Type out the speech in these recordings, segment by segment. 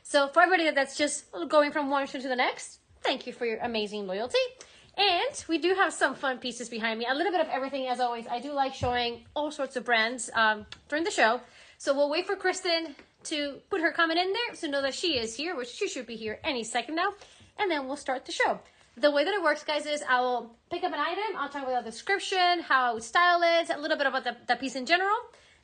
So for everybody that's just going from one show to the next, thank you for your amazing loyalty. And we do have some fun pieces behind me. A little bit of everything, as always. I do like showing all sorts of brands during the show. So we'll wait for Kristen to put her comment in there to know that she is here, which she should be here any second now. And then we'll start the show. The way that it works, guys, is I will pick up an item. I'll talk about the description, how I would style it, a little bit about the piece in general.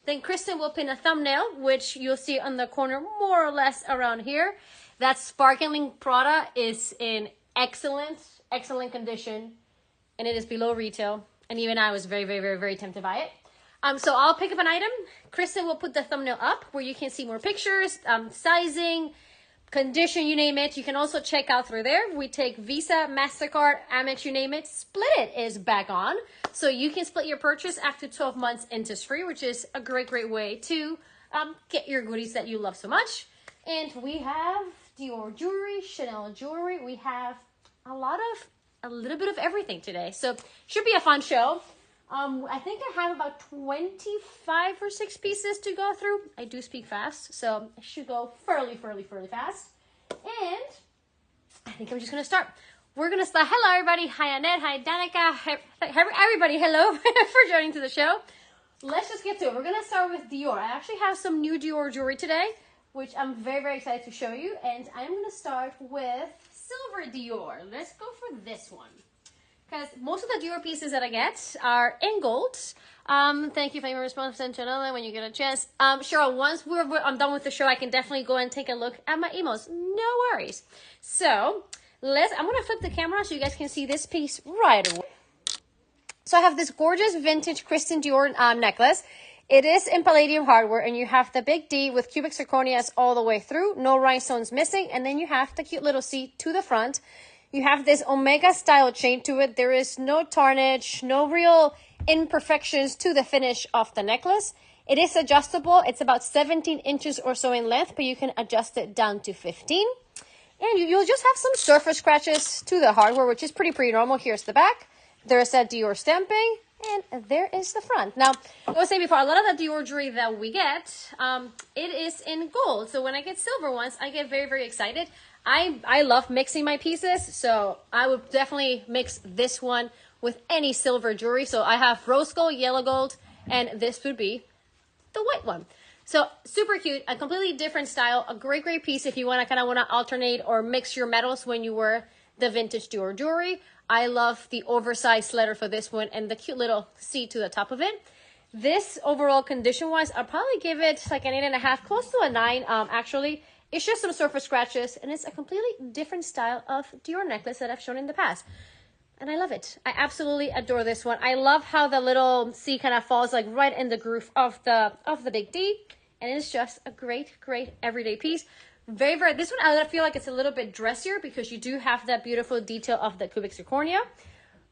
Then Kristen will pin a thumbnail, which you'll see on the corner more or less around here. That sparkling Prada is in excellent condition, and it is below retail. And even I was very tempted by it. So I'll pick up an item. Kristen will put the thumbnail up where you can see more pictures, sizing, condition, you name it. You can also check out through there. We take Visa, MasterCard, Amex, you name it. Split It is back on. So you can split your purchase after 12 months interest free, which is a great way to get your goodies that you love so much. And we have Dior jewelry, Chanel jewelry. We have a little bit of everything today. So should be a fun show. I think I have about 25 or 6 pieces to go through. I do speak fast, so I should go fairly fast. And I think I'm just going to start. We're going to start. Hello, everybody. Hi, Annette. Hi, Danica. Everybody, hello for joining to the show. Let's just get to it. We're going to start with Dior. I actually have some new Dior jewelry today, which I'm very excited to show you. And I'm going to start with silver Dior. Let's go for this one, because most of the Dior pieces that I get are in gold. Thank you for your response, Chanel, when you get a chance. Cheryl, once I'm done with the show, I can definitely go and take a look at my emails. No worries. So I'm gonna flip the camera so you guys can see this piece right away. So I have this gorgeous vintage Kristen Dior necklace. It is in palladium hardware, and you have the big D with cubic zirconias all the way through, no rhinestones missing, and then you have the cute little C to the front. You have this Omega style chain to it. There is no tarnish, no real imperfections to the finish of the necklace. It is adjustable. It's about 17 inches or so in length, but you can adjust it down to 15. And you'll just have some surface scratches to the hardware, which is pretty normal. Here's the back. There's that Dior stamping, and there is the front. Now, I was saying before, a lot of the Dior jewelry that we get, it is in gold. So when I get silver ones, I get very excited. I love mixing my pieces, so I would definitely mix this one with any silver jewelry. So I have rose gold, yellow gold, and this would be the white one. So super cute, a completely different style, a great piece if you want to alternate or mix your metals when you wear the vintage Dior jewelry. I love the oversized letter for this one and the cute little C to the top of it. This overall condition-wise, I'll probably give it like an 8.5, close to a 9 actually. It's just some surface scratches, and it's a completely different style of Dior necklace that I've shown in the past. And I love it. I absolutely adore this one. I love how the little C kind of falls like right in the groove of the big D. And it's just a great everyday piece. This one I feel like it's a little bit dressier because you do have that beautiful detail of the cubic zirconia.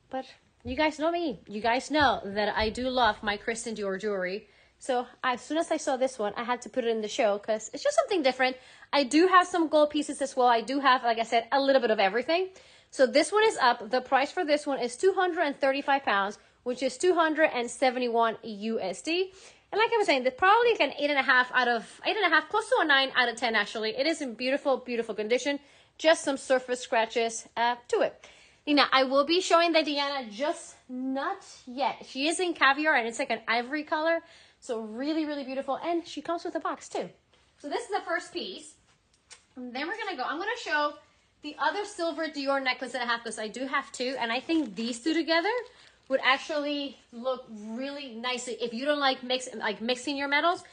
But you guys know me. You guys know that I do love my Kristen Dior jewelry. So as soon as I saw this one, I had to put it in the show because it's just something different. I do have some gold pieces as well. I do have, like I said, a little bit of everything. So this one is up. The price for this one is 235 pounds, which is 271 USD. And like I was saying, that's probably like an 8.5, close to a 9 out of 10 actually. It is in beautiful condition. Just some surface scratches to it. Now, I will be showing the Diana, just not yet. She is in caviar and it's like an ivory color. So really beautiful. And she comes with a box too. So this is the first piece. And then we're going to I'm going to show the other silver Dior necklace that I have, because I do have 2. And I think these 2 together would actually look really nicely. If you don't like mixing your metals,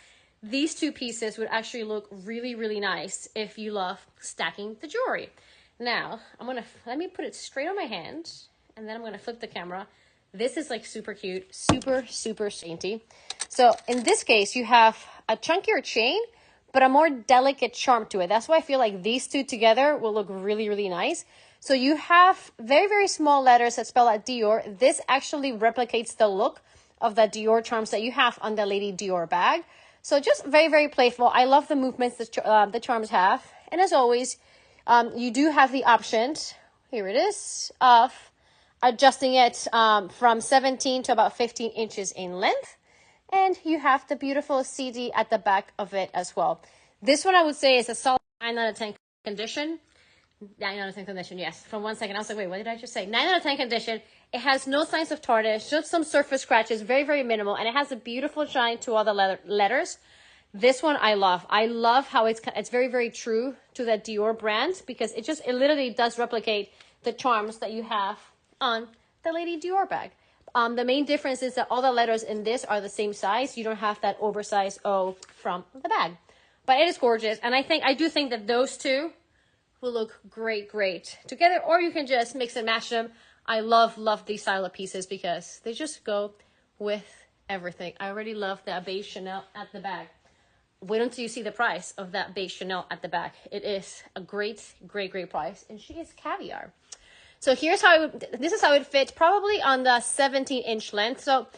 these 2 pieces would actually look really nice if you love stacking the jewelry. Now, let me put it straight on my hand, and then I'm going to flip the camera. This is like super cute, super dainty. So in this case, you have a chunkier chain, but a more delicate charm to it. That's why I feel like these 2 together will look really nice. So you have very small letters that spell out Dior. This actually replicates the look of the Dior charms that you have on the Lady Dior bag. So just very playful. I love the movements that the charms have. And as always, you do have the option, here it is, of adjusting it from 17 to about 15 inches in length. And you have the beautiful CD at the back of it as well. This one I would say is a solid 9 out of 10 condition. 9 out of 10 condition, yes. For 1 second, I was like, wait, what did I just say? 9 out of 10 condition. It has no signs of tarnish, just some surface scratches, very, very minimal. And it has a beautiful shine to all the letters. This one I love. I love how it's very, very true to that Dior brand, because it literally does replicate the charms that you have on the Lady Dior bag. The main difference is that all the letters in this are the same size. You don't have that oversized O from the bag. But it is gorgeous. And I do think that those two will look great together. Or you can just mix and match them. I love these style of pieces because they just go with everything. I already love that beige Chanel at the back. Wait until you see the price of that beige Chanel at the back. It is a great price. And she is caviar. So here's how this is how it fits, probably on the 17-inch length. So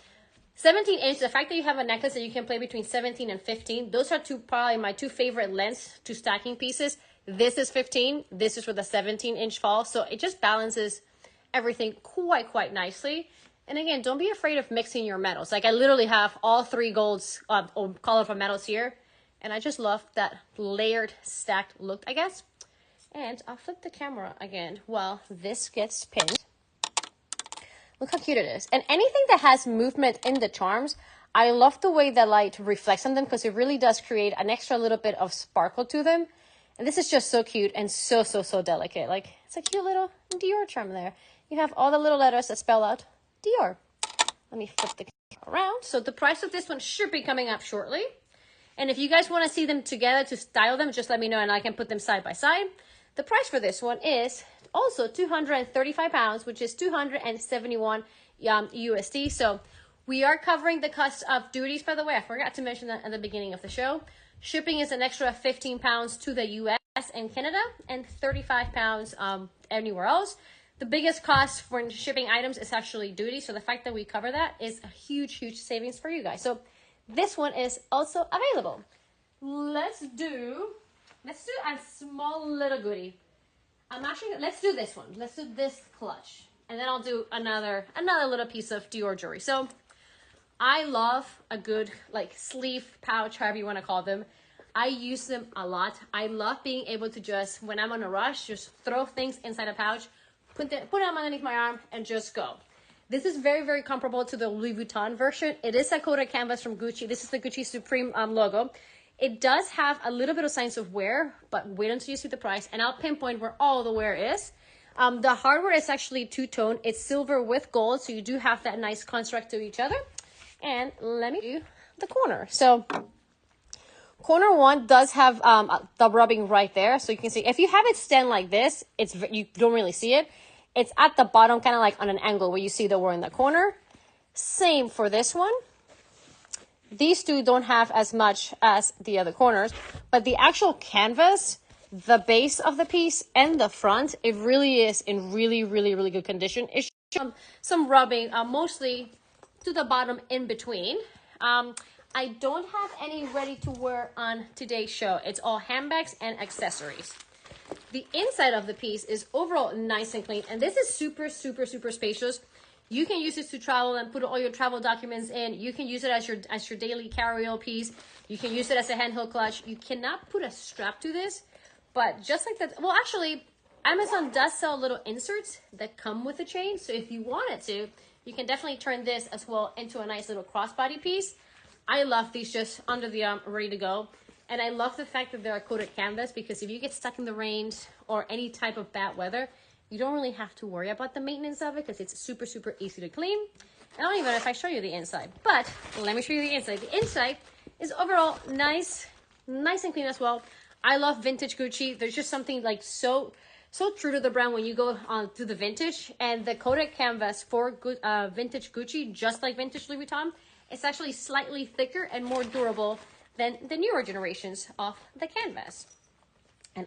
17 inch, the fact that you have a necklace that you can play between 17 and 15, those are probably my two favorite lengths to stacking pieces. This is 15, this is with a 17-inch fall. So it just balances everything quite nicely. And again, don't be afraid of mixing your metals. Like I literally have all three golds or colorful metals here. And I just love that layered stacked look, I guess. And I'll flip the camera again while this gets pinned. Look how cute it is. And anything that has movement in the charms, I love the way the light reflects on them because it really does create an extra little bit of sparkle to them. And this is just so cute and so delicate. Like, it's a cute little Dior charm there. You have all the little letters that spell out Dior. Let me flip the camera around. So the price of this one should be coming up shortly. And if you guys want to see them together to style them, just let me know and I can put them side by side. The price for this one is also 235 pounds, which is 271 USD. So we are covering the cost of duties, by the way. I forgot to mention that at the beginning of the show. Shipping is an extra 15 pounds to the US and Canada and 35 pounds anywhere else. The biggest cost for shipping items is actually duty. So the fact that we cover that is a huge savings for you guys. So this one is also available. Let's do a small little goodie. Let's do this one. Let's do this clutch. And then I'll do another little piece of Dior jewelry. So I love a good like sleeve pouch, however you want to call them. I use them a lot. I love being able to just, when I'm on a rush, just throw things inside a pouch, put them underneath my arm and just go. This is very comparable to the Louis Vuitton version. It is a coated canvas from Gucci. This is the Gucci Supreme logo. It does have a little bit of signs of wear, but wait until you see the price and I'll pinpoint where all the wear is. The hardware is actually two-tone. It's silver with gold, so you do have that nice construct to each other. And let me do the corner. So corner one does have the rubbing right there. So you can see, if you have it stand like this, you don't really see it. It's at the bottom, kind of like on an angle where you see the wear in the corner. Same for this one. These two don't have as much as the other corners, but the actual canvas, the base of the piece and the front, it really is in really good condition. It's some rubbing, mostly to the bottom in between. I don't have any ready to wear on today's show. It's all handbags and accessories. The inside of the piece is overall nice and clean, and this is super spacious. You can use this to travel and put all your travel documents in. You can use it as your daily carry-on piece. You can use it as a handheld clutch. You cannot put a strap to this, but just like that, well, actually, Amazon does sell little inserts that come with the chain. So if you wanted to, you can definitely turn this as well into a nice little crossbody piece. I love these just under the arm, ready to go. And I love the fact that they're a coated canvas, because if you get stuck in the rain or any type of bad weather, you don't really have to worry about the maintenance of it because it's super easy to clean. I don't even know if I show you the inside, but let me show you the inside. The inside is overall nice and clean as well. I love vintage Gucci. There's just something like so true to the brand when you go on to the vintage, and the coated canvas for vintage Gucci, just like vintage Louis Vuitton, it's actually slightly thicker and more durable than the newer generations of the canvas. And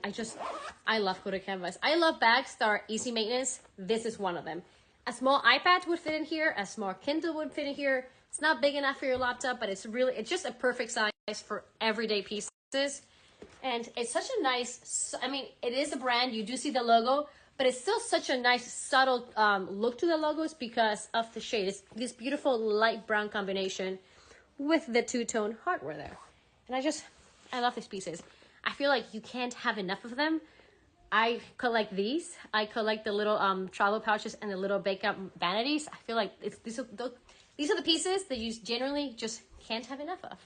I love coated canvas. I love bags that are easy maintenance. This is one of them. A small iPad would fit in here. A small Kindle would fit in here. It's not big enough for your laptop, but it's just a perfect size for everyday pieces. And it's such a nice, I mean, it is a brand. You do see the logo, but it's still such a nice, subtle look to the logos because of the shade. It's this beautiful light brown combination with the two-tone hardware there. And I love these pieces. I feel like you can't have enough of them. I collect these. I collect the little travel pouches and the little makeup vanities. I feel like these are the pieces that you generally just can't have enough of.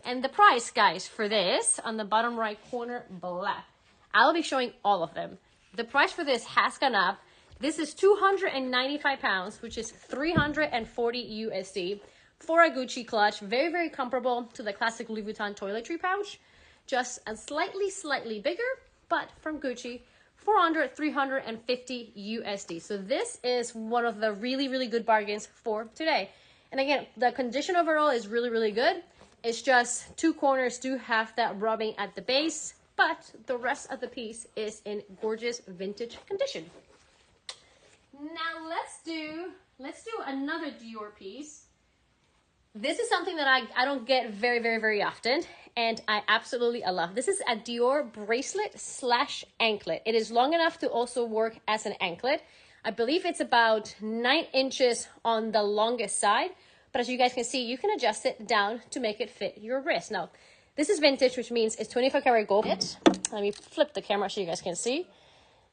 And the price, guys, for this on the bottom right corner, black. I'll be showing all of them. The price for this has gone up. This is 295 pounds, which is 340 USD for a Gucci clutch. Very, very comparable to the classic Louis Vuitton toiletry pouch. Just a slightly bigger, but from Gucci, 350 USD. So this is one of the really good bargains for today. And again, the condition overall is really good. It's just two corners do have that rubbing at the base, but the rest of the piece is in gorgeous vintage condition. Now let's do another Dior piece. This is something that I don't get very often, and I absolutely love. This is a Dior bracelet / anklet. It is long enough to also work as an anklet. I believe it's about 9 inches on the longest side, but as you guys can see, you can adjust it down to make it fit your wrist. Now, this is vintage, which means it's 24 karat gold. Let me flip the camera so you guys can see.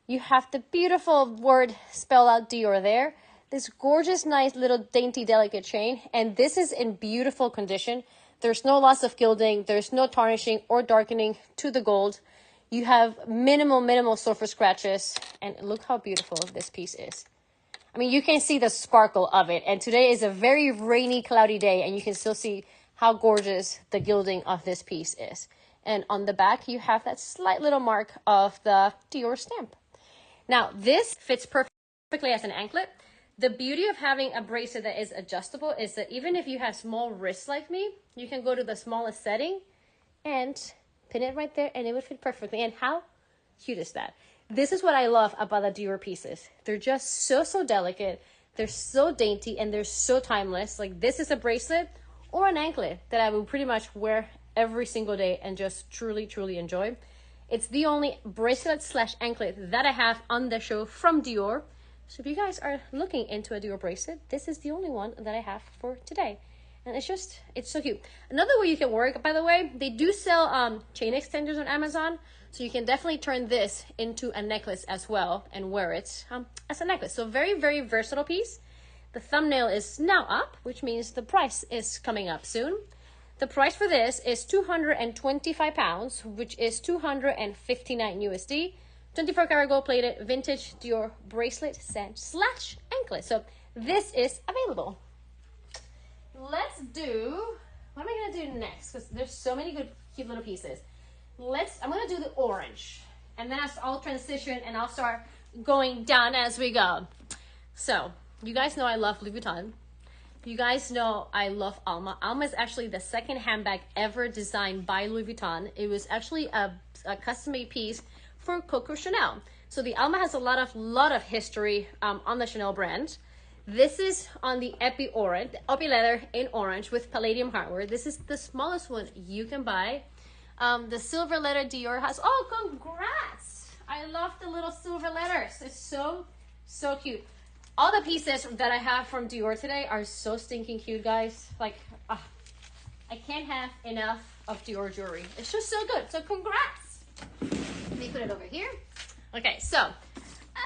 You have the beautiful word spelled out Dior there. This gorgeous, nice little dainty, delicate chain. And this is in beautiful condition. There's no loss of gilding. There's no tarnishing or darkening to the gold. You have minimal surface scratches. And look how beautiful this piece is. I mean, you can see the sparkle of it. And today is a very rainy, cloudy day. And you can still see how gorgeous the gilding of this piece is. And on the back, you have that slight little mark of the Dior stamp. Now, this fits perfectly as an anklet. The beauty of having a bracelet that is adjustable is that even if you have small wrists like me, you can go to the smallest setting and pin it right there and it would fit perfectly. And how cute is that? This is what I love about the Dior pieces. They're just so delicate. They're so dainty and they're so timeless. Like, this is a bracelet or an anklet that I will pretty much wear every single day and just truly enjoy. It's the only bracelet / anklet that I have on the show from Dior. So if you guys are looking into a Dior bracelet, this is the only one that I have for today. And it's so cute. Another way you can work, by the way, they do sell chain extenders on Amazon. So you can definitely turn this into a necklace as well and wear it as a necklace. So very versatile piece. The thumbnail is now up, which means the price is coming up soon. The price for this is 225 pounds, which is 259 USD. 24 karat gold plated vintage Dior bracelet / anklet. So this is available. Let's do, what am I gonna do next? Because there's so many good, cute little pieces. I'm gonna do the orange. And then I'll transition and I'll start going down as we go. So, you guys know I love Louis Vuitton. You guys know I love Alma. Alma is actually the second handbag ever designed by Louis Vuitton. It was actually a custom-made piece for Coco Chanel. So the Alma has a lot of history on the Chanel brand. This is on the Epi leather in orange with palladium hardware. This is the smallest one you can buy. The silver letter Dior has, oh, congrats! I love the little silver letters. It's so cute. All the pieces that I have from Dior today are so stinking cute, guys. Like, I can't have enough of Dior jewelry. It's just so good. So congrats. Let me put it over here. Okay, so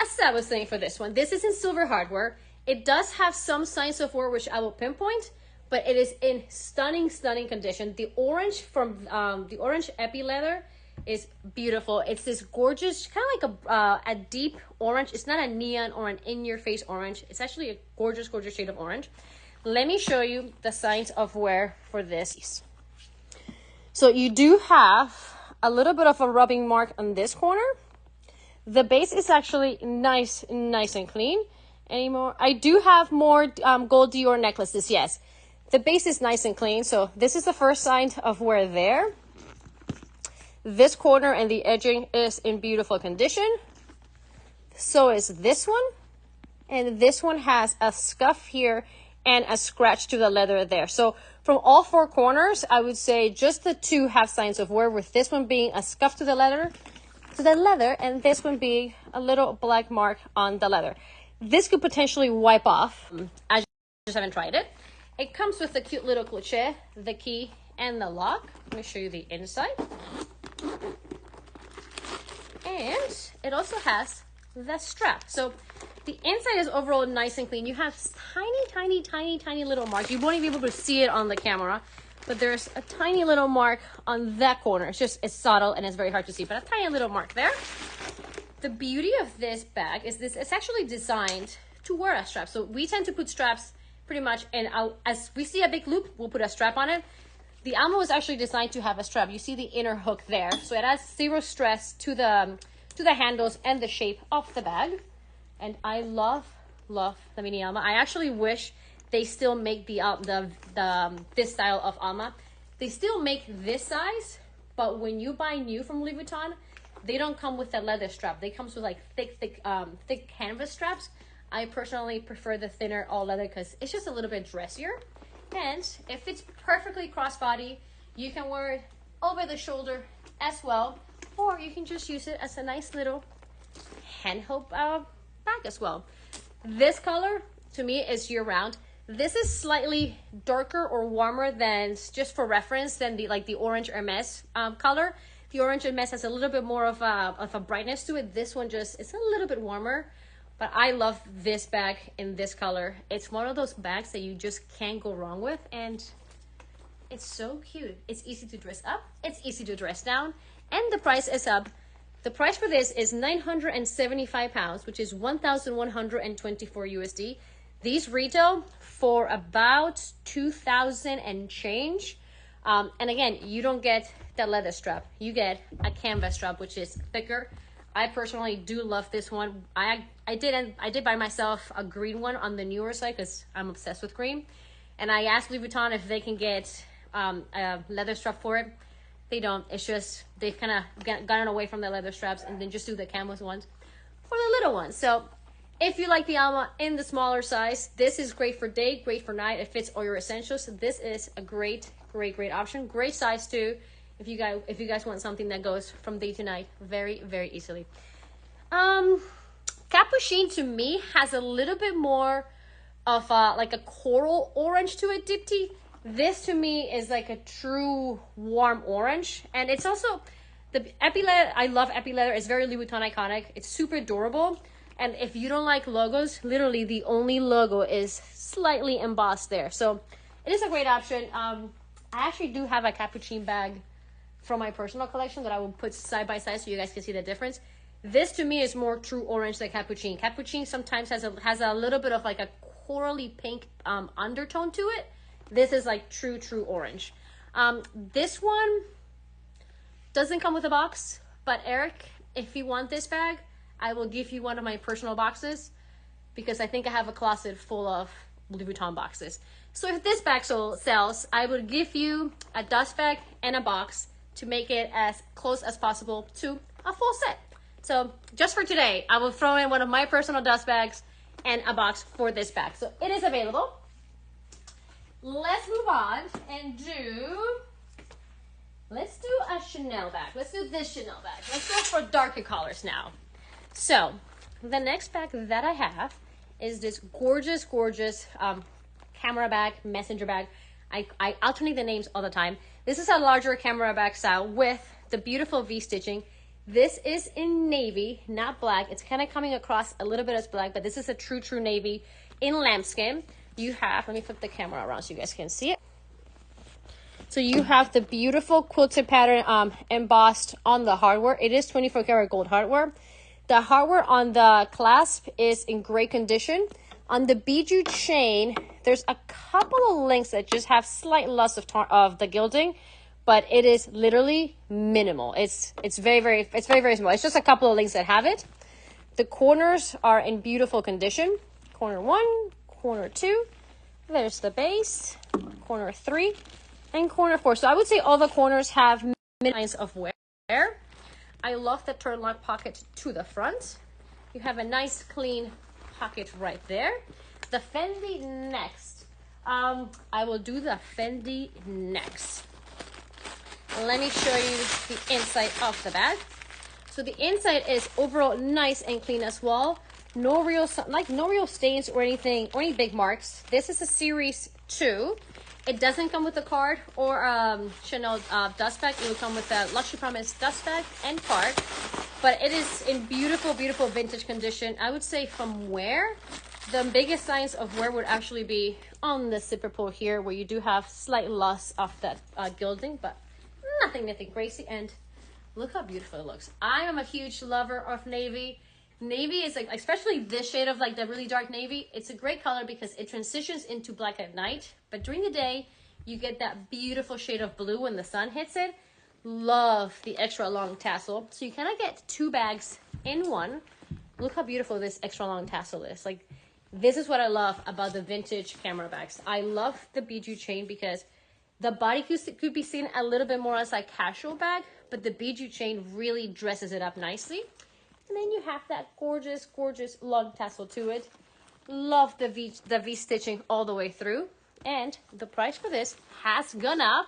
as I was saying for this one, this is in silver hardware. It does have some signs of wear, which I will pinpoint, but it is in stunning condition. The orange from the orange epi leather is beautiful. It's this gorgeous, kind of like a deep orange. It's not a neon or an in-your-face orange. It's actually a gorgeous shade of orange. Let me show you the signs of wear for this piece. So you do have a little bit of a rubbing mark on this corner. The base is actually nice and clean. Anymore, I do have more gold Dior necklaces. Yes, the base is nice and clean. So this is the first sign of wear there. This corner and the edging is in beautiful condition. So is this one. And this one has a scuff here and a scratch to the leather there. So from all four corners, I would say just the two have signs of wear, with this one being a scuff to the leather, and this one being a little black mark on the leather. This could potentially wipe off. I just haven't tried it. It comes with the cute little cloche, the key, and the lock. Let me show you the inside. it also has the strap. So the inside is overall nice and clean. You have tiny little marks. You won't even be able to see it on the camera, but there's a tiny little mark on that corner. It's subtle and it's very hard to see, but a tiny little mark there. The beauty of this bag is it's actually designed to wear a strap. So we tend to put straps pretty much, and as we see a big loop, we'll put a strap on it. The Alma was actually designed to have a strap. You see the inner hook there, so it adds zero stress to the handles and the shape of the bag. And I love the mini Alma. I actually wish they still make this style of Alma. They still make this size, but when you buy new from Louis Vuitton, they don't come with a leather strap. They come with like thick canvas straps. I personally prefer the thinner all leather because it's just a little bit dressier. And if it's perfectly crossbody, you can wear it over the shoulder as well, or you can just use it as a nice little handheld bag as well. This color to me is year round. This is slightly darker or warmer than, just for reference, than the orange Hermes color. The orange Hermes has a little bit more of a brightness to it. This one it's a little bit warmer, but I love this bag in this color. It's one of those bags that you just can't go wrong with, and it's so cute. It's easy to dress up, it's easy to dress down, and the price is up. The price for this is 975 pounds, which is 1,124 USD. These retail for about 2,000 and change. And again, you don't get that leather strap. You get a canvas strap, which is thicker. I personally do love this one. I did buy myself a green one on the newer side because I'm obsessed with green. And I asked Louis Vuitton if they can get a leather strap for it. They don't. It's just they've kind of gotten away from the leather straps and then just do the canvas ones for the little ones. So if you like the Alma in the smaller size, this is great for day, great for night. It fits all your essentials. So this is a great option. Great size too. If you guys want something that goes from day to night very, very easily. Capuchin to me has a little bit more of like a coral orange to it, Dipty. This to me is like a true warm orange, and it's also the epi-leather. I love epi-leather. It's very Louis Vuitton iconic. It's super durable, and if you don't like logos, literally the only logo is slightly embossed there. So it is a great option. I actually do have a Capuchin bag from my personal collection that I will put side by side so you guys can see the difference. This to me is more true orange than Capuchin. Capuchin sometimes has a little bit of like a corally pink undertone to it. This is like true orange. This one doesn't come with a box, but Eric, if you want this bag, I will give you one of my personal boxes because I think I have a closet full of Louis Vuitton boxes. So if this bag sells, I would give you a dust bag and a box to make it as close as possible to a full set. So just for today, I will throw in one of my personal dust bags and a box for this bag. So it is available. Let's move on and let's do a Chanel bag. Let's do this Chanel bag. Let's go for darker colors now. So the next bag that I have is this gorgeous camera bag, messenger bag. I alternate the names all the time. This is a larger camera bag style with the beautiful V stitching. This is in navy, not black. It's kind of coming across a little bit as black, but this is a true navy in lambskin. You have, let me flip the camera around so you guys can see it. So you have the beautiful quilted pattern embossed on the hardware. It is 24 karat gold hardware. The hardware on the clasp is in great condition. On the bijou chain, there's a couple of links that just have slight loss of the gilding, but it is literally minimal. It's very small. It's just a couple of links that have it. The corners are in beautiful condition. Corner 1, corner 2, there's the base, corner 3, and corner 4. So I would say all the corners have many lines of wear. I love the turn lock pocket to the front. You have a nice clean pocket right there. The Fendi next. I will do the Fendi next. Let me show you the inside of the bag. So the inside is overall nice and clean as well. No real stains or anything, or any big marks. This is a series 2. It doesn't come with a card or Chanel dust bag. It will come with a Luxury Promise dust bag and card. but it is in beautiful, beautiful vintage condition. I would say from wear, the biggest signs of wear would actually be on the zipper pull here, where you do have slight loss of that gilding, but nothing crazy. And look how beautiful it looks. I am a huge lover of navy. Navy is like, especially this shade of like the really dark navy, it's a great color because it transitions into black at night, but during the day you get that beautiful shade of blue when the sun hits it. Love the extra long tassel, so you kind of get two bags in one. Look how beautiful this extra long tassel is. Like, this is what I love about the vintage camera bags. I love the bijou chain because the body could be seen a little bit more as like casual bag, but the bijou chain really dresses it up nicely. And then you have that gorgeous, gorgeous long tassel to it. Love the V stitching all the way through. And the price for this has gone up.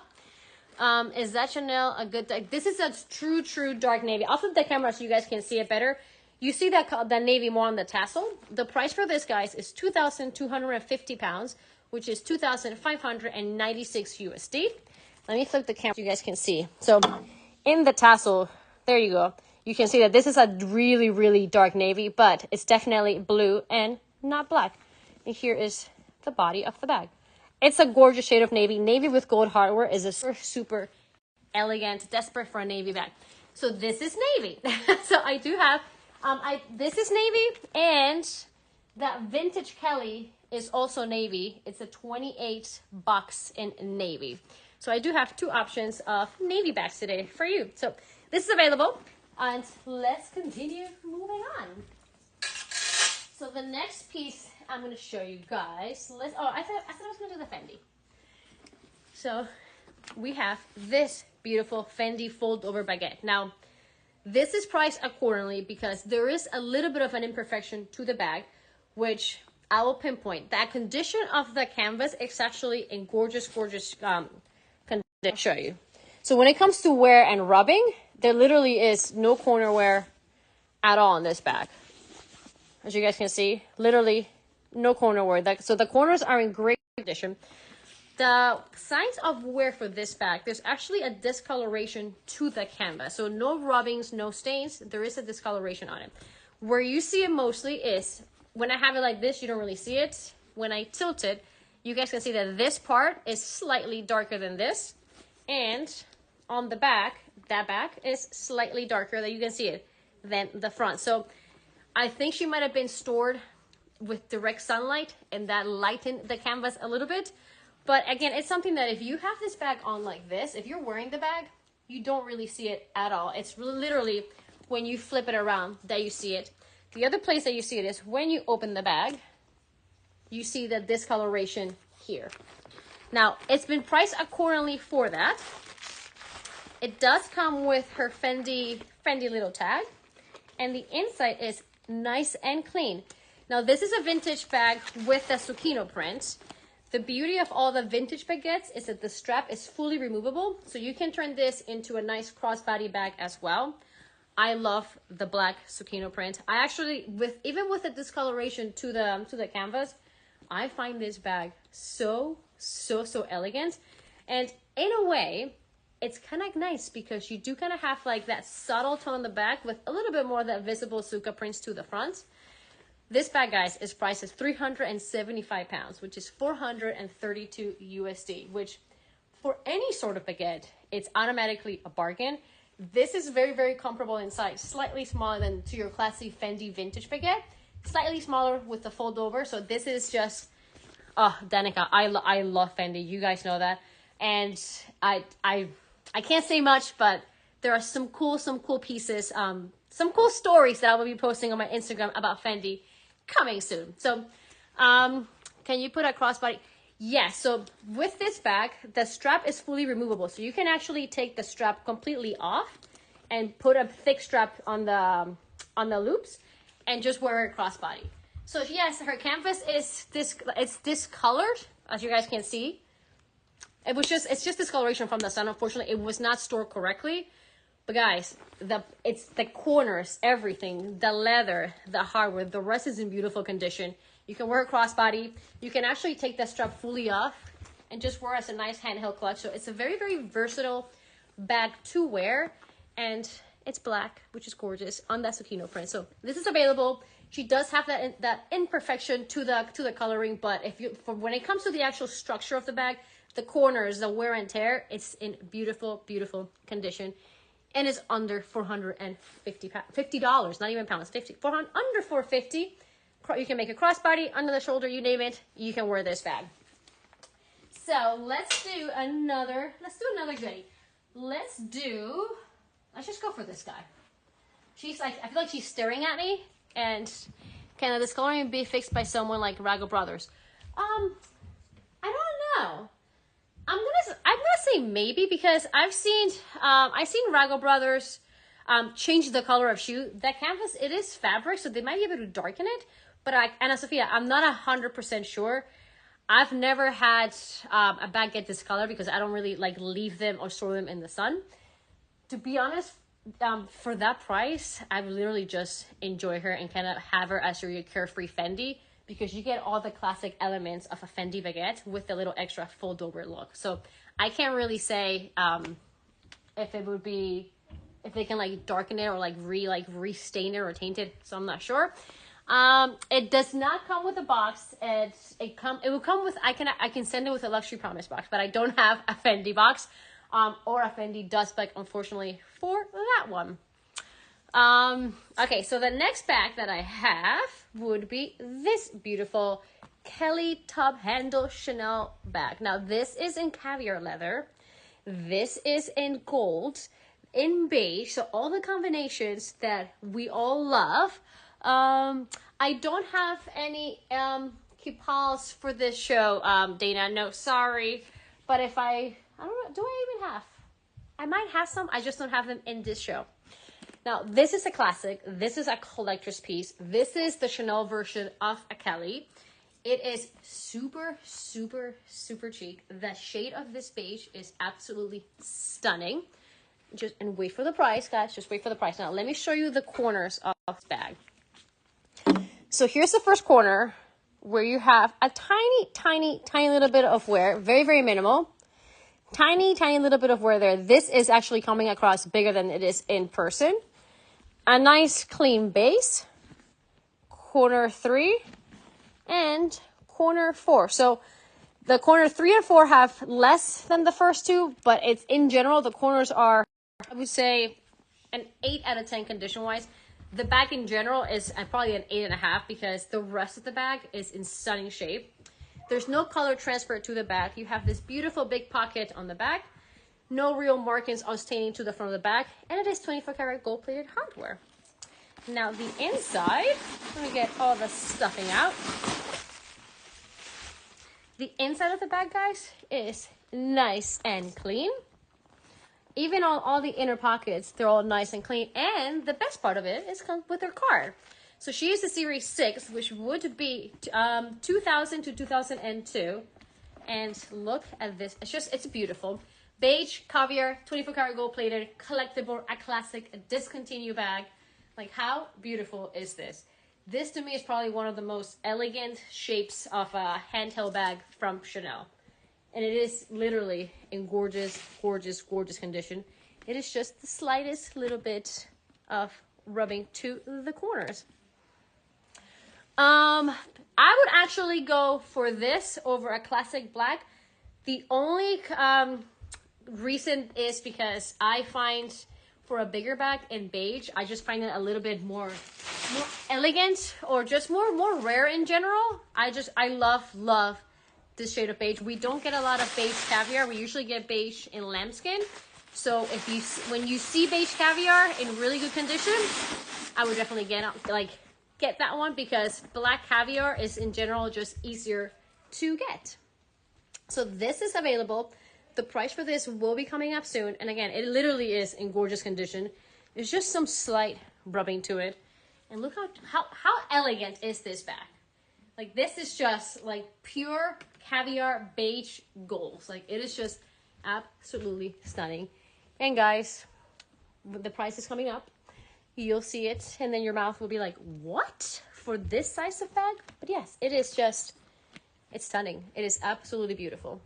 Is that Chanel a good, this is a true dark navy. I'll flip the camera so you guys can see it better. You see that navy more on the tassel. The price for this, guys, is 2,250 pounds, which is 2,596 USD. Let me flip the camera so you guys can see. So in the tassel, there you go. You can see that this is a really, really dark navy, but it's definitely blue and not black. And here is the body of the bag. It's a gorgeous shade of navy. Navy with gold hardware is a super elegant, desperate for a navy bag. So this is navy. So I do have, this is navy, and that vintage Kelly is also navy. It's a 28 bucks in navy. So I do have two options of navy bags today for you. So this is available. And let's continue moving on. So the next piece I'm going to show you guys. I said I was going to do the Fendi. So we have this beautiful Fendi Fold over Baguette. Now, this is priced accordingly because there is a little bit of an imperfection to the bag, which I will pinpoint. That condition of the canvas is actually in gorgeous condition. I'll show you. So when it comes to wear and rubbing, there literally is no corner wear at all in this bag. As you guys can see, literally no corner wear. So the corners are in great condition. The signs of wear for this bag, there's actually a discoloration to the canvas. So no rubbings, no stains. There is a discoloration on it. Where you see it mostly is, when I have it like this, you don't really see it. When I tilt it, you guys can see that this part is slightly darker than this. And on the back, that back is slightly darker, that you can see it, than the front. So I think she might have been stored with direct sunlight, and that lightened the canvas a little bit. But again, it's something that if you have this bag on like this, if you're wearing the bag, you don't really see it at all. It's literally when you flip it around that you see it. The other place that you see it is when you open the bag, you see the discoloration here. Now, it's been priced accordingly for that. It does come with her Fendi little tag, and the inside is nice and clean. Now, this is a vintage bag with the Zucchino print. The beauty of all the vintage baguettes is that the strap is fully removable, so you can turn this into a nice crossbody bag as well. I love the black Zucchino print. I actually, even with the discoloration to the canvas, I find this bag so elegant. And in a way, it's kind of nice because you do kind of have like that subtle tone in the back with a little bit more of that visible Zucca prints to the front. This bag, guys, is priced at 375 pounds, which is 432 USD, which for any sort of baguette, it's automatically a bargain. This is very comparable in size, slightly smaller than to your classy Fendi vintage baguette, slightly smaller with the fold over. So this is just, oh, Danica, I love Fendi. You guys know that. And I can't say much, but there are some cool pieces, some cool stories that I will be posting on my Instagram about Fendi coming soon. So, can you put a crossbody? Yes. So with this bag, the strap is fully removable. So you can actually take the strap completely off and put a thick strap on the loops and just wear it crossbody. So yes, her canvas is discolored, as you guys can see. It's just discoloration from the sun. Unfortunately, it was not stored correctly. But guys, it's the corners, everything, the leather, the hardware, the rest is in beautiful condition. You can wear a crossbody. You can actually take the strap fully off and just wear as a nice handheld clutch. So it's a very versatile bag to wear. And it's black, which is gorgeous on that Zucchino print. So this is available. She does have that imperfection to the coloring, but when it comes to the actual structure of the bag, the corners, the wear and tear, it's in beautiful, beautiful condition, and is under $450, not even pounds, under $450. You can make a crossbody, under the shoulder, you name it, you can wear this bag. So let's do another goodie. Let's just go for this guy. She's like, I feel like she's staring at me, and can this coloring be fixed by someone like Rago Brothers? I don't know. I'm gonna say maybe, because I've seen Rago Brothers change the color of shoe. That canvas, it is fabric, so they might be able to darken it. But Anna Sophia, I'm not 100% sure. I've never had a bag get this color because I don't really like leave them or store them in the sun. To be honest, for that price, I would literally just enjoy her and kind of have her as your carefree Fendi, because you get all the classic elements of a Fendi Baguette with the little extra fold over look. So I can't really say if they can like darken it or like restain it or taint it. So I'm not sure. It does not come with a box. It will come with, I can send it with a luxury promise box, but I don't have a Fendi box or a Fendi dust bag, unfortunately, for that one. Okay, so the next bag that I have would be this beautiful Kelly Tub Handle Chanel bag. Now, this is in caviar leather. This is in gold, in beige, so all the combinations that we all love. I don't have any coupons for this show, Dana. No, sorry. But if I don't know, do I even have? I might have some. I just don't have them in this show. Now, this is a classic. This is a collector's piece. This is the Chanel version of a Kelly. It is super, super, super chic. The shade of this beige is absolutely stunning. And wait for the price, guys. Just wait for the price. Now, let me show you the corners of this bag. So here's the first corner where you have a tiny, tiny, tiny little bit of wear. Very, very minimal. Tiny, tiny little bit of wear there. This is actually coming across bigger than it is in person. A nice clean base. Corner 3 and corner 4. So the corner 3 and 4 have less than the first two, but it's in general, the corners are, I would say, an 8 out of 10 condition-wise. The bag in general is probably an 8.5 because the rest of the bag is in stunning shape. There's no color transfer to the back. You have this beautiful big pocket on the back. No real markings or staining to the front of the bag. And it is 24 karat gold plated hardware. Now the inside, let me get all the stuffing out. The inside of the bag, guys, is nice and clean. Even on all the inner pockets, they're all nice and clean. And the best part of it is comes with their card. So she is the Series 6, which would be 2000 to 2002. And look at this. It's beautiful. Beige, caviar, 24 karat gold plated, collectible, a classic, a discontinued bag. Like, how beautiful is this? This to me is probably one of the most elegant shapes of a handheld bag from Chanel. And it is literally in gorgeous, gorgeous, gorgeous condition. It is just the slightest little bit of rubbing to the corners. I would actually go for this over a classic black. The only reason is because I find for a bigger bag in beige, I just find it a little bit more elegant or just more rare in general. I love this shade of beige. We don't get a lot of beige caviar. We usually get beige in lambskin. So when you see beige caviar in really good condition, I would definitely get that one, because black caviar is in general just easier to get. So this is available. The price for this will be coming up soon. And again, it literally is in gorgeous condition. There's just some slight rubbing to it. And look how elegant is this bag. Like, this is just like pure caviar beige gold. Like, it is just absolutely stunning. And guys, the price is coming up. You'll see it, and then your mouth will be like, what? For this size of bag? But yes, it is just, it's stunning. It is absolutely beautiful.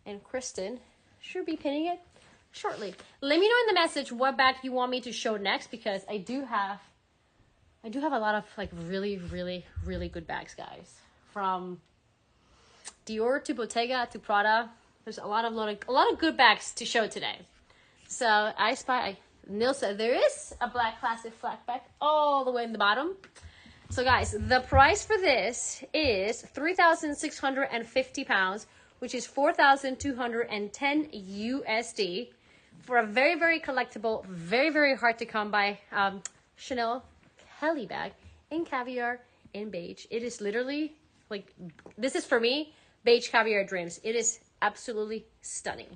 And Kristen should be pinning it shortly. Let me know in the message what bag you want me to show next, because I do have a lot of like really, really, really good bags, guys. From Dior to Bottega to Prada. There's a lot of good bags to show today. So Neil said there is a black classic flat bag all the way in the bottom. So guys, the price for this is 3,650 pounds, which is 4,210 USD, for a very, very collectible, very, very hard to come by Chanel Kelly bag in caviar in beige. It is literally like, this is for me, beige caviar dreams. It is absolutely stunning.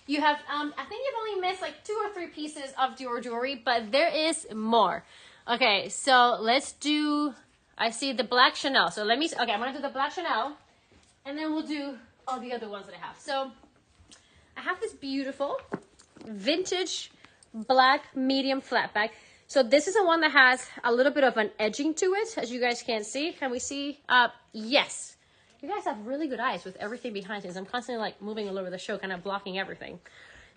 You have, I think you've only missed like 2 or 3 pieces of Dior jewelry, but there is more. Okay, so let's do, I see the black Chanel. So I'm gonna do the black Chanel, and then we'll do all the other ones that I have. So I have this beautiful vintage black medium flat bag. So this is the one that has a little bit of an edging to it, as you guys can see. Can we see? Yes. You guys have really good eyes with everything behind us. I'm constantly like moving all over the show, kind of blocking everything.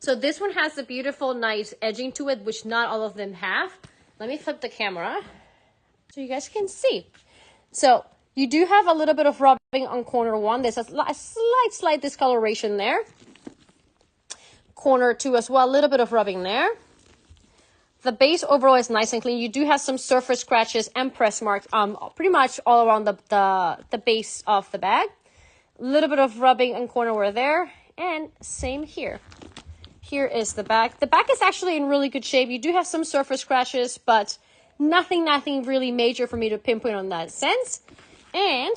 So this one has the beautiful, nice edging to it, which not all of them have. Let me flip the camera so you guys can see. So you do have a little bit of rubbing on corner 1. There's a slight discoloration there. Corner 2 as well, a little bit of rubbing there. The base overall is nice and clean. You do have some surface scratches and press marks pretty much all around the base of the bag. A little bit of rubbing on corner where there, and same here. Here is the back. The back is actually in really good shape. You do have some surface scratches, but nothing really major for me to pinpoint on that sense. And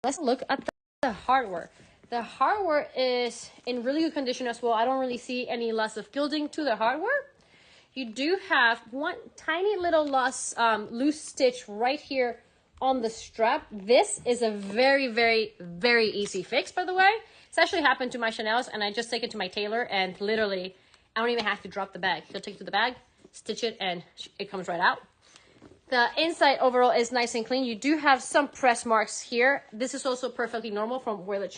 let's look at the hardware. The hardware is in really good condition as well. I don't really see any loss of gilding to the hardware. You do have one tiny little loose stitch right here on the strap. This is a very, very, very easy fix, by the way. It's actually happened to my Chanel's, and I just take it to my tailor, and literally, I don't even have to drop the bag. He'll take it to the bag, stitch it, and it comes right out. The inside overall is nice and clean. You do have some press marks here. This is also perfectly normal from where the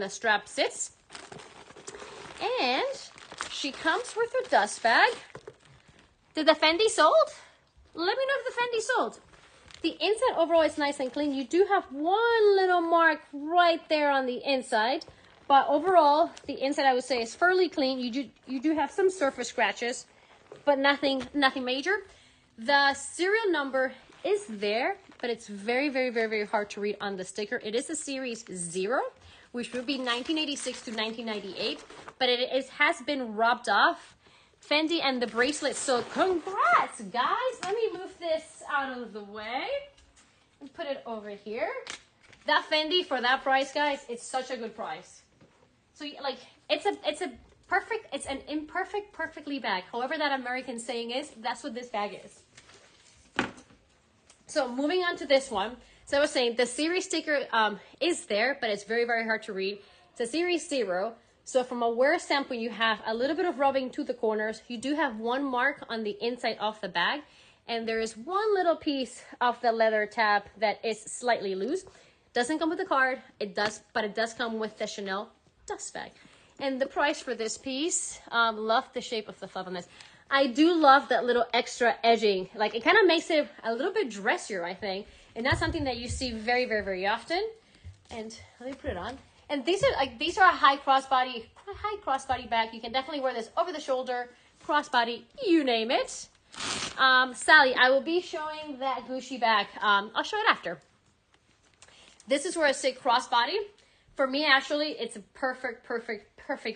strap sits. And she comes with her dust bag. Did the Fendi sold? Let me know if the Fendi sold. The inside overall is nice and clean. You do have one little mark right there on the inside, but overall, the inside I would say is fairly clean. You do have some surface scratches, but nothing major. The serial number is there, but it's very, very, very, very hard to read on the sticker. It is a series 0, which would be 1986 to 1998, but it has been rubbed off. Fendi and the bracelet. So congrats, guys. Let me move this out of the way and put it over here. That Fendi for that price, guys, it's such a good price. So like it's an imperfect, perfectly bag. However that American saying is, that's what this bag is. So moving on to this one. So I was saying the series sticker is there, but it's very, very hard to read. It's a series 0. So from a wear standpoint, you have a little bit of rubbing to the corners. You do have one mark on the inside of the bag. And there is one little piece of the leather tab that is slightly loose. Doesn't come with the card. But it does come with the Chanel dust bag. And the price for this piece, love the shape of the flap on this. I do love that little extra edging. Like it kind of makes it a little bit dressier, I think. And that's something that you see very, very, very often. And let me put it on. And these are a high crossbody bag. You can definitely wear this over the shoulder, crossbody, you name it. Sally, I will be showing that Gucci bag. I'll show it after. This is where I say crossbody. For me, actually, it's a perfect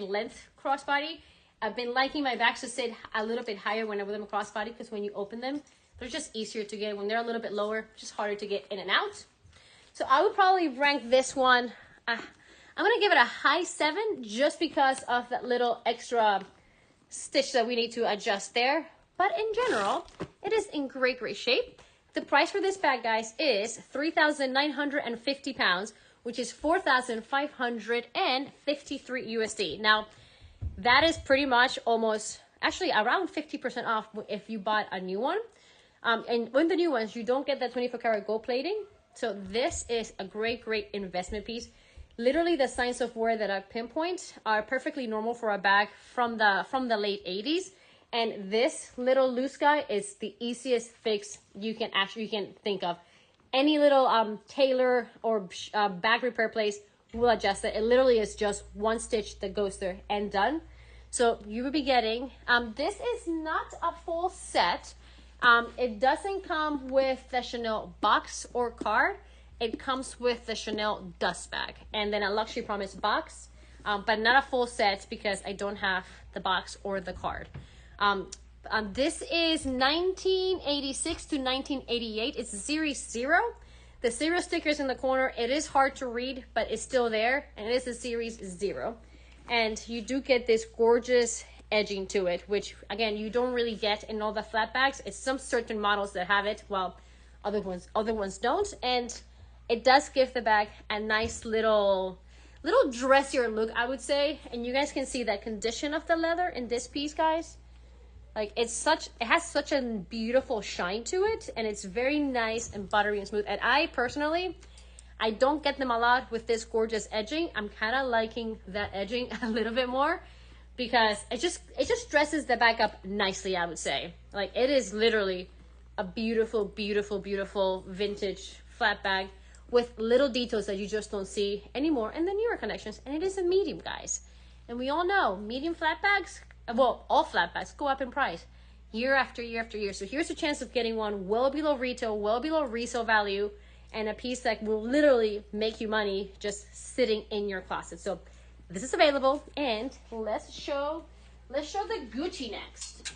length crossbody. I've been liking my bags to sit a little bit higher when I wear them crossbody, because when you open them, they're just easier to get. When they're a little bit lower, just harder to get in and out. So I would probably rank this one. I'm going to give it a high 7 just because of that little extra stitch that we need to adjust there. But in general, it is in great, great shape. The price for this bag, guys, is 3,950 pounds, which is 4,553 USD. Now, that is pretty much almost, actually around 50% off if you bought a new one. And with the new ones, you don't get that 24 karat gold plating. So this is a great, great investment piece. Literally the signs of wear that I pinpoint are perfectly normal for a bag from the late 80s. And this little loose guy is the easiest fix you can think of. Any little tailor or bag repair place will adjust it. It literally is just one stitch that goes there and done. So you will be getting, this is not a full set. It doesn't come with the Chanel box or card. It comes with the Chanel dust bag and then a Luxury Promise box, but not a full set because I don't have the box or the card. This is 1986 to 1988. It's series 0. The 0 sticker is in the corner. It is hard to read, but it's still there, and it is a series 0. And you do get this gorgeous edging to it, which again you don't really get in all the flat bags. It's some certain models that have it, while other ones don't. And it does give the bag a nice little dressier look, I would say. And you guys can see that condition of the leather in this piece, guys. Like it has such a beautiful shine to it, and it's very nice and buttery and smooth. And I personally, I don't get them a lot with this gorgeous edging. I'm kind of liking that edging a little bit more because it just dresses the bag up nicely, I would say. Like it is literally a beautiful, beautiful, beautiful vintage flat bag with little details that you just don't see anymore in the newer collections. And it is a medium, guys. And we all know medium flat bags, well, all flat bags go up in price year after year after year. So here's a chance of getting one well below retail, well below resale value, and a piece that will literally make you money just sitting in your closet. So this is available, and let's show the Gucci next.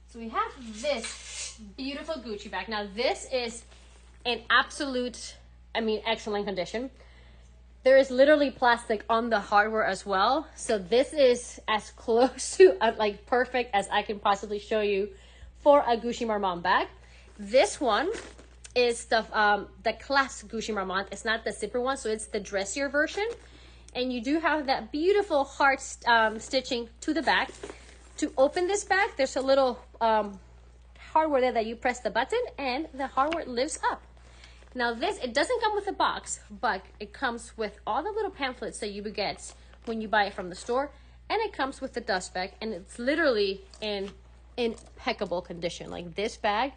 So we have this beautiful Gucci bag. Now this is in absolute, excellent condition. There is literally plastic on the hardware as well. So this is as close to like perfect as I can possibly show you for a Gucci Marmont bag. This one is the class Gucci Marmont. It's not the zipper one, so it's the dressier version. And you do have that beautiful heart stitching to the back. To open this bag, there's a little hardware there that you press the button and the hardware lifts up. Now this, it doesn't come with a box, but it comes with all the little pamphlets that you would get when you buy it from the store. And it comes with the dust bag, and it's literally in impeccable condition. Like this bag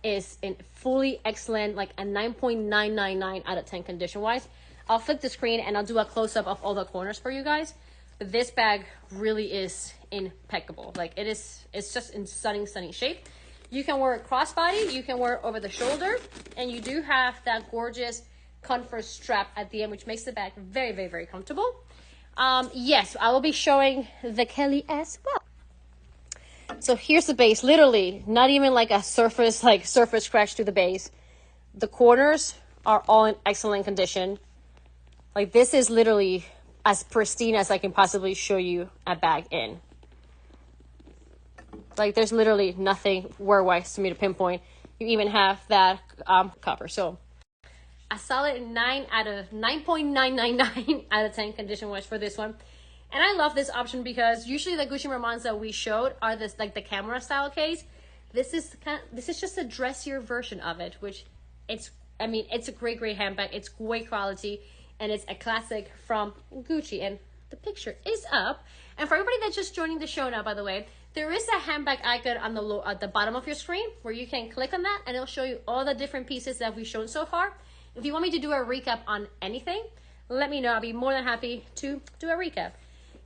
is in fully excellent, like a 9.999 out of 10 condition wise. I'll flip the screen and I'll do a close-up of all the corners for you guys. But this bag really is impeccable. Like it's just in stunning shape. You can wear it crossbody, you can wear it over the shoulder, and you do have that gorgeous comfort strap at the end, which makes the bag very, very, very comfortable. Yes, I will be showing the Kelly as well. So here's the base, literally not even like a surface scratch to the base. The corners are all in excellent condition. Like this is literally as pristine as I can possibly show you a bag in. Like there's literally nothing wear-wise to me to pinpoint. You even have that cover. So a solid 9.999 out of 10 condition-wise for this one. And I love this option because usually the Gucci Marmonts that we showed are this like the camera style case. This is just a dressier version of it, which it's a great handbag. It's great quality, and it's a classic from Gucci. And the picture is up. And for everybody that's just joining the show now, by the way, there is a handbag icon on at the bottom of your screen where you can click on that, and it'll show you all the different pieces that we've shown so far. If you want me to do a recap on anything, let me know. I'll be more than happy to do a recap.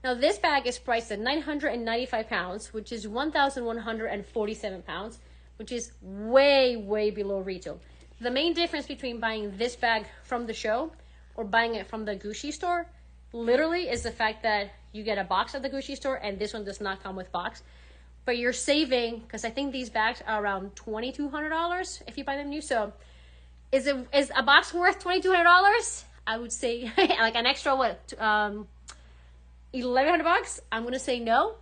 Now, this bag is priced at 995 pounds, which is 1,147 pounds, which is way, way below retail. The main difference between buying this bag from the show or buying it from the Gucci store literally is the fact that you get a box at the Gucci store, and this one does not come with box. But you're saving, because I think these bags are around $2,200 if you buy them new. So is a box worth $2,200? I would say like an extra $1,100. I'm gonna say no.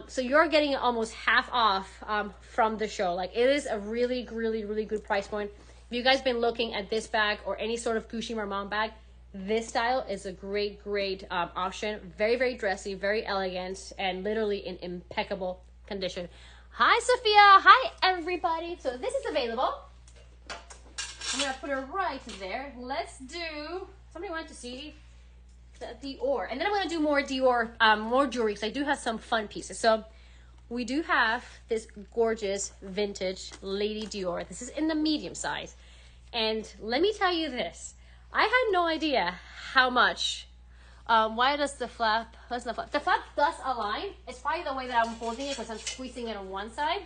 So you're getting almost half off from the show. Like it is a really good price point. If you guys been looking at this bag or any sort of Gucci Marmont bag, this style is a great option. Very dressy, very elegant, and literally in impeccable condition. Hi Sophia, hi everybody. So this is available. I'm gonna put it right there. Let's do somebody wanted to see the Dior. And then I'm going to do more Dior, more jewelry, because I do have some fun pieces. So we do have this gorgeous vintage Lady Dior. This is in the medium size. And let me tell you this. I had no idea how much. Why does the flap, the flap does align. It's probably the way that I'm holding it because I'm squeezing it on one side.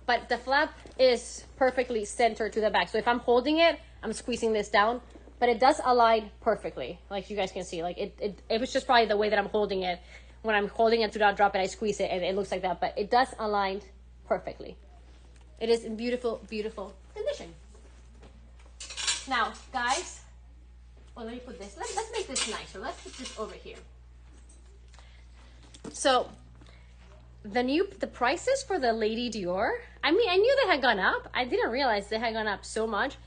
But the flap is perfectly centered to the back. So if I'm holding it, I'm squeezing this down. But it does align perfectly. Like you guys can see. Like it was just probably the way that I'm holding it. When I'm holding it to not drop it, I squeeze it and it looks like that. But it does align perfectly. It is in beautiful, beautiful condition. Now, guys. Well, let me put this. Let's make this nicer. Let's put this over here. So, the prices for the Lady Dior. I mean, I knew they had gone up. I didn't realize they had gone up so much.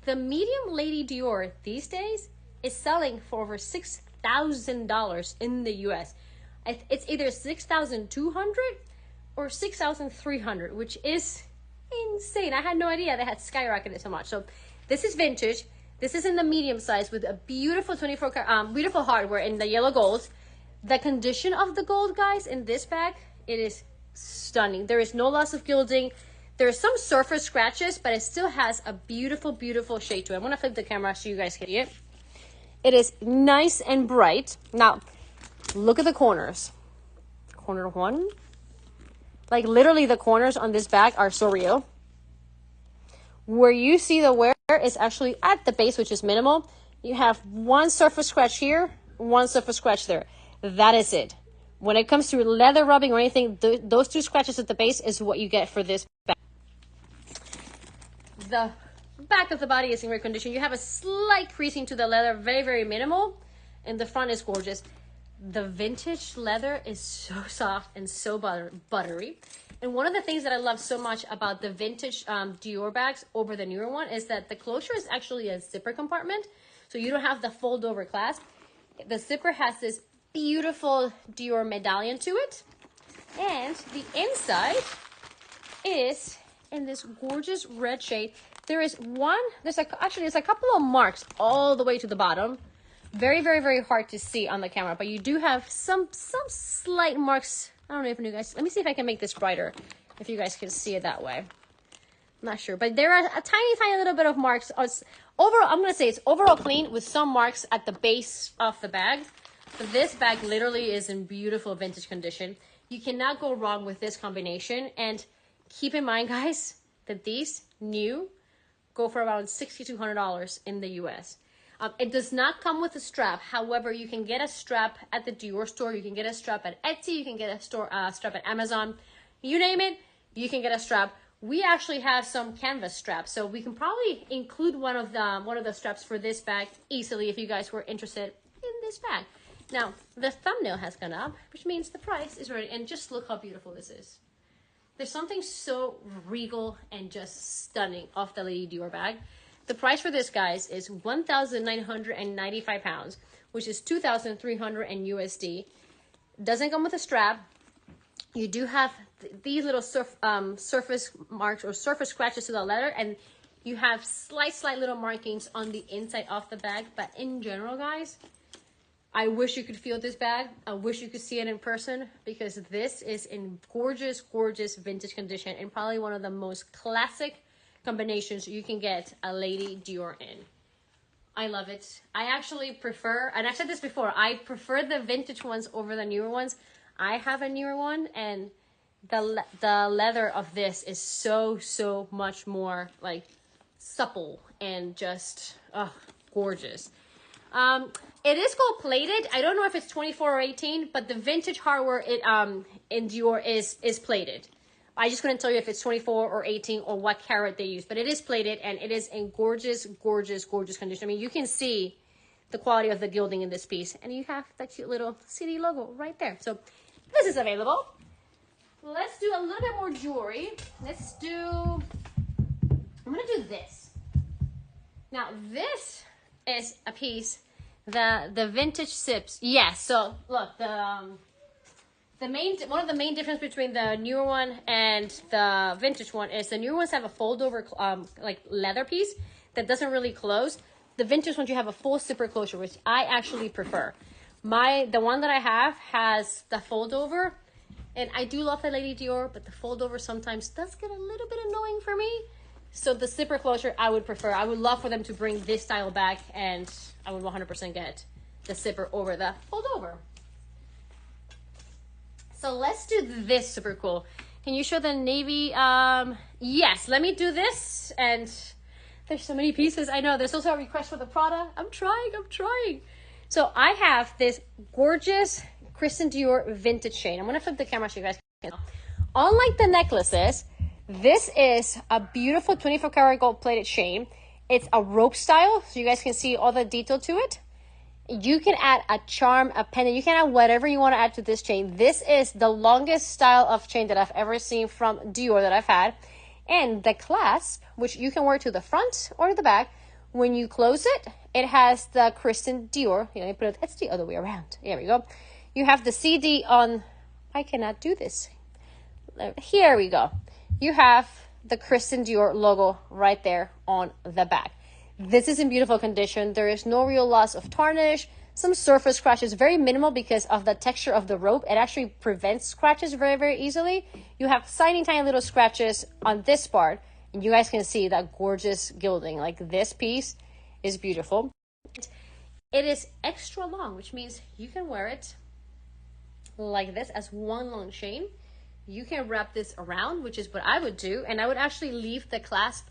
The medium Lady Dior these days is selling for over $6,000 in the U.S. It's either $6,200 or $6,300, which is insane. I had no idea they had skyrocketed so much. So, this is vintage. This is in the medium size with a beautiful 24 karat, beautiful hardware in the yellow gold. The condition of the gold, guys, in this bag, it is stunning. There is no loss of gilding. There are some surface scratches, but it still has a beautiful, beautiful shade to it. I'm going to flip the camera so you guys can see it. It is nice and bright. Now, look at the corners. Corner one. Like, literally, the corners on this bag are so real. Where you see the wear is actually at the base, which is minimal. You have one surface scratch here, one surface scratch there. That is it. When it comes to leather rubbing or anything, those two scratches at the base is what you get for this bag. The back of the body is in great condition. You have a slight creasing to the leather, very, very minimal. And the front is gorgeous. The vintage leather is so soft and so buttery. And one of the things that I love so much about the vintage Dior bags over the newer one is that the closure is actually a zipper compartment. So you don't have the fold over clasp. The zipper has this beautiful Dior medallion to it. And the inside is in this gorgeous red shade. There's a couple of marks all the way to the bottom. Very, very, very hard to see on the camera, but you do have some slight marks. I don't know if you guys, let me see if I can make this brighter, if you guys can see it that way. I'm not sure, but there are a tiny, tiny little bit of marks. Overall, I'm going to say it's overall clean with some marks at the base of the bag. But this bag literally is in beautiful vintage condition. You cannot go wrong with this combination. And keep in mind, guys, that these new go for around $6,200 in the US. It does not come with a strap. However, you can get a strap at the Dior store. You can get a strap at Etsy. You can get a strap at Amazon. You name it, you can get a strap. We actually have some canvas straps, so we can probably include one of the straps for this bag easily if you guys were interested in this bag. Now, the thumbnail has gone up, which means the price is ready. And just look how beautiful this is. There's something so regal and just stunning off the Lady Dior bag. The price for this, guys, is 1,995 pounds, which is 2,300 in USD. Doesn't come with a strap. You do have these little surface marks or surface scratches to the leather, and you have slight little markings on the inside of the bag. But in general, guys, I wish you could feel this bag. I wish you could see it in person, because this is in gorgeous, gorgeous vintage condition and probably one of the most classic combinations you can get a Lady Dior in. I love it. I actually prefer, and I've said this before, I prefer the vintage ones over the newer ones. I have a newer one, and the leather of this is so much more like supple and just gorgeous. It is gold plated. I don't know if it's 24 or 18, but the vintage hardware in Dior is plated. I just couldn't tell you if it's 24 or 18 or what carat they use, but it is plated and it is in gorgeous, gorgeous, gorgeous condition. I mean, you can see the quality of the gilding in this piece, and you have that cute little CD logo right there. So this is available. Let's do a little bit more jewelry. I'm gonna do this. Now this is a piece, the vintage sips. Yes, so look, one of the main difference between the newer one and the vintage one is the newer ones have a fold over like leather piece that doesn't really close. the vintage ones, you have a full zipper closure, which I actually prefer. The one that I have has the fold over, and I do love the Lady Dior, but the fold over sometimes does get a little bit annoying for me. So the zipper closure I would prefer. I would love for them to bring this style back, and I would 100% get the zipper over the fold over. So let's do this super cool. Can you show the navy? Yes, let me do this. And there's so many pieces. I know there's also a request for the Prada. I'm trying. So I have this gorgeous Kristen Dior vintage chain. I'm going to flip the camera so you guys can. Unlike the necklaces, this is a beautiful 24 karat gold plated chain. It's a rope style, so you guys can see all the detail to it. You can add a charm, a pendant. You can add whatever you want to add to this chain. This is the longest style of chain that I've ever seen from Dior that I've had. And the clasp, which you can wear to the front or to the back, when you close it, it has the Kristen Dior. You know, you put it, it's the other way around. There we go. You have the CD on, I cannot do this. Here we go. You have the Kristen Dior logo right there on the back. This is in beautiful condition. There is no real loss of tarnish. Some surface scratches, very minimal because of the texture of the rope. It actually prevents scratches very, very easily. You have tiny little scratches on this part. And you guys can see that gorgeous gilding. Like, this piece is beautiful. It is extra long, which means you can wear it like this as one long chain. You can wrap this around, which is what I would do. And I would actually leave the clasp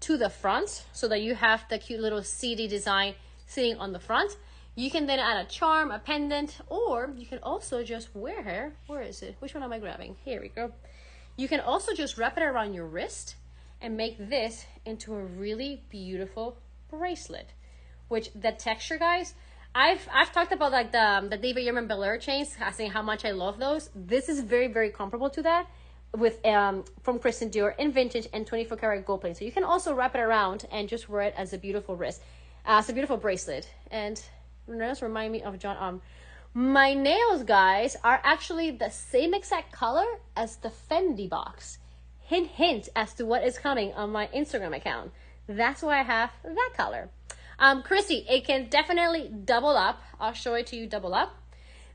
to the front so that you have the cute little CD design sitting on the front. You can then add a charm, a pendant, or you can also just wear her. Where is it? Which one am I grabbing? Here we go. You can also just wrap it around your wrist and make this into a really beautiful bracelet, which the texture, guys, I've talked about like the David Yurman Belair chains, saying how much I love those. This is very, very comparable to that, with from Kristen Dior in vintage and 24 karat gold plate. So you can also wrap it around and just wear it as a beautiful wrist, as a beautiful bracelet. And nails remind me of John. My nails, guys, are actually the same exact color as the Fendi box. Hint as to what is coming on my Instagram account. That's why I have that color. Chrissy, it can definitely double up. I'll show it to you double up.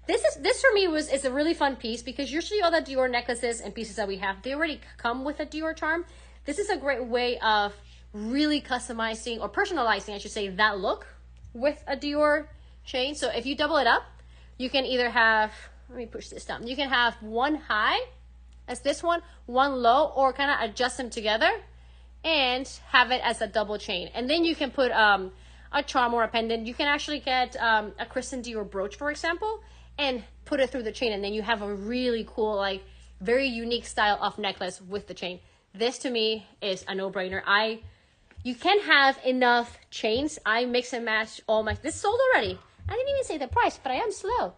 This for me is a really fun piece because usually all the Dior necklaces and pieces that we have, they already come with a Dior charm. This is a great way of really customizing or personalizing, I should say, that look with a Dior chain. So if you double it up, you can either have, let me push this down. You can have one high as this one low, or kind of adjust them together and have it as a double chain. And then you can put a charm or a pendant. You can actually get a Kristen Dior brooch, for example, and put it through the chain, and then you have a really cool, like, very unique style of necklace with the chain. This to me is a no-brainer. You can't have enough chains. I mix and match all my, this sold already. I didn't even say the price, but I am slow.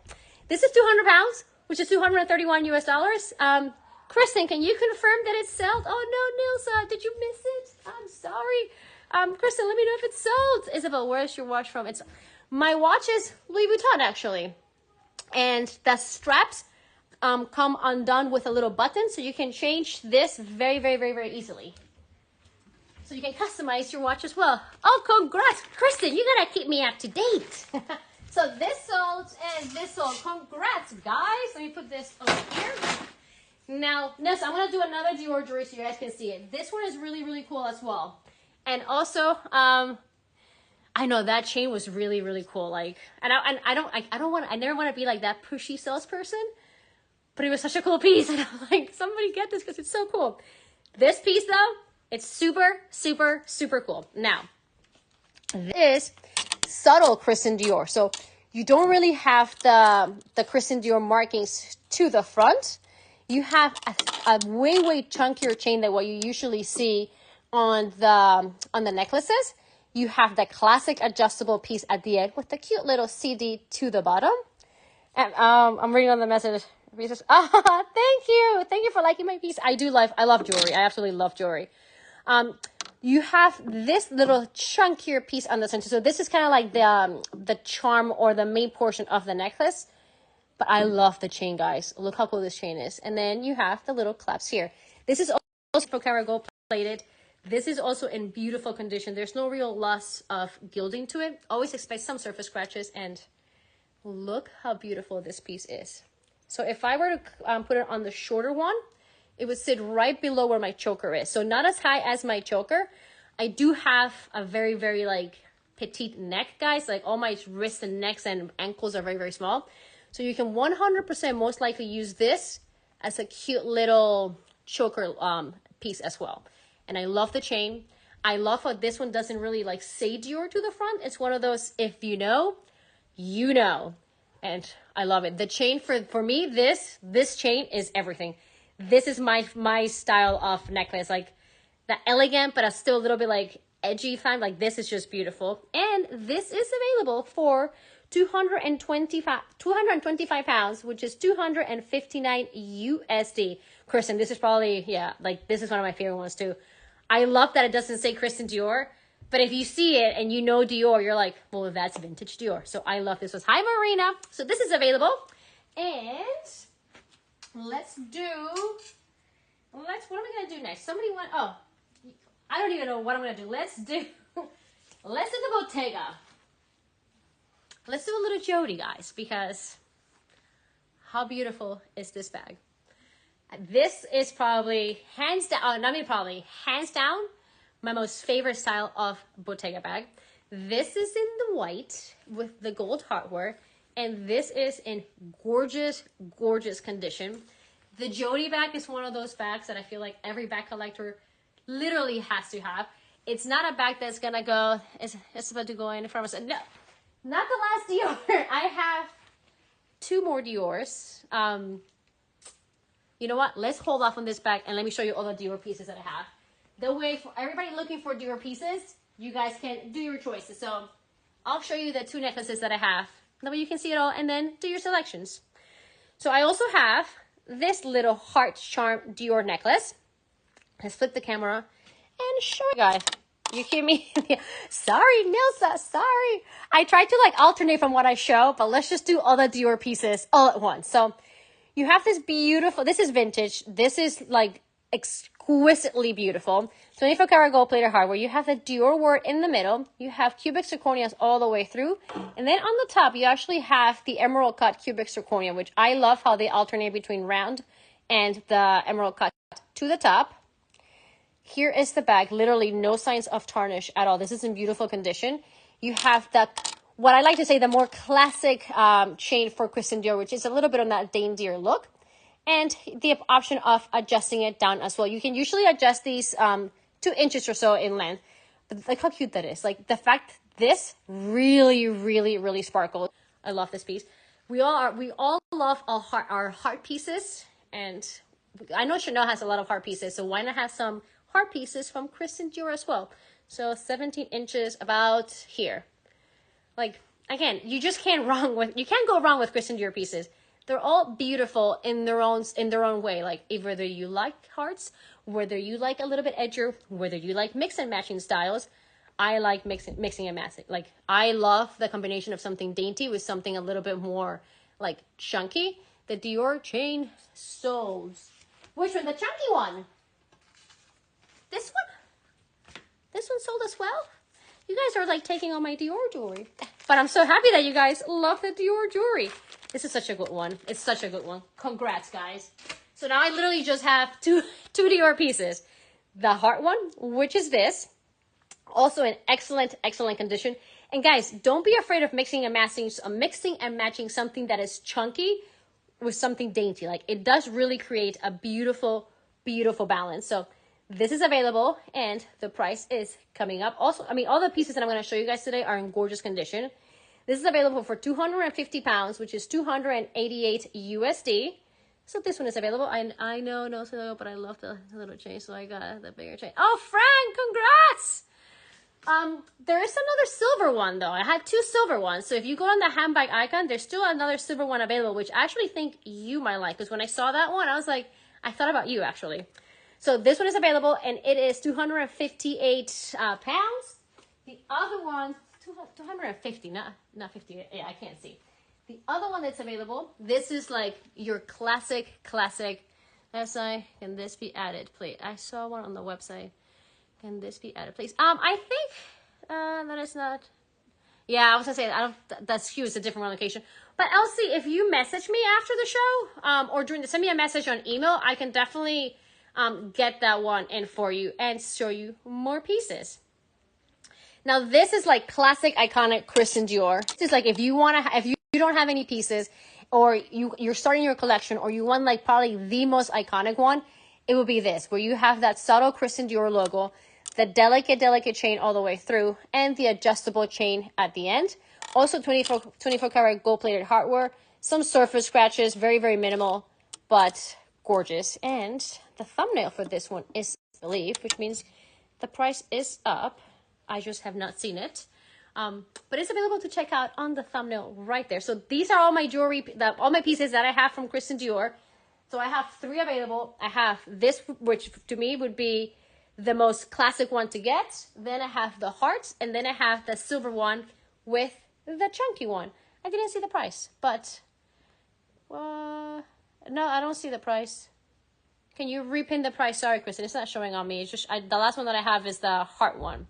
This is 200 pounds, which is 231 US dollars. Kristen, can you confirm that it's sold? Oh no, Nilsa, did you miss it? I'm sorry. Kristen, let me know if it's sold. Isabel, where's your watch from? My watch is Louis Vuitton, actually. And the straps come undone with a little button, so you can change this very, very, very, very easily. So you can customize your watch as well. Oh, congrats, Kristen! You gotta keep me up to date. So this sold and this sold. Congrats, guys! Let me put this over here. Now, Ness, I'm gonna do another Dior jewelry so you guys can see it. This one is really, really cool as well. And also, I know that chain was really, really cool. Like, I never want to be like that pushy salesperson, but it was such a cool piece. And I'm like, somebody get this because it's so cool. This piece though, it's super, super, super cool. Now, this subtle Kristen Dior. So you don't really have the Kristen Dior markings to the front. You have a way, way chunkier chain than what you usually see on the necklaces. You have the classic adjustable piece at the end with the cute little CD to the bottom. And I'm reading on the message. Thank you for liking my piece. I love jewelry. I absolutely love jewelry. You have this little chunkier piece on the center. So this is kind of like the charm or the main portion of the necklace. But I love the chain, guys. Look how cool this chain is. And then you have the little clasps here. This is also for karat gold plated. This is also in beautiful condition. There's no real loss of gilding to it. Always expect some surface scratches, and look how beautiful this piece is. So if I were to put it on the shorter one, it would sit right below where my choker is. So not as high as my choker. I do have a very, very like petite neck, guys. Like all my wrists and necks and ankles are very, very small. So you can 100% most likely use this as a cute little choker piece as well. And I love the chain. I love how this one doesn't really like say Dior to the front. It's one of those, if you know, you know. And I love it. The chain for me, this chain is everything. This is my style of necklace, like the elegant, but still a little bit like edgy time. Like this is just beautiful. And this is available for 225 pounds, which is 259 USD. Kristen, this is probably, yeah, like this is one of my favorite ones too. I love that it doesn't say Kristen Dior, but if you see it and you know Dior, you're like, well, that's vintage Dior. So I love this one. Hi, Marina. So this is available. And what am I going to do next? Somebody went, oh, I don't even know what I'm going to do. Let's do the Bottega. Let's do a little Jody, guys, because how beautiful is this bag? This is probably hands down, my most favorite style of Bottega bag. This is in the white with the gold hardware, and this is in gorgeous, gorgeous condition. The Jody bag is one of those bags that I feel like every bag collector literally has to have. It's not a bag that's gonna go, it's about to go in front of us. No, not the last Dior. I have 2 more Diors. You know what? Let's hold off on this bag and let me show you all the Dior pieces that I have. The way for everybody looking for Dior pieces, you guys can do your choices. So I'll show you the 2 necklaces that I have. That way you can see it all and then do your selections. So I also have this little heart charm Dior necklace. Let's flip the camera and show you guys. You hear me? Sorry, Nilsa, sorry. I tried to like alternate from what I show, but let's just do all the Dior pieces all at once. So you have this beautiful, this is vintage. This is like exquisitely beautiful. 24 karat gold plated hardware. You have the Dior word in the middle. You have cubic zirconias all the way through. And then on the top, you actually have the emerald cut cubic zirconia, which I love how they alternate between round and the emerald cut to the top. Here is the bag. Literally no signs of tarnish at all. This is in beautiful condition. You have the, what I like to say, the more classic chain for Kristen Dior, which is a little bit on that Dane Deer look. And the option of adjusting it down as well. You can usually adjust these 2 inches or so in length. But like how cute that is. Like the fact this really, really, really sparkled. I love this piece. We all love our heart pieces. And I know Chanel has a lot of heart pieces. So why not have some heart pieces from Kristen Dior as well? So 17 inches about here. Like, again, you can't go wrong with Kristen Dior pieces. They're all beautiful in their own way. Like, whether you like hearts, whether you like a little bit edgier, whether you like mix and matching styles. I like mixing and matching. Like, I love the combination of something dainty with something a little bit more like chunky. The Dior chain sold. Which one? The chunky one. This one? This one sold as well? You guys are like taking all my Dior jewelry. But I'm so happy that you guys love the Dior jewelry. This is such a good one. It's such a good one. Congrats, guys. So now I literally just have two Dior pieces. The heart one, which is this. Also in excellent, excellent condition. And guys, don't be afraid of mixing and matching something that is chunky with something dainty. Like, it does really create a beautiful, beautiful balance. So this is available and the price is coming up. Also, I mean, all the pieces that I'm going to show you guys today are in gorgeous condition. This is available for 250 pounds, which is 288 USD. So this one is available. I know, no, but I love the little chain, so I got the bigger chain. Oh, Frank, congrats! There is another silver one though. I had 2 silver ones. So if you go on the handbag icon, there's still another silver one available, which I actually think you might like. Because when I saw that one, I was like, I thought about you actually. So this one is available and it is 258 pounds. The other one, 250, not 50. Yeah, I can't see. The other one that's available, this is like your classic. Let's say, can this be added, please? I saw one on the website. Can this be added, please? I think that is not. Yeah, I was gonna say I don't. That's huge. It's a different location. But Elsie, if you message me after the show, or send me a message on email, I can definitely get that one in for you and show you more pieces. Now this is like classic, iconic Kristen Dior. This is like if you don't have any pieces, or you're starting your collection, or you want like probably the most iconic one, it would be this, where you have that subtle Kristen Dior logo, the delicate chain all the way through, and the adjustable chain at the end. Also 24 karat gold plated hardware, some surface scratches, very, very minimal, but gorgeous. And the thumbnail for this one is I believe, which means the price is up. I just have not seen it. But it's available to check out on the thumbnail right there. So these are all my jewelry, all my pieces that I have from Kristen Dior. So I have 3 available. I have this, which to me would be the most classic one to get. Then I have the hearts, and then I have the silver one with the chunky one. I didn't see the price, but no, I don't see the price. Can you repin the price? Sorry, Kristen, it's not showing on me. It's just the last one that I have is the heart one.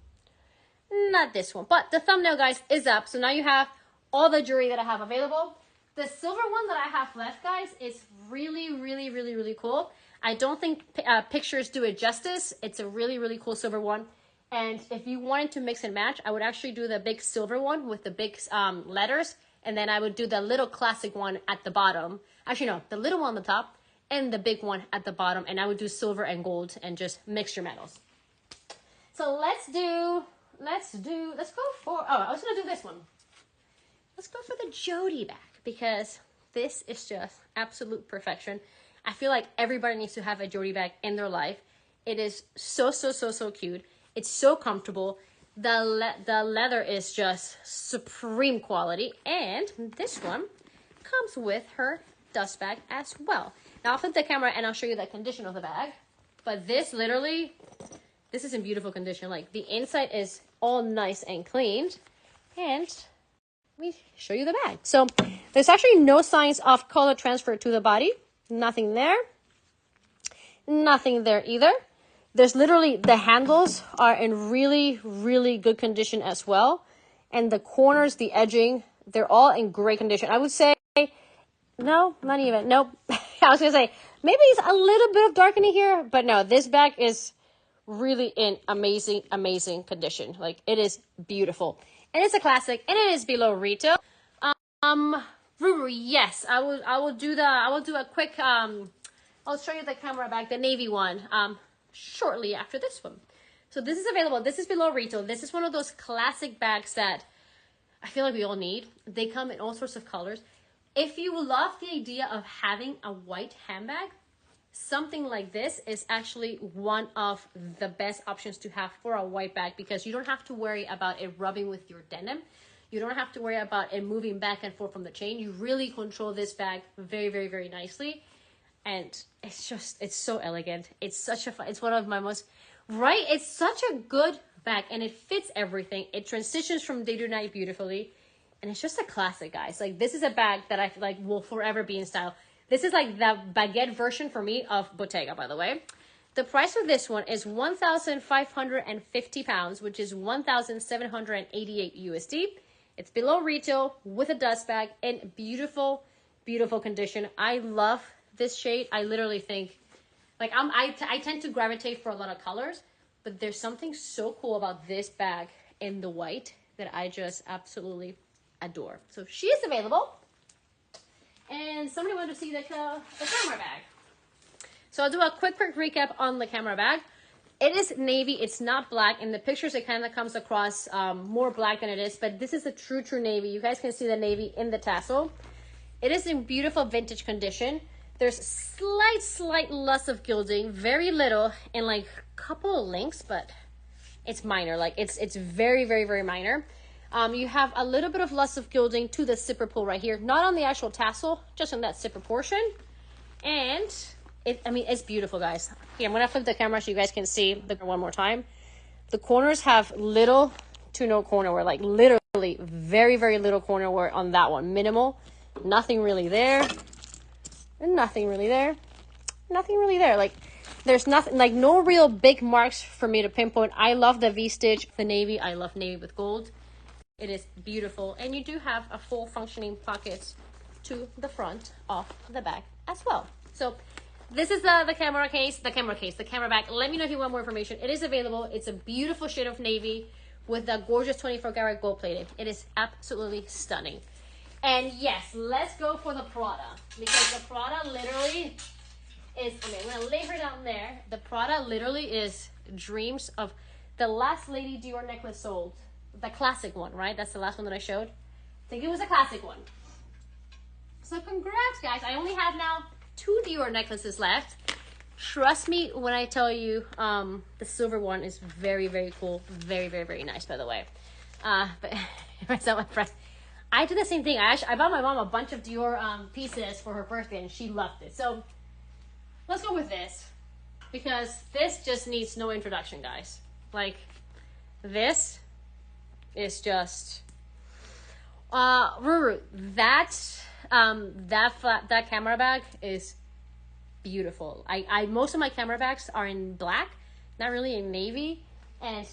Not this one, but the thumbnail, guys, is up. So now you have all the jewelry that I have available. The silver one that I have left, guys, is really, really, really, really cool. I don't think pictures do it justice. It's a really, really cool silver one. And if you wanted to mix and match, I would actually do the big silver one with the big letters. And then I would do the little classic one at the bottom. Actually, no, the little one on the top and the big one at the bottom. And I would do silver and gold and just mix your metals. So let's go for, I was going to do this one. Let's go for the Jody bag, because this is just absolute perfection. I feel like everybody needs to have a Jody bag in their life. It is so, so, so, so cute. It's so comfortable. The leather is just supreme quality. And this one comes with her dust bag as well. Now I'll flip the camera and I'll show you the condition of the bag. But this literally, this is in beautiful condition. Like the inside is all nice and cleaned. And let me show you the bag. So there's actually no signs of color transfer to the body. Nothing there. Nothing there either. There's literally, the handles are in really, really good condition as well. And the corners, the edging, they're all in great condition. I would say, no, not even. Nope. I was going to say, maybe it's a little bit of darkening here. But no, this bag is really in amazing, amazing condition. Like, it is beautiful. And it's a classic, and it is below retail. Ruru, yes, I will do a quick, I'll show you the camera bag, the navy one, shortly after this one. So this is available. This is below retail. This is one of those classic bags that I feel like we all need. They come in all sorts of colors. If you love the idea of having a white handbag, something like this is actually one of the best options to have for a white bag, because you don't have to worry about it rubbing with your denim. You don't have to worry about it moving back and forth from the chain. You really control this bag very, very, very nicely. And it's so elegant. It's one of my most, right? It's such a good bag, and it fits everything. It transitions from day to night beautifully. And it's just a classic, guys. Like, this is a bag that I feel like will forever be in style. This is like the Baguette version for me of Bottega, by the way. The price for this one is 1,550 pounds, which is 1,788 USD. It's below retail with a dust bag in beautiful, beautiful condition. I love this shade. I literally think, like, I tend to gravitate for a lot of colors, but there's something so cool about this bag in the white that I just absolutely adore. So she is available. And somebody wanted to see the camera bag. So I'll do a quick recap on the camera bag. It is navy. It's not black. In the pictures, it kind of comes across more black than it is. But this is a true navy. You guys can see the navy in the tassel. It is in beautiful vintage condition. There's slight loss of gilding. Very little. And like a couple of links, but it's minor. Like it's very, very, very minor. You have a little bit of loss of gilding to the zipper pull right here. Not on the actual tassel, just on that zipper portion. And it's beautiful, guys. Here, I'm going to flip the camera so you guys can see one more time. The corners have little to no corner wear, like literally very, very little corner wear on that one. Minimal. Nothing really there. And nothing really there. Nothing really there. Like, there's nothing, like no real big marks for me to pinpoint. I love the V-stitch, the navy. I love navy with gold. It is beautiful. And you do have a full functioning pocket to the front of the bag as well. So this is the camera bag. Let me know if you want more information. It is available. It's a beautiful shade of navy with the gorgeous 24 karat gold plating. It is absolutely stunning. And yes, let's go for the Prada, because the Prada literally is, okay, I'm gonna lay her down there. The Prada literally is dreams of the last lady Dior necklace sold. The classic one, right? That's the last one that I showed. I think it was a classic one. So congrats, guys. I only have now 2 Dior necklaces left. Trust me when I tell you, the silver one is very, very cool. Very, very, very nice, by the way. But it's not my friend. I did the same thing. I bought my mom a bunch of Dior pieces for her birthday, and she loved it. So let's go with this, because this just needs no introduction, guys. Like, this is just Ruru. That camera bag is beautiful. I most of my camera bags are in black, not really in navy, and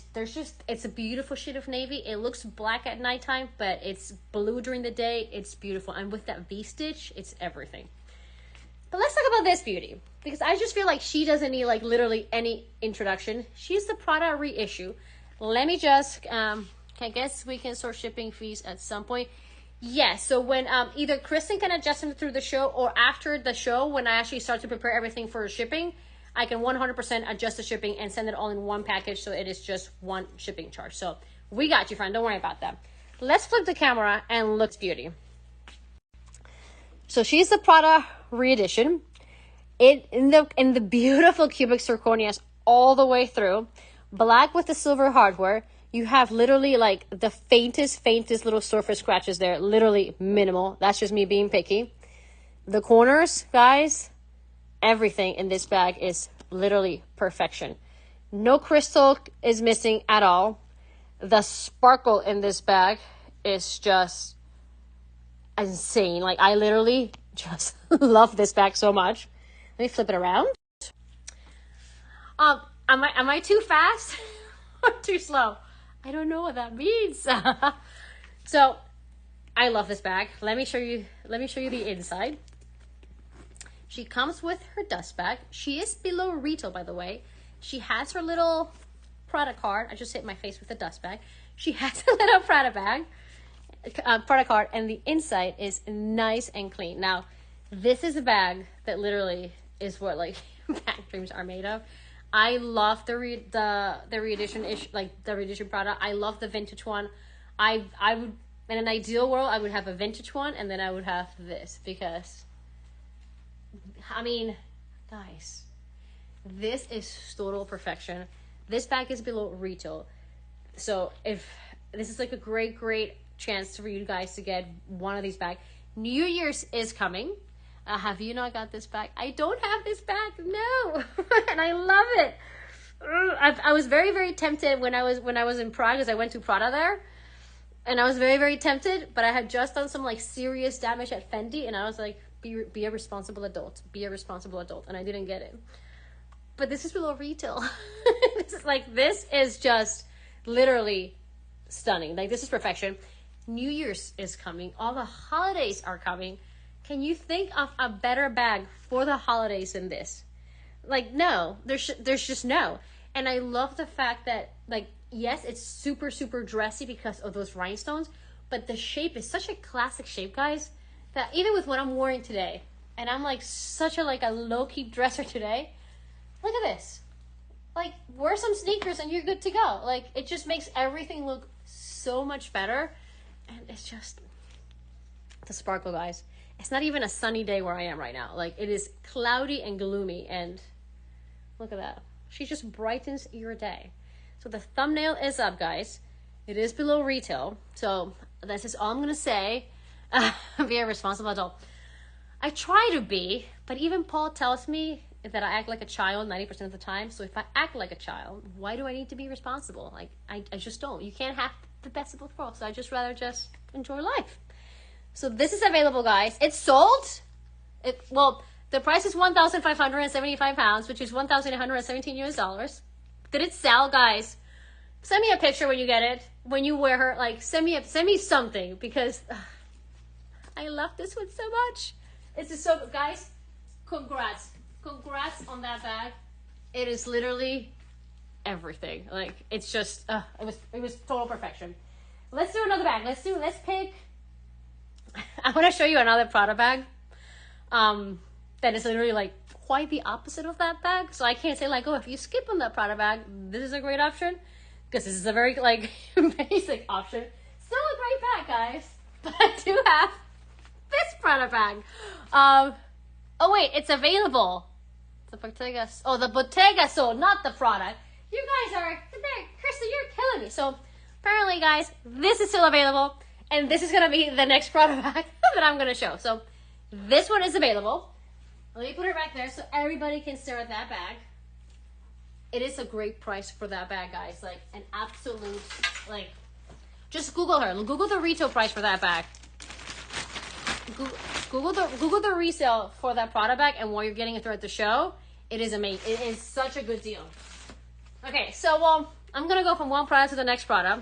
it's a beautiful shade of navy. It looks black at nighttime, but it's blue during the day. It's beautiful, and with that V-stitch, it's everything. But let's talk about this beauty, because I just feel like she doesn't need like literally any introduction. She's the Prada reissue. Let me just I guess we can sort shipping fees at some point. Yes, so when either Kristen can adjust them through the show, or after the show, when I actually start to prepare everything for shipping, I can 100% adjust the shipping and send it all in one package, so it is just one shipping charge. So we got you, friend. Don't worry about that. Let's flip the camera and look beauty. So she's the Prada re-edition. In the beautiful cubic zirconias all the way through, black with the silver hardware. You have literally like the faintest little surface scratches there. Literally minimal. That's just me being picky. The corners, guys, everything in this bag is literally perfection. No crystal is missing at all. The sparkle in this bag is just insane. Like, I literally just love this bag so much. Let me flip it around. Am I too fast or too slow? I don't know what that means. So I love this bag. Let me show you the inside. She comes with her dust bag. She is below retail, by the way. She has her little Prada card. I just hit my face with the dust bag. She has a little Prada bag, Prada card, and the inside is nice and clean. Now, this is a bag that literally is what like bag dreams are made of. I love the re-edition ish, like the re-edition Prada. I love the vintage one. I would, in an ideal world, I would have a vintage one, and then I would have this, because I mean, guys, this is total perfection. This bag is below retail, so if this is like a great chance for you guys to get one of these bags. New Year's is coming. Have you not got this bag? I don't have this bag, no. And I love it. I was very tempted when I was in Prague, because I went to Prada there, and I was very tempted, but I had just done some like serious damage at Fendi, and I was like, be a responsible adult, and I didn't get it. But this is below retail. This is just literally stunning. Like, this is perfection. New Year's is coming. All the holidays are coming. Can you think of a better bag for the holidays than this? Like, no, there's just no. And I love the fact that, like, yes, it's super dressy because of those rhinestones, but the shape is such a classic shape, guys, that even with what I'm wearing today, and I'm like such a low-key dresser today, look at this. Like, wear some sneakers and you're good to go. Like, it just makes everything look so much better. And it's just the sparkle, guys. It's not even a sunny day where I am right now. Like, it is cloudy and gloomy, and look at that. She just brightens your day. So the thumbnail is up, guys. It is below retail. So this is all I'm going to say. Be a responsible adult. I try to be, but even Paul tells me that I act like a child 90% of the time. So if I act like a child, why do I need to be responsible? Like, I just don't. You can't have the best of both worlds. So I just rather just enjoy life. So this is available, guys. It's sold. The The price is 1,575 pounds, which is 1,817 US dollars. Did it sell, guys? Send me a picture when you get it. When you wear her, like, send me something, because I love this one so much. It's just so, guys, congrats on that bag. It is literally everything. Like, it's just it was total perfection. Let's do another bag. Let's pick. I want to show you another Prada bag that is literally like quite the opposite of that bag. So I can't say like, oh, if you skip on that Prada bag, this is a great option, because this is a very like basic option. Still a great bag, guys. But I do have this Prada bag. Oh wait, it's available. The Bottega, the Bottega, so not the Prada. You guys are there, Kristen. You're killing me. So apparently, guys, this is still available, and this is gonna be the next Prada bag that I'm gonna show. So this one is available. Let me put it back there so everybody can stare at that bag. It is a great price for that bag, guys. Like an absolute, like, just Google her. Google the retail price for that bag. Google the resale for that Prada bag, and while you're getting it throughout the show, it is amazing. It is such a good deal. Okay, so I'm gonna go from one Prada to the next Prada.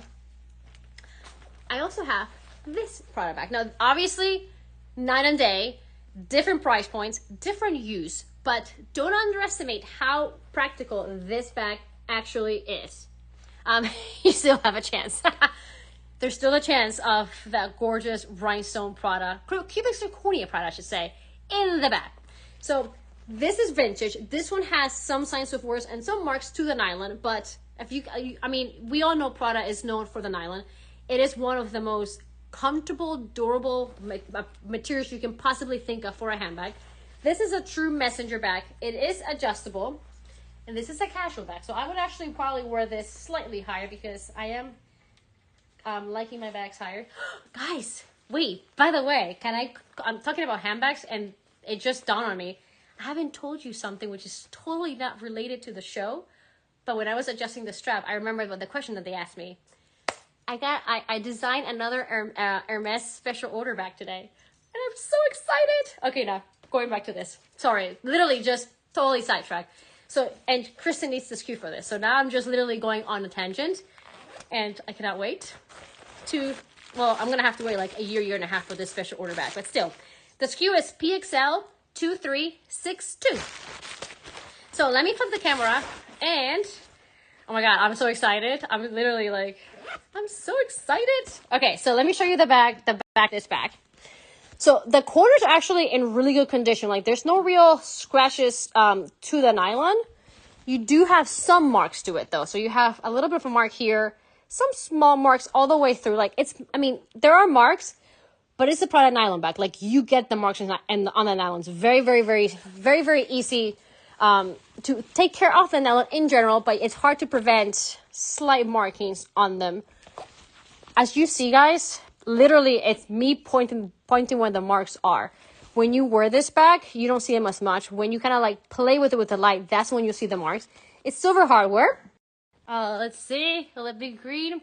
I also have this Prada bag. Now, obviously, night and day, different price points, different use, but don't underestimate how practical this bag actually is. You still have a chance. There's still a chance of that gorgeous rhinestone Prada, cubic zirconia Prada, I should say, in the bag. So this is vintage. This one has some signs of wears and some marks to the nylon, but I mean, we all know Prada is known for the nylon. It is one of the most comfortable, durable materials you can possibly think of for a handbag. This is a true messenger bag. It is adjustable, and this is a casual bag. So I would actually probably wear this slightly higher, because I am liking my bags higher. Guys, wait, by the way, I'm talking about handbags, and it just dawned on me. I haven't told you something which is totally not related to the show, but when I was adjusting the strap, I remembered the question that they asked me. I designed another Hermes special order bag today, and I'm so excited. Okay, now going back to this. Sorry, literally just totally sidetracked. So, and Kristen needs the SKU for this. So now I'm just literally going on a tangent, and I cannot wait to, well, I'm gonna have to wait like a year and a half for this special order bag, but still, the SKU is PXL 2362. So let me flip the camera, and oh my god, I'm so excited. I'm literally like, I'm so excited. Okay, so let me show you the back, this bag. So the corners are actually in really good condition. Like, there's no real scratches to the nylon. You do have some marks to it though. So you have a little bit of a mark here, some small marks all the way through. Like, I mean, there are marks, but it's a Prada nylon bag. Like, you get the marks on the nylons. Very easy to take care of the nylon in general, but it's hard to prevent slight markings on them. As you see, guys, literally it's me pointing where the marks are. When you wear this bag, you don't see them as much. When you kind of like play with it with the light, that's when you see the marks. It's silver hardware. Let's see, will it be green?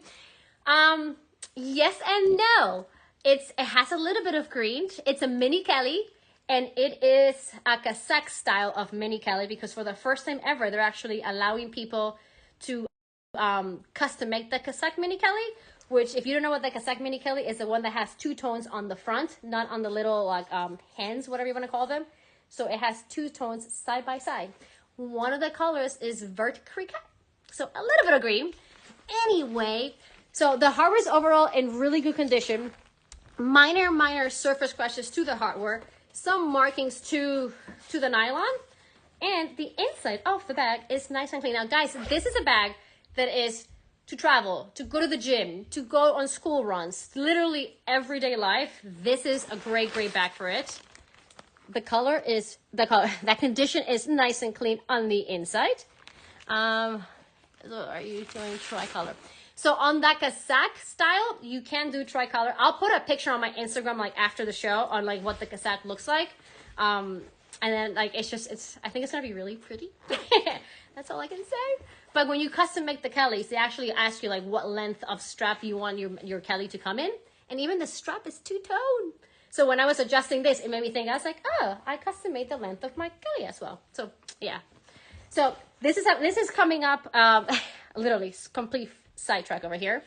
Yes and no. It has a little bit of green. It's a mini Kelly, and it is a casaque style of mini Kelly, because for the first time ever, they're actually allowing people to custom make the casaque mini Kelly, which, if you don't know what the casaque mini Kelly is, the one that has two tones on the front, not on the little like hands, whatever you want to call them. So it has two tones side by side. One of the colors is Vert Cricket, so a little bit of green. Anyway, so the hardware is overall in really good condition. Minor surface scratches to the hardware, some markings to the nylon, and the inside of the bag is nice and clean. Now, guys, this is a bag that is to travel, to go to the gym, to go on school runs, literally everyday life. This is a great bag for it. That condition is nice and clean on the inside. Are you doing tricolor? So on that casaque style, you can do tricolor. I'll put a picture on my Instagram like after the show on like what the casaque looks like. And then like I think it's gonna be really pretty. That's all I can say. But when you custom make the Kellys, they actually ask you like what length of strap you want your Kelly to come in. And even the strap is two-tone. So when I was adjusting this, it made me think, I was like, oh, I custom made the length of my Kelly as well. So yeah. So this is coming up, literally complete sidetrack over here.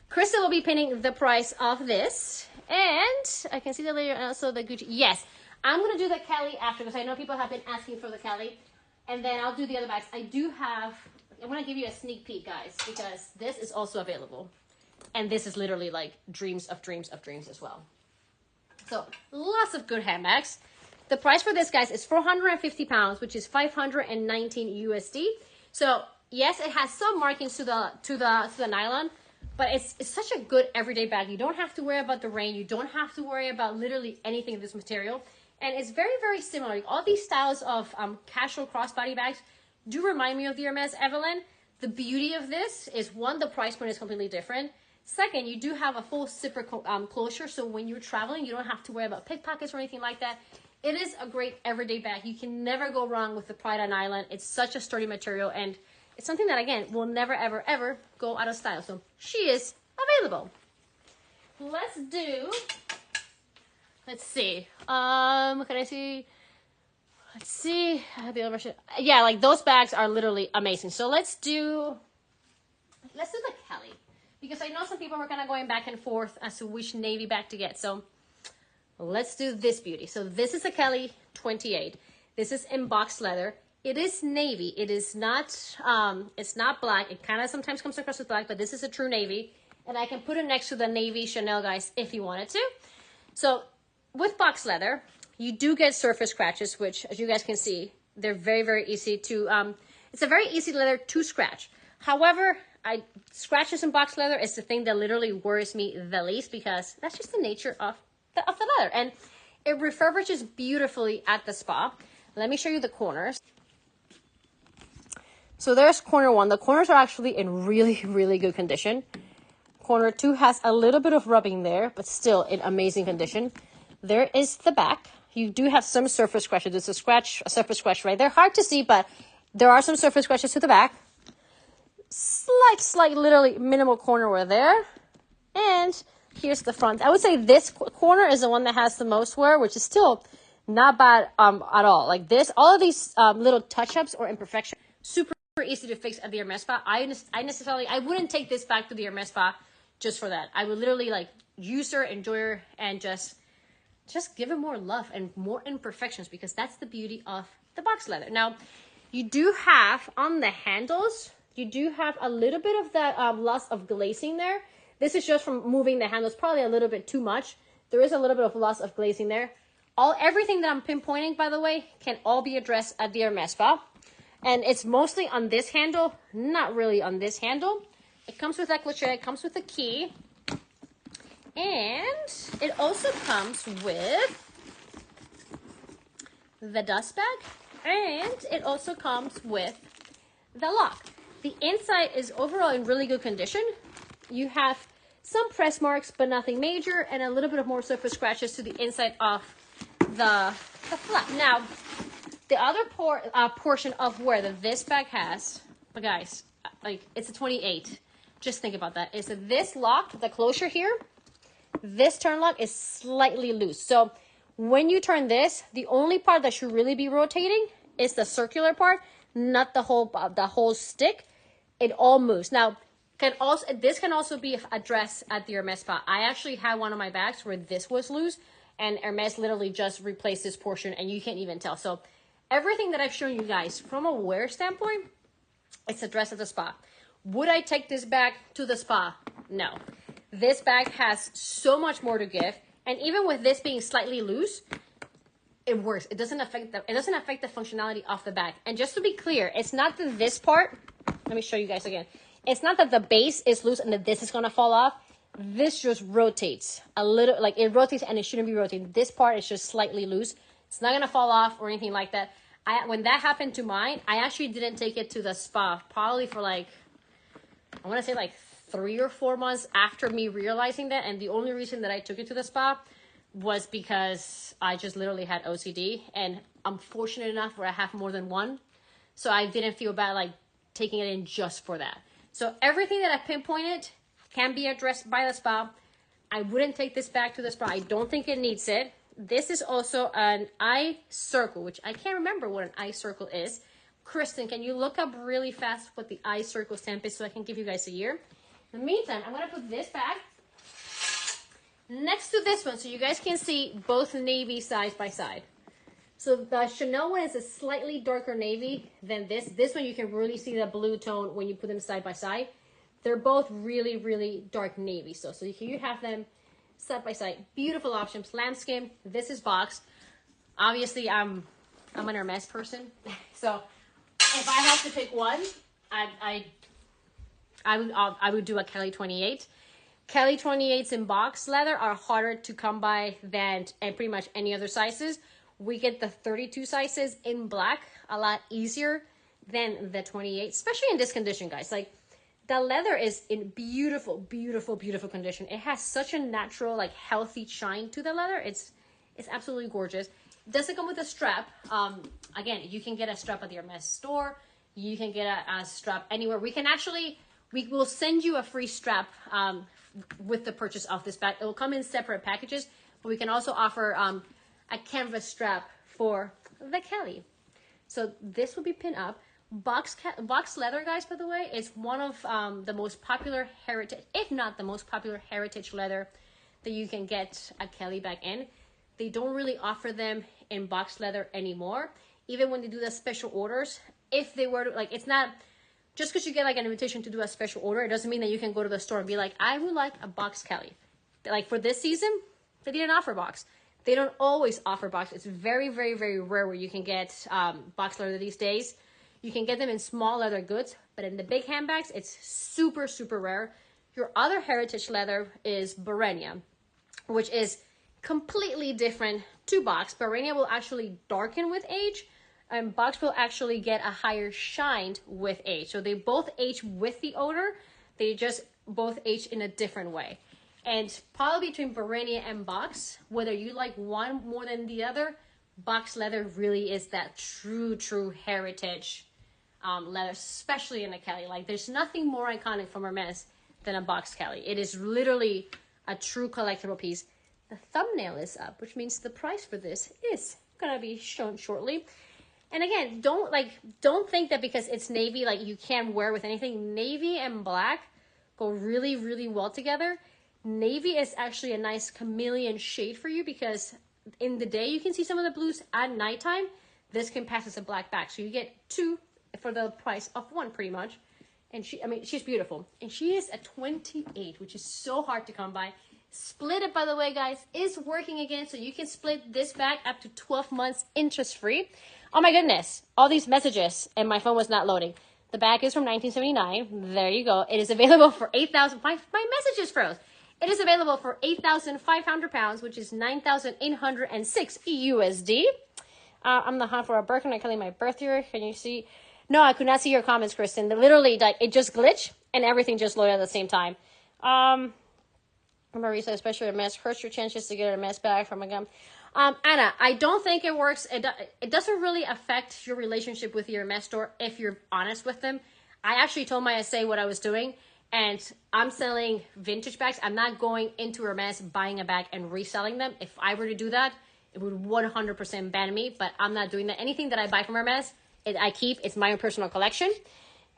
Kristen will be pinning the price of this. And I can see the later, and also the Gucci. Yes, I'm going to do the Kelly after, because I know people have been asking for the Kelly. And then I'll do the other bags. I want to give you a sneak peek, guys, because this is also available. And this is literally like dreams of dreams of dreams as well. So lots of good handbags. The price for this, guys, is 450 pounds, which is 519 USD. So yes, it has some markings to the nylon, but it's such a good everyday bag. You don't have to worry about the rain. You don't have to worry about literally anything of this material. And it's very, very similar. Like all these styles of casual crossbody bags do remind me of the Hermes Evelyn. The beauty of this is, one, the price point is completely different. Second, you do have a full zipper closure, so when you're traveling, you don't have to worry about pickpockets or anything like that. It is a great everyday bag. You can never go wrong with the Prada nylon. It's such a sturdy material, and it's something that, again, will never, ever, ever go out of style. So she is available. Let's see. Can I see? Let's see. The other version. Yeah, like those bags are literally amazing. So let's do the Kelly, because I know some people were kind of going back and forth as to which navy bag to get. So let's do this beauty. So this is a Kelly 28. This is in box leather. It is navy. It is not, it's not black. It kind of sometimes comes across as black, but this is a true navy. And I can put it next to the navy Chanel, guys, if you wanted to. So with box leather, you do get surface scratches, which, as you guys can see, they're very, very easy to, it's a very easy leather to scratch. However, scratches in box leather is the thing that literally worries me the least, because that's just the nature of the leather. And it refurbishes beautifully at the spa. Let me show you the corners. So there's corner 1. The corners are actually in really, really good condition. Corner 2 has a little bit of rubbing there, but still in amazing condition. There is the back. You do have some surface scratches. There's a surface scratch right there. Hard to see, but there are some surface scratches to the back. Slight, literally minimal corner wear there. And here's the front. I would say this corner is the one that has the most wear, which is still not bad at all. Like this, all of these little touch-ups or imperfections, super easy to fix at the Hermes spa. I wouldn't take this back to the Hermes spa just for that. I would literally like use her, enjoy her, and just give it more love and more imperfections, because that's the beauty of the box leather. Now, you do have on the handles, you do have a little bit of that loss of glazing there. This is just from moving the handles, probably a little bit too much. There is a little bit of loss of glazing there. Everything that I'm pinpointing, by the way, can all be addressed at the Hermes spa. And it's mostly on this handle, not really on this handle. It comes with that cliche, it comes with a key. And it also comes with the dust bag. And it also comes with the lock. The inside is overall in really good condition. You have some press marks, but nothing major, and a little bit of more surface scratches to the inside of the flap. Now, the other portion of wear that this bag has, but guys, like it's a 28. Just think about that. Is that this lock, the closure here, this turn lock is slightly loose. So when you turn this, the only part that should really be rotating is the circular part, not the whole stick. It all moves. Now, this can also be addressed at the Hermes spa. I actually had one of my bags where this was loose, and Hermes literally just replaced this portion, and you can't even tell. So everything that I've shown you guys from a wear standpoint, it's addressed at the spa. Would I take this bag to the spa? No. This bag has so much more to give, and even with this being slightly loose, it works. It doesn't affect the functionality of the bag. And just to be clear, it's not that this part, let me show you guys again. It's not that the base is loose and that this is gonna fall off. This just rotates a little, like it rotates and it shouldn't be rotating. This part is just slightly loose. It's not gonna fall off or anything like that. When that happened to mine, I actually didn't take it to the spa, probably for like, I wanna say like 3 or 4 months after me realizing that. And the only reason that I took it to the spa was because I just literally had OCD, and I'm fortunate enough where I have more than one. So I didn't feel bad like taking it in just for that. So everything that I pinpointed can be addressed by the spa. I wouldn't take this back to the spa. I don't think it needs it. This is also an eye circle, which I can't remember what an eye circle is. Kristen, can you look up really fast what the eye circle stamp is so I can give you guys a year? In the meantime, I'm going to put this back next to this one so you guys can see both navy side by side. So the Chanel one is a slightly darker navy than this. This one you can really see the blue tone when you put them side by side. They're both really, really dark navy. So you have them side by side. Beautiful options. Lambskin. This is box. Obviously, I'm an Hermes person. So if I have to pick one, I would do a Kelly 28. Kelly 28s in box leather are harder to come by than pretty much any other sizes. We get the 32 sizes in black a lot easier than the 28, especially in this condition, guys. Like, the leather is in beautiful, beautiful, beautiful condition. It has such a natural, like, healthy shine to the leather. It's absolutely gorgeous. It doesn't come with a strap. Again, you can get a strap at the Hermes store. You can get a strap anywhere. We will send you a free strap with the purchase of this bag. It will come in separate packages, but we can also offer a canvas strap for the Kelly. So this will be pinned up. Box leather, guys, by the way, is one of the most popular heritage, if not the most popular heritage leather that you can get a Kelly bag in. They don't really offer them in box leather anymore. Even when they do the special orders, if they were to, like, it's not just because you get like an invitation to do a special order, it doesn't mean that you can go to the store and be like, I would like a box Kelly. Like, for this season, they didn't offer box. They don't always offer box. It's very, very, very rare where you can get box leather these days. You can get them in small leather goods, but in the big handbags, it's super, super rare. Your other heritage leather is Berenium, which is completely different to box. Berenium will actually darken with age, and box will actually get a higher shine with age. So they both age with the odor. They just both age in a different way. And probably between Berenium and box, whether you like one more than the other, box leather really is that true, true heritage leather, especially in a Kelly. Like, there's nothing more iconic from Hermes than a box Kelly. It is literally a true collectible piece. The thumbnail is up, which means the price for this is gonna be shown shortly. And again, don't think that because it's navy, like, you can't wear it with anything. Navy and black go really, really well together. Navy is actually a nice chameleon shade for you because in the day you can see some of the blues. At nighttime, this can pass as a black bag. So you get two for the price of one, pretty much. And she's beautiful. And she is a 28, which is so hard to come by. Split it, by the way, guys, is working again. So you can split this bag up to 12 months interest-free. Oh my goodness, all these messages, and my phone was not loading. The bag is from 1979. There you go. It is available for 8,000. My messages froze. It is available for 8,500 pounds, which is 9,806 USD. I'm the hunt for a Birkin. I calling my birth year. Can you see? No, I could not see your comments, Kristen. Literally, like, it just glitched and everything just loaded at the same time. Marisa, especially a mess, hurts your chances to get a mess bag from a gum. Anna, I don't think it works. It doesn't really affect your relationship with your Hermes store if you're honest with them. I actually told my SA what I was doing, and I'm selling vintage bags. I'm not going into Hermes, buying a bag, and reselling them. If I were to do that, it would 100% ban me, but I'm not doing that. Anything that I buy from Hermes, I keep. It's my own personal collection.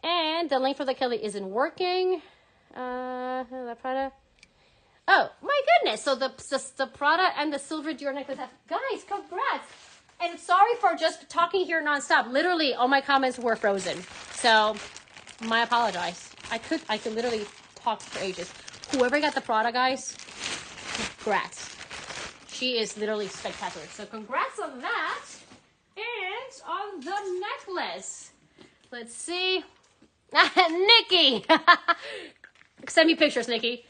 And the link for the Kelly isn't working. The Prada. Oh, my goodness. So the Prada and the silver Dior necklace have... Guys, congrats. And sorry for just talking here nonstop. Literally, all my comments were frozen. So, I apologize. I could literally talk for ages. Whoever got the Prada, guys, congrats. She is literally spectacular. So, congrats on that. And on the necklace. Let's see. Nikki. Send me pictures, Nikki.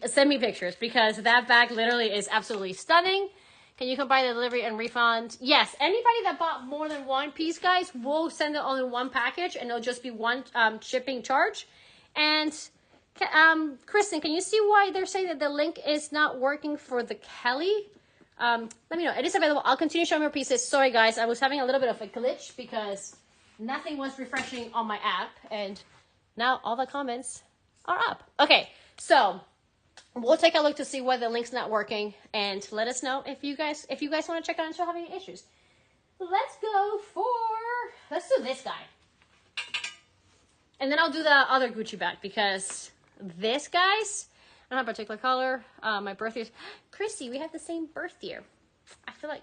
Send me pictures because that bag literally is absolutely stunning. Can you come by the delivery and refund? Yes, anybody that bought more than one piece, guys, we'll send it all in one package and it'll just be one shipping charge. And Kristen, can you see why they're saying that the link is not working for the Kelly? Let me know. It is available. I'll continue showing more pieces. Sorry, guys. I was having a little bit of a glitch because nothing was refreshing on my app. And now all the comments are up. Okay, so... We'll take a look to see why the link's not working, and let us know if you guys want to check out and still have any issues. Let's do this guy. And then I'll do the other Gucci bag, because this, guys, I don't have a particular color. My birthday is... Christy, we have the same birth year. I feel like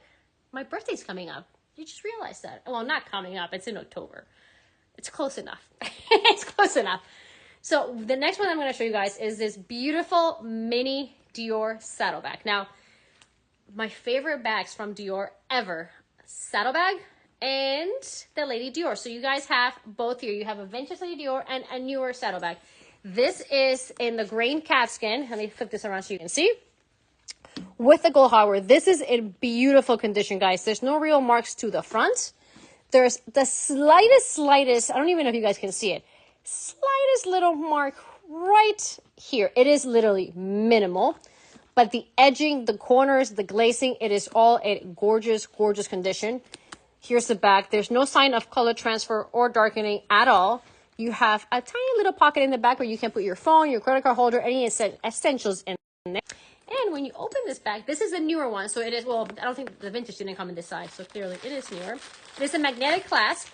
my birthday's coming up. You just realized that. Well, not coming up. It's in October. It's close enough. It's close enough. So the next one I'm going to show you guys is this beautiful mini Dior Saddleback. Now, my favorite bags from Dior ever, Saddleback and the Lady Dior. So you guys have both here. You have a vintage Lady Dior and a newer Saddleback. This is in the grain calfskin. Let me flip this around so you can see. With the gold hardware. This is in beautiful condition, guys. There's no real marks to the front. There's the slightest, I don't even know if you guys can see it, slightest little mark right here. It is literally minimal. But the edging, the corners, the glazing, it is all in gorgeous, gorgeous condition. Here's the back. There's no sign of color transfer or darkening at all. You have a tiny little pocket in the back where you can put your phone, your credit card holder, any essentials in there. And when you open this bag, this is a newer one. So it is, well, I don't think the vintage didn't come in this size. So clearly it is newer. It is a magnetic clasp.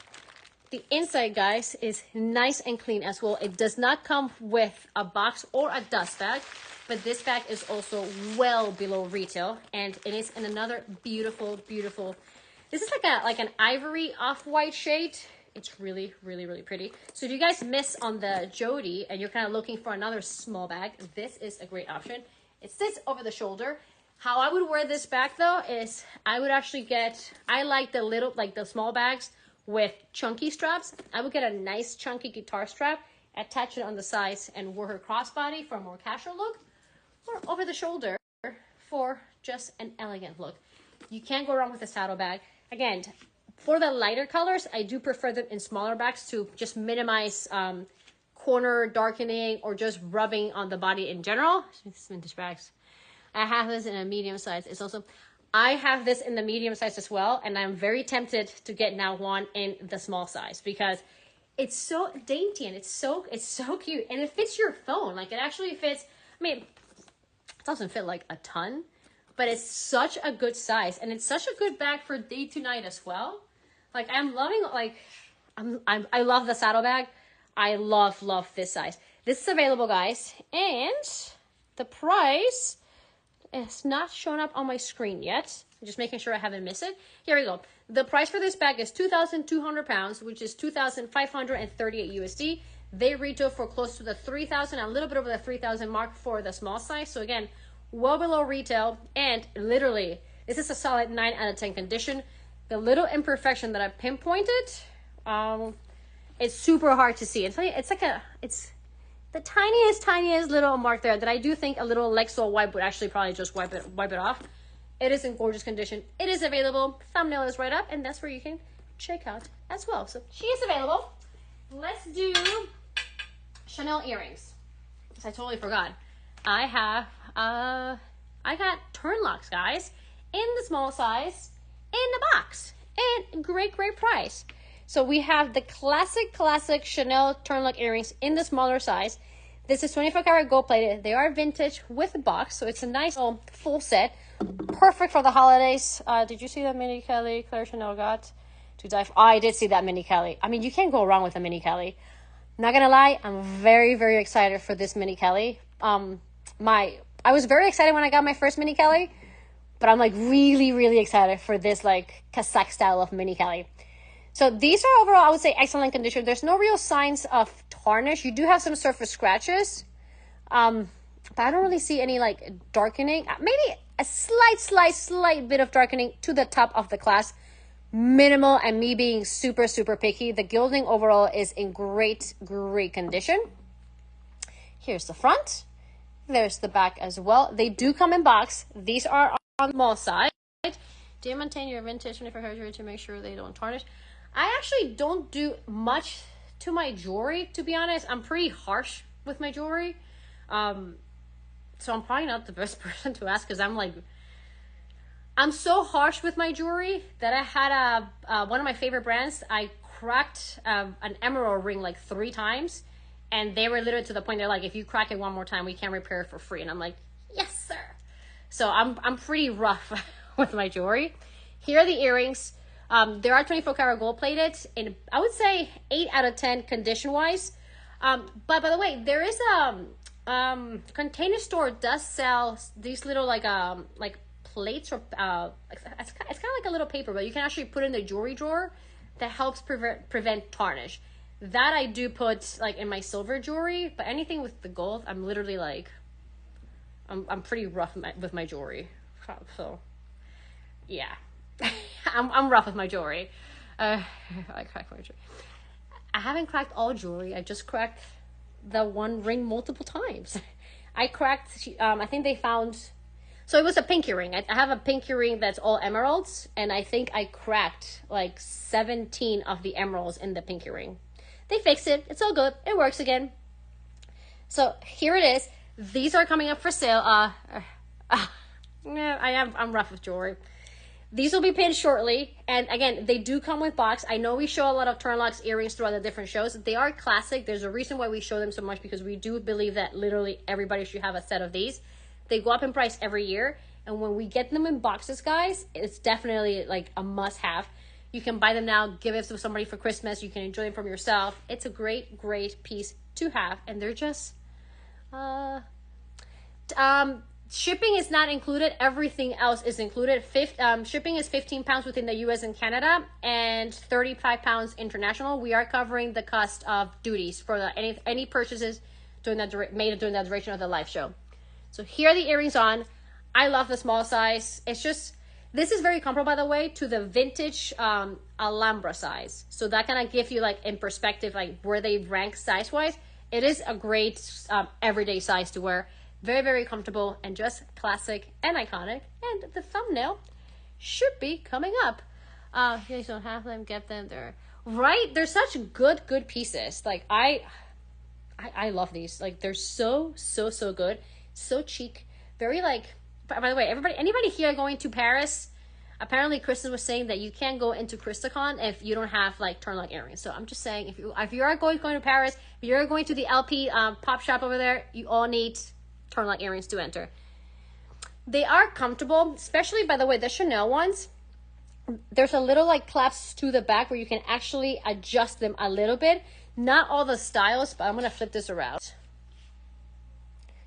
The inside, guys, is nice and clean as well. It does not come with a box or a dust bag. But this bag is also well below retail. And it is in another beautiful, beautiful... This is like an ivory off-white shade. It's really, really, really pretty. So if you guys miss on the Jody and you're kind of looking for another small bag, this is a great option. It sits over the shoulder. How I would wear this bag, though, is I would actually get... I like the little, like the small bags with chunky straps. I would get a nice chunky guitar strap, attach it on the sides, and wear her crossbody for a more casual look, or over the shoulder for just an elegant look. You can't go wrong with a saddle bag. Again, for the lighter colors, I do prefer them in smaller bags to just minimize corner darkening or just rubbing on the body in general. Vintage bags. I have this in a medium size. It's also, I have this in the medium size as well, and I'm very tempted to get now one in the small size because it's so dainty and it's so cute, and it fits your phone. Like, it actually fits. I mean, it doesn't fit like a ton, but it's such a good size, and it's such a good bag for day to night as well. Like, I'm loving, like, I love the Saddleback. I love this size. This is available, guys, and the price is not showing up on my screen yet. I'm just making sure I haven't missed it. Here we go. The price for this bag is 2,200 pounds, which is 2,538 USD. They retail for close to the 3,000, a little bit over the 3,000 mark for the small size. So again, well below retail, and literally, this is a solid 9 out of 10 condition. The little imperfection that I pinpointed, it's super hard to see. It's the tiniest little mark there that I do think a little Lexol wipe would actually probably just wipe it off. It is in gorgeous condition. It is available. Thumbnail is right up, and that's where you can check out as well. So she is available. Let's do Chanel earrings. I totally forgot. I got turn locks, guys, in the small size, in the box, and great price. So we have the classic Chanel turn lock earrings in the smaller size. This is 24 karat gold plated. They are vintage with a box, so it's a nice full set. Perfect for the holidays. Did you see that mini Kelly Claire Chanel got? To die for. Oh, I did see that mini Kelly. I mean, you can't go wrong with a mini Kelly. Not gonna lie, I'm very excited for this mini Kelly. I was very excited when I got my first mini Kelly, but I'm like really excited for this like Kazakh style of mini Kelly. So these are overall, I would say, excellent condition. There's no real signs of tarnish. You do have some surface scratches, but I don't really see any like darkening. Maybe a slight bit of darkening to the top of the clasp. Minimal, and me being super picky. The gilding overall is in great condition. Here's the front. There's the back as well. They do come in box. These are on the small side. Do you maintain your vintage 24 karat to make sure they don't tarnish? I actually don't do much to my jewelry, to be honest. I'm pretty harsh with my jewelry. So I'm probably not the best person to ask, because I'm so harsh with my jewelry that I had one of my favorite brands. I cracked an emerald ring like 3 times, And they were literally to the point, they're like, if you crack it one more time, we can repair it for free. And I'm like, yes, sir. So I'm pretty rough with my jewelry. Here are the earrings. There are 24 karat gold plated, and I would say 8 out of 10 condition wise. But by the way, there is a Container Store does sell these little like plates, or it's kind of like a little paper, but you can actually put in the jewelry drawer that helps prevent tarnish. That I do put like in my silver jewelry, but anything with the gold, I'm literally like, I'm pretty rough with my jewelry. So yeah, I'm rough with my jewelry. I cracked my jewelry. I haven't cracked all jewelry. I just cracked the one ring multiple times. I cracked, I think they found, so it was a pinky ring. I have a pinky ring that's all emeralds, and I think I cracked like 17 of the emeralds in the pinky ring. They fixed it. It's all good. It works again. So here it is. These are coming up for sale. I'm rough with jewelry. These will be pinned shortly. And again, they do come with box. I know we show a lot of turn locks earrings throughout the different shows. They are classic. There's a reason why we show them so much, because we do believe that literally everybody should have a set of these. They go up in price every year. And when we get them in boxes, guys, it's definitely like a must have. You can buy them now, give it to somebody for Christmas. You can enjoy them from yourself. It's a great, great piece to have. And they're just, shipping is not included. Everything else is included. Shipping is 15 pounds within the US and Canada, and 35 pounds international. We are covering the cost of duties for any purchases made during the duration of the live show. So here are the earrings on. I love the small size. It's just, this is very comparable, by the way, to the vintage Alhambra size. So that kind of gives you like in perspective, like where they rank size wise. It is a great everyday size to wear. Very, very comfortable and just classic and iconic. And the thumbnail should be coming up. You guys don't have them, get them. They're such good pieces. Like I love these. Like they're so good. So chic. Very like, by the way, anybody here going to Paris? Apparently Kristen was saying that you can't go into Christicon if you don't have like turn lock earrings. So I'm just saying, if you are going to Paris, if you're going to the LP pop shop over there, you all need turn lock earrings to enter. They are comfortable, especially, by the way, the Chanel ones. There's a little like clasps to the back where you can actually adjust them a little bit. Not all the styles, but I'm gonna flip this around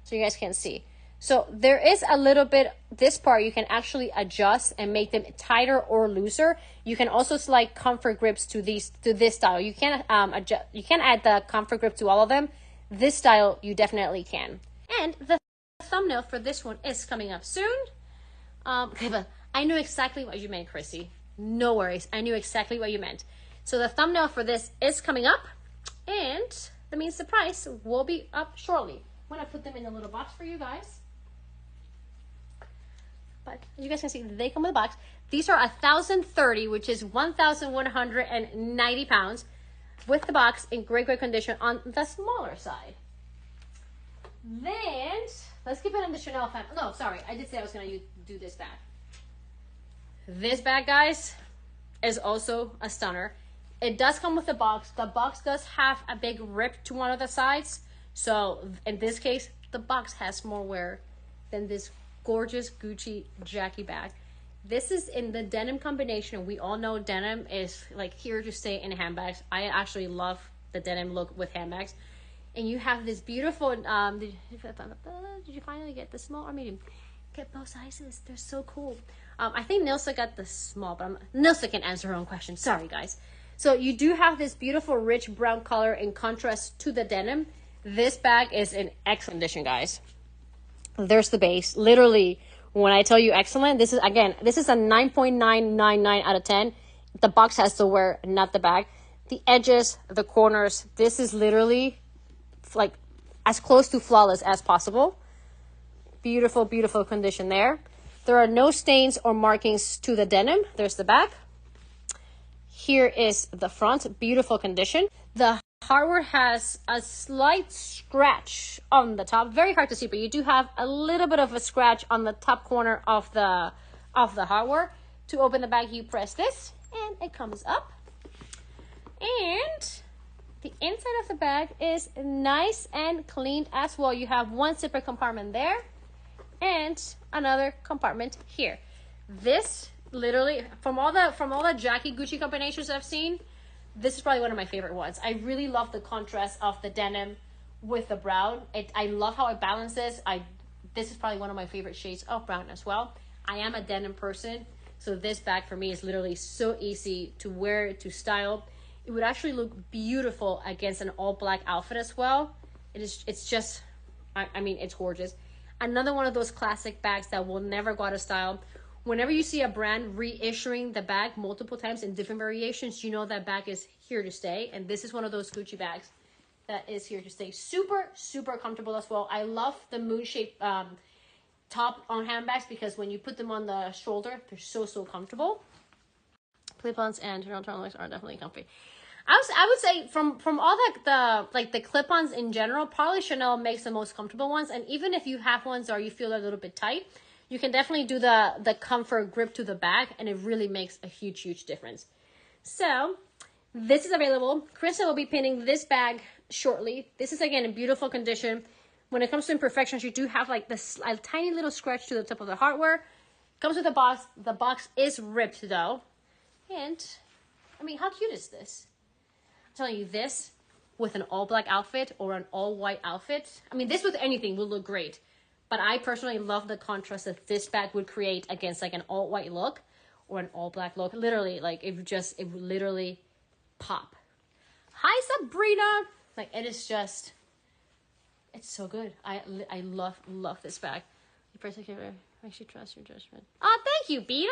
so you guys can see. So there is a little bit, this part you can actually adjust and make them tighter or looser. You can also select comfort grips to this style. You can add the comfort grip to all of them. This style you definitely can. And the thumbnail for this one is coming up soon. Okay, but I knew exactly what you meant, Chrissy. No worries, I knew exactly what you meant. So the thumbnail for this is coming up, and that means the price will be up shortly. I'm gonna put them in a little box for you guys. But you guys can see they come with a box. These are 1,030, which is 1,190 pounds, with the box in great condition on the smaller side. Then let's keep it in the Chanel family. No, sorry, I did say I was gonna do this bag. This bag, guys, is also a stunner. It does come with a box. The box does have a big rip to one of the sides. So in this case, the box has more wear than this gorgeous Gucci Jackie bag. This is in the denim combination. We all know denim is like here to stay in handbags. I actually love the denim look with handbags. And you have this beautiful, did you finally get the small or medium? Get both sizes. They're so cool. I think Nilsa got the small, but Nilsa can answer her own question. Sorry, guys. So you do have this beautiful rich brown color in contrast to the denim. This bag is in excellent condition, guys. There's the base. Literally, when I tell you excellent, this is a 9.999 out of 10. The box has the wear, not the bag. The edges, the corners, this is literally like as close to flawless as possible. Beautiful condition there. There are no stains or markings to the denim. There's the back. Here is the front. Beautiful condition. The hardware has a slight scratch on the top. Very hard to see, but you do have a little bit of a scratch on the top corner of the hardware. To open the bag, you press this and it comes up. And The inside of the bag is nice and clean as well. You have one zipper compartment there and another compartment here. This literally, from all the Jackie Gucci combinations I've seen, this is probably one of my favorite ones. I really love the contrast of the denim with the brown. I love how it balances. This is probably one of my favorite shades of brown as well. I am a denim person, so this bag for me is literally so easy to wear, to style. It would actually look beautiful against an all black outfit as well. It's just, I mean, it's gorgeous. Another one of those classic bags that will never go out of style. Whenever you see a brand reissuing the bag multiple times in different variations, you know that bag is here to stay. And this is one of those Gucci bags that is here to stay. Super, super comfortable as well. I love the moon-shaped top on handbags because when you put them on the shoulder, they're so, so comfortable. Clip-ons and turn-ons are definitely comfy. I would say from all the clip-ons in general, probably Chanel makes the most comfortable ones. And even if you have ones or you feel a little bit tight, you can definitely do the comfort grip to the bag, and it really makes a huge, huge difference. So this is available. Kristen will be pinning this bag shortly. This is, again, in beautiful condition. When it comes to imperfections, you do have like this a tiny little scratch to the top of the hardware. Comes with a box. The box is ripped though. And I mean, how cute is this? I'm telling you, this with an all black outfit or an all white outfit. I mean, this with anything will look great. But I personally love the contrast that this bag would create against like an all white look or an all black look. Literally, like it would literally pop. Hi, Sabrina. Like it is just, it's so good. I love this bag. The price makes you trust your judgment. Oh, thank you, Beta.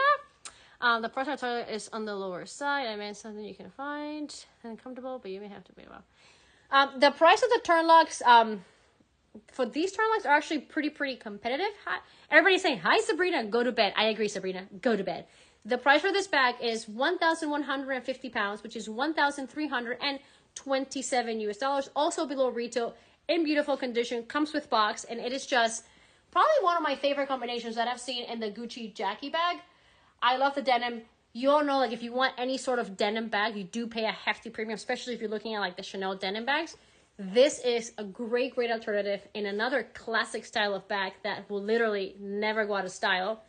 The price of the toilet is on the lower side. I meant something you can find and comfortable, but you may have to pay well. The price of the turn locks, for these turn locks are actually pretty competitive. Hi, everybody's saying, hi, Sabrina, go to bed. I agree, Sabrina, go to bed. The price for this bag is 1,150 pounds, which is 1,327 US dollars. Also below retail, in beautiful condition, comes with box, and it is just probably one of my favorite combinations that I've seen in the Gucci Jackie bag. I love the denim. You all know, like, if you want any sort of denim bag, you do pay a hefty premium, especially if you're looking at like the Chanel denim bags. This is a great alternative in another classic style of bag that will literally never go out of style.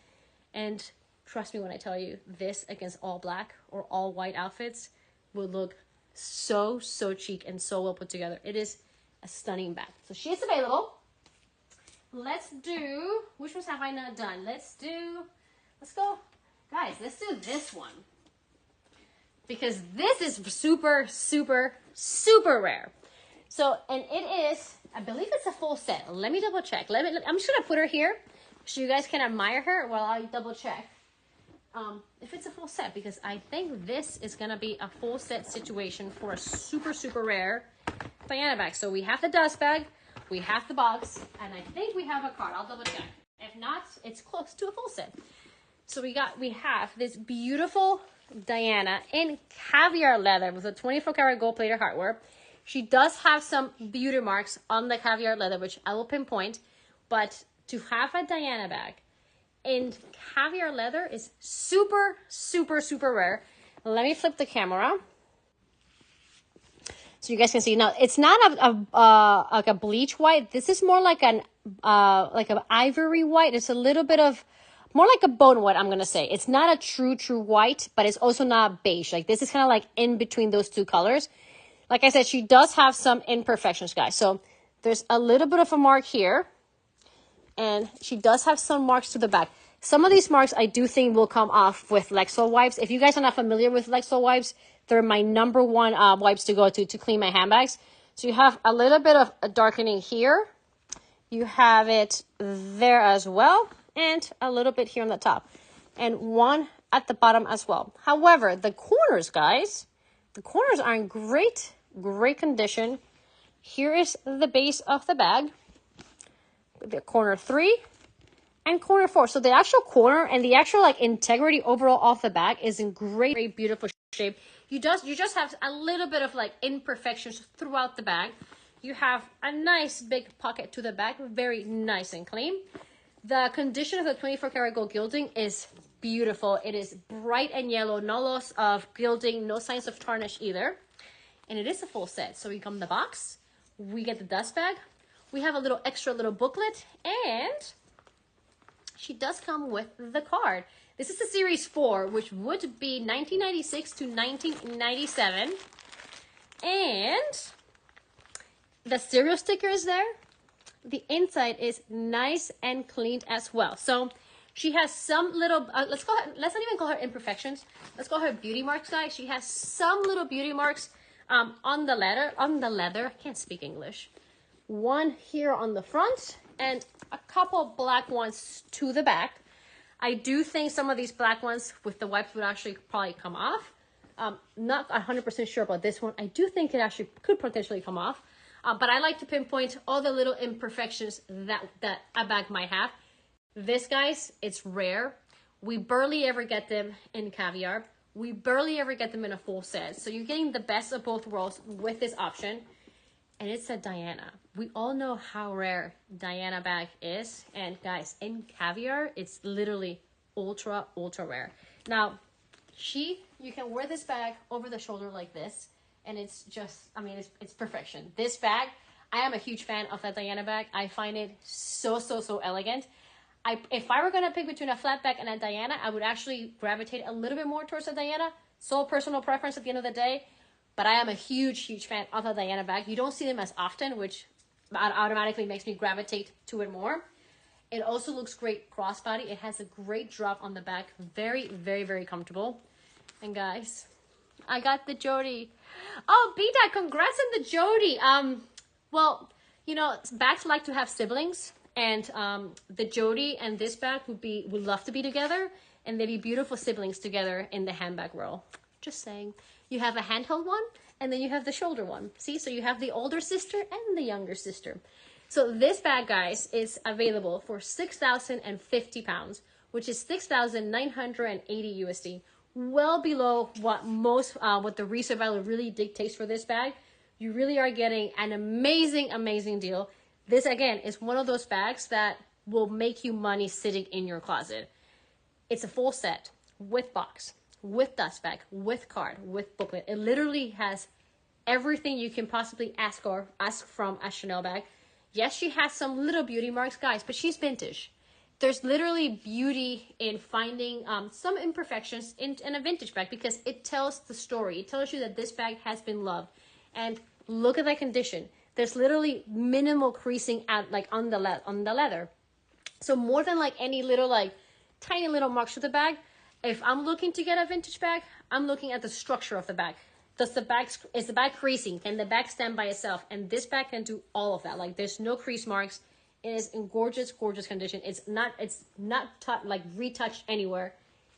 And trust me when I tell you, this against all black or all white outfits will look so chic and so well put together. It is a stunning bag. So she is available. Let's do, which ones have I not done? Let's go. Guys, let's do this one. Because this is super rare. So, and it is, I believe it's a full set. Let me double check. I'm just going to put her here so you guys can admire her while I double check if it's a full set, because I think this is going to be a full set situation for a super rare Diana bag. So we have the dust bag, we have the box, and I think we have a card. I'll double check. If not, it's close to a full set. So we have this beautiful Diana in caviar leather with a 24 karat gold plated hardware. She does have some beauty marks on the caviar leather, which I will pinpoint, but to have a Diana bag in caviar leather is super rare. Let me flip the camera so you guys can see. Now, it's not like a bleach white. This is more like an ivory white. It's a little bit of more like a bone white, I'm gonna say. It's not a true white, but it's also not beige. Like this is kind of like in between those two colors. Like I said, she does have some imperfections, guys. So there's a little bit of a mark here, and she does have some marks to the back. Some of these marks I do think will come off with Lexol wipes. If you guys are not familiar with Lexol wipes, they're my number one wipes to go to clean my handbags. So you have a little bit of a darkening here. You have it there as well, and a little bit here on the top, and one at the bottom as well. However, the corners, guys, the corners are in great condition. Here is the base of the bag, the corner 3 and corner 4. So the actual corner and the actual like integrity overall off the bag is in great beautiful shape. You just have a little bit of like imperfections throughout the bag. You have a nice big pocket to the back, very nice and clean. The condition of the 24 karat gold gilding is beautiful. It is bright and yellow, no loss of gilding, no signs of tarnish either. And it is a full set. So we come in the box, we get the dust bag, we have a little extra little booklet, and she does come with the card. This is the series 4, which would be 1996 to 1997. And the serial sticker is there. The inside is nice and cleaned as well. So she has some little, let's not even call her imperfections. Let's call her beauty marks, guys. She has some little beauty marks on the leather. I can't speak English. One here on the front and a couple black ones to the back. I do think some of these black ones with the wipes would actually probably come off. Not 100% sure about this one. I do think it actually could potentially come off. But I like to pinpoint all the little imperfections that a bag might have. This, guys, it's rare. We barely ever get them in caviar. We barely ever get them in a full set. So you're getting the best of both worlds with this option. And it's a Diana. We all know how rare Diana bag is. And guys, in caviar, it's literally ultra, ultra rare. Now, you can wear this bag over the shoulder like this. And it's just, I mean, it's perfection. This bag, I am a huge fan of that Diana bag. I find it so, so, so elegant. If I were going to pick between a flat bag and a Diana, I would actually gravitate a little bit more towards a Diana. So personal preference at the end of the day. But I am a huge, huge fan of the Diana bag. You don't see them as often, which automatically makes me gravitate to it more. It also looks great crossbody. It has a great drop on the back. Very, very, very comfortable. And guys, I got the Jody. Oh, B-Dad, congrats on the Jody. Well, you know, bags like to have siblings. And the Jody and this bag would love to be together. And they'd be beautiful siblings together in the handbag row. Just saying. You have a handheld one, and then you have the shoulder one. See, so you have the older sister and the younger sister. So this bag, guys, is available for 6,050 pounds, which is 6,980 USD. Well below what what the resale value really dictates for this bag. You really are getting an amazing, amazing deal. This, again, is one of those bags that will make you money sitting in your closet. It's a full set with box, with dust bag, with card, with booklet. It literally has everything you can possibly ask from a Chanel bag. Yes, she has some little beauty marks, guys, but she's vintage. There's literally beauty in finding some imperfections in a vintage bag because it tells the story. It tells you that this bag has been loved. And look at that condition. There's literally minimal creasing on the leather. So more than like any little tiny little marks to the bag, if I'm looking to get a vintage bag, I'm looking at the structure of the bag. Is the bag creasing? Can the bag stand by itself? And this bag can do all of that. Like there's no crease marks. It is in gorgeous, gorgeous condition. It's not retouched anywhere.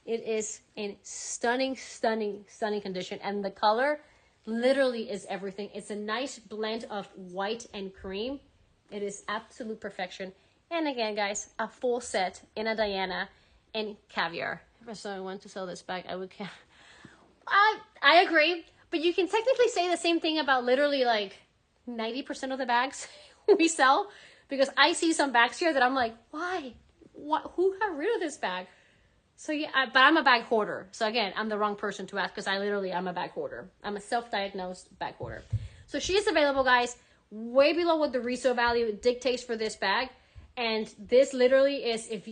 It is in stunning, stunning, stunning condition. And the color literally is everything. It's a nice blend of white and cream. It is absolute perfection. And again, guys, a full set in a Diana and caviar. If someone wanted to sell this bag, I would. I agree, but you can technically say the same thing about literally 90% of the bags we sell, because I see some bags here that I'm like, why? What? Who got rid of this bag? So yeah, but I'm a bag hoarder. So again, I'm the wrong person to ask because I'm a bag hoarder. I'm a self-diagnosed bag hoarder. So she is available, guys, way below what the resale value dictates for this bag. And this literally is, if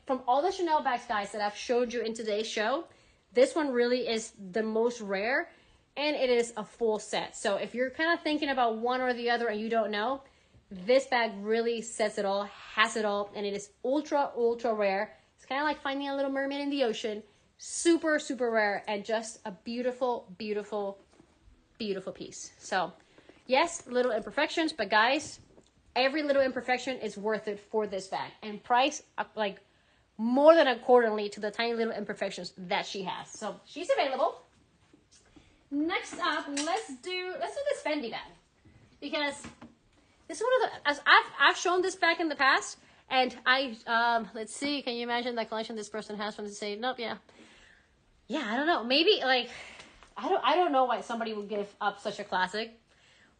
from all the Chanel bags, guys, that I've showed you in today's show, this one really is the most rare, and it is a full set. So if you're kind of thinking about one or the other and you don't know, this bag really says it all, has it all, and it is ultra, ultra rare. It's kind of like finding a little mermaid in the ocean. Super, super rare, and just a beautiful, beautiful, beautiful piece. So yes, little imperfections, but guys, every little imperfection is worth it for this bag, and price more than accordingly to the tiny little imperfections that she has. So she's available. Next up, let's do this Fendi bag, because this is one of the, as I've shown this bag in the past, and let's see, can you imagine the collection this person has from the say? Nope, yeah, I don't know, maybe I don't know why somebody would give up such a classic.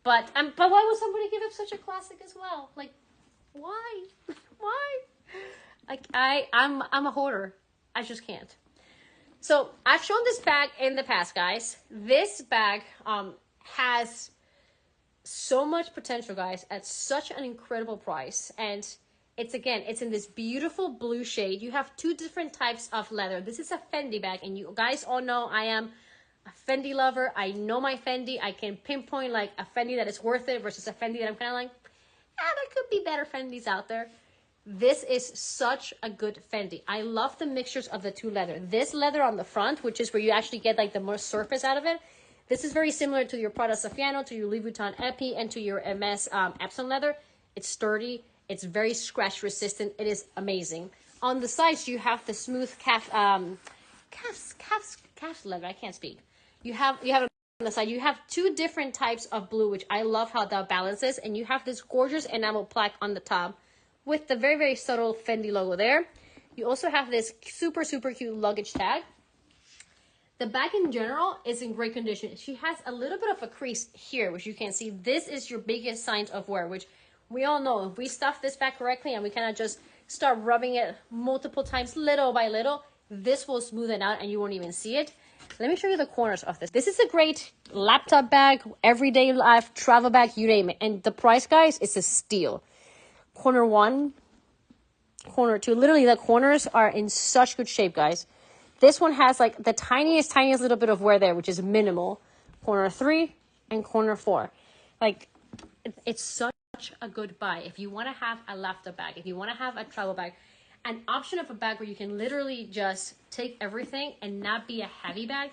But why would somebody give up such a classic as well? Why? Why? I'm a hoarder. I just can't. So I've shown this bag in the past, guys. This bag has so much potential, guys, at such an incredible price. And it's in this beautiful blue shade. You have two different types of leather. This is a Fendi bag, and you guys all know I am a Fendi lover. I know my Fendi. I can pinpoint like a Fendi that is worth it versus a Fendi that I'm kind of like, there could be better Fendis out there. This is such a good Fendi. I love the mixtures of the two leather. This leather on the front, which is where you actually get like the more surface out of it. This is very similar to your Prada Saffiano, to your Louis Vuitton Epi, and to your MS Epsom leather. It's sturdy. It's very scratch resistant. It is amazing. On the sides, you have the smooth calf leather. I can't speak. You have on the side. You have two different types of blue, which I love how that balances. And you have this gorgeous enamel plaque on the top, with the very, very subtle Fendi logo there. You also have this super, super cute luggage tag. The bag in general is in great condition. She has a little bit of a crease here, which you can see. This is your biggest signs of wear, which we all know. If we stuff this bag correctly and we kind of just start rubbing it multiple times, little by little, this will smooth it out and you won't even see it. Let me show you the corners of this. This is a great laptop bag, everyday life, travel bag, you name it. And the price, guys, is a steal. Corner 1, corner 2, literally the corners are in such good shape, guys. This one has like the tiniest little bit of wear there, which is minimal. Corner 3 and corner 4. Like, it's such a good buy. If you want to have a laptop bag, if you want to have a travel bag, an option of a bag where you can literally just take everything and not be a heavy bag,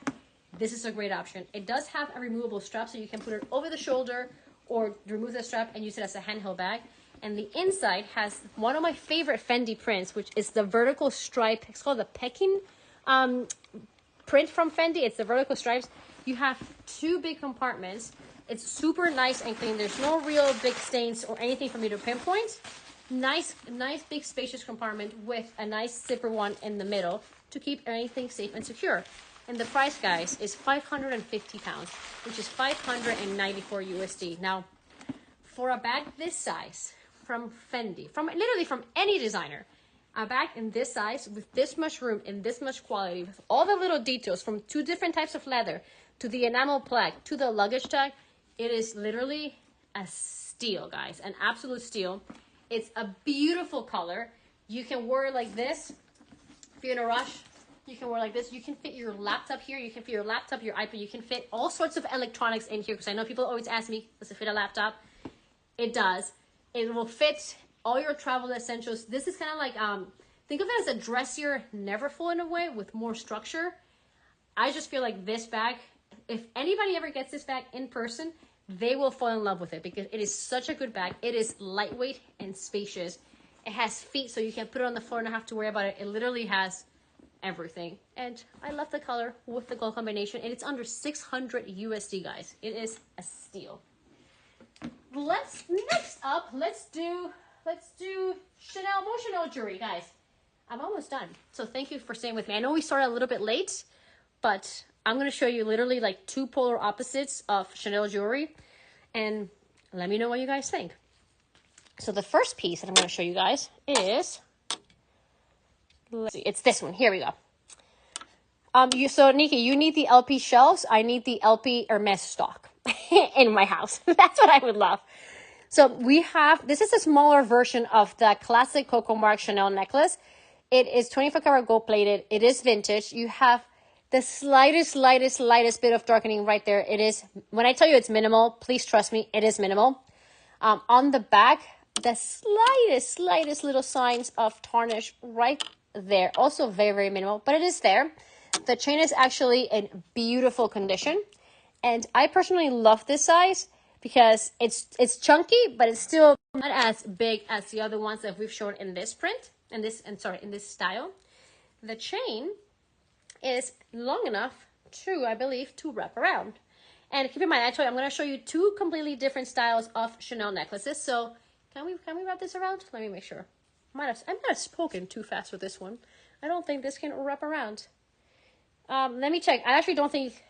this is a great option. It does have a removable strap, so you can put it over the shoulder or remove the strap and use it as a handheld bag. And the inside has one of my favorite Fendi prints, which is the vertical stripe. It's called the Peking print from Fendi. It's the vertical stripes. You have two big compartments. It's super nice and clean. There's no real big stains or anything for me to pinpoint. Nice big spacious compartment with a nice zipper one in the middle to keep everything safe and secure. And the price, guys, is 550 pounds, which is 594 USD. Now, for a bag this size, from Fendi, literally from any designer, a bag in this size with this much room and this much quality, with all the little details from two different types of leather to the enamel plaque to the luggage tag, it is literally a steal, guys, an absolute steal. It's a beautiful color. You can wear it like this if you're in a rush. You can wear it like this. You can fit your laptop here. You can fit your laptop, your iPad. You can fit all sorts of electronics in here, because I know people always ask me, does it fit a laptop? It does. It will fit all your travel essentials. This is kind of like, think of it as a dressier Neverfull in a way with more structure. I just feel like this bag, if anybody ever gets this bag in person, they will fall in love with it because it is such a good bag. It is lightweight and spacious. It has feet, so you can put it on the floor and not have to worry about it. It literally has everything. And I love the color with the gold combination. And it's under 600 USD, guys. It is a steal. Let's do Chanel emotional jewelry, guys. I'm almost done, so thank you for staying with me. I know we started a little bit late, but I'm going to show you literally like two polar opposites of Chanel jewelry, and let me know what you guys think. So the first piece that I'm going to show you guys is, let's see, it's this one. Here we go. So Nikki, you need the LP shelves. I need the LP Hermes stock in my house. That's what I would love. So we have, this is a smaller version of the classic Coco Mark Chanel necklace. It is 24 karat gold plated. It is vintage. You have the slightest bit of darkening right there. It is, when I tell you it's minimal, please trust me, it is minimal. On the back, the slightest little signs of tarnish right there. Also very, very minimal, but it is there. The chain is actually in beautiful condition. And I personally love this size because it's chunky, but it's still not as big as the other ones that we've shown in this print, in this style. The chain is long enough to, I believe, to wrap around. And keep in mind, I'm going to show you two completely different styles of Chanel necklaces. So can we wrap this around? Let me make sure. I might have spoken too fast with this one. I don't think this can wrap around. Let me check. I actually don't think,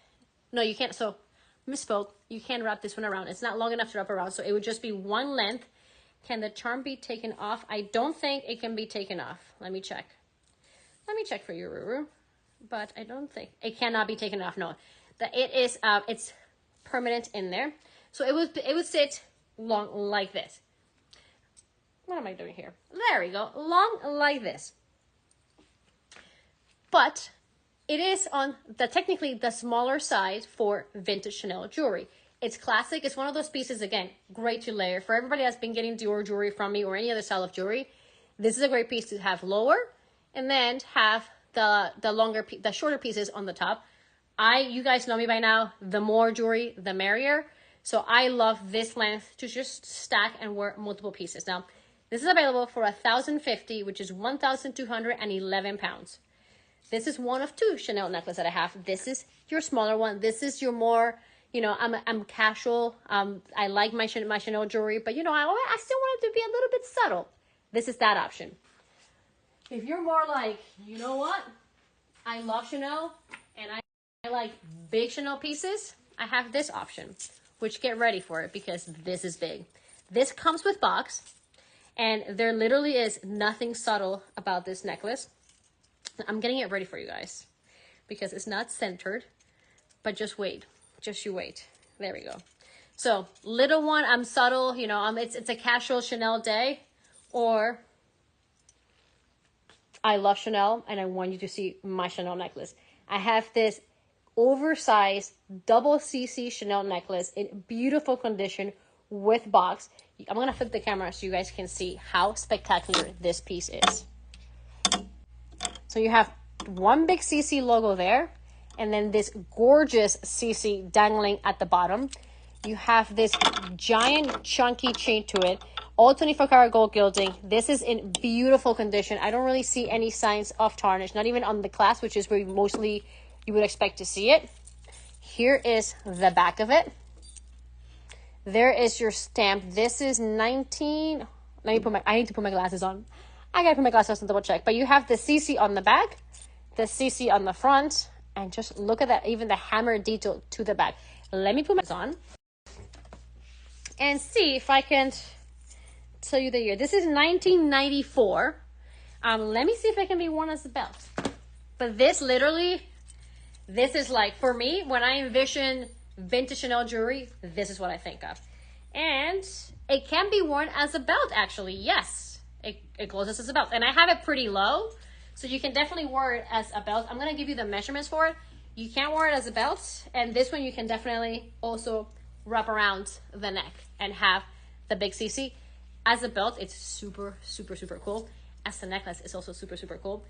no, you can't. So misspoke. You can wrap this one around. It's not long enough to wrap around. So it would just be one length. Can the charm be taken off? I don't think it can be taken off. Let me check. Let me check for you, Ruru. but I don't think it cannot be taken off. No, that it is, it's permanent in there. So it would sit long like this. What am I doing here? There we go. Long like this. But it is on technically the smaller size for vintage Chanel jewelry. It's classic. It's one of those pieces, again, great to layer. For everybody that's been getting Dior jewelry from me or any other style of jewelry, this is a great piece to have lower and then have the shorter pieces on the top. You guys know me by now, the more jewelry, the merrier. So I love this length to just stack and wear multiple pieces. Now, this is available for $1,050, which is 1,211 pounds. This is one of two Chanel necklaces that I have. This is your smaller one. This is your more, you know, I'm casual. I like my Chanel jewelry, but you know, I still want it to be a little bit subtle. This is that option. If you're more like, you know what? I love Chanel and I like big Chanel pieces, I have this option, which get ready for it because this is big. This comes with box and there literally is nothing subtle about this necklace. I'm getting it ready for you guys because it's not centered, but just wait. Just you wait. There we go. So little one, I'm subtle, you know, it's a casual Chanel day, or I love Chanel and I want you to see my Chanel necklace. I have this oversized double CC Chanel necklace in beautiful condition with box. I'm going to flip the camera so you guys can see how spectacular this piece is. So you have one big CC logo there, and then this gorgeous CC dangling at the bottom. You have this giant chunky chain to it, all 24-karat gold gilding. This is in beautiful condition. I don't really see any signs of tarnish, not even on the clasp, which is where mostly you would expect to see it. Here is the back of it. There is your stamp. This is 19. I need to put my glasses on. I gotta put my glasses on to double check. But you have the CC on the back, the CC on the front, and just look at that, even the hammer detail to the back. Let me put my on and see if I can tell you the year. This is 1994. Let me see if it can be worn as a belt. But this literally, this is like, for me, when I envision vintage Chanel jewelry, this is what I think of. And it can be worn as a belt, actually. Yes, it goes as a belt. And I have it pretty low, so you can definitely wear it as a belt. I'm going to give you the measurements for it. You can wear it as a belt, and this one you can definitely also wrap around the neck and have the big CC. As a belt, it's super, super, super cool. As a necklace, it's also super, super cool.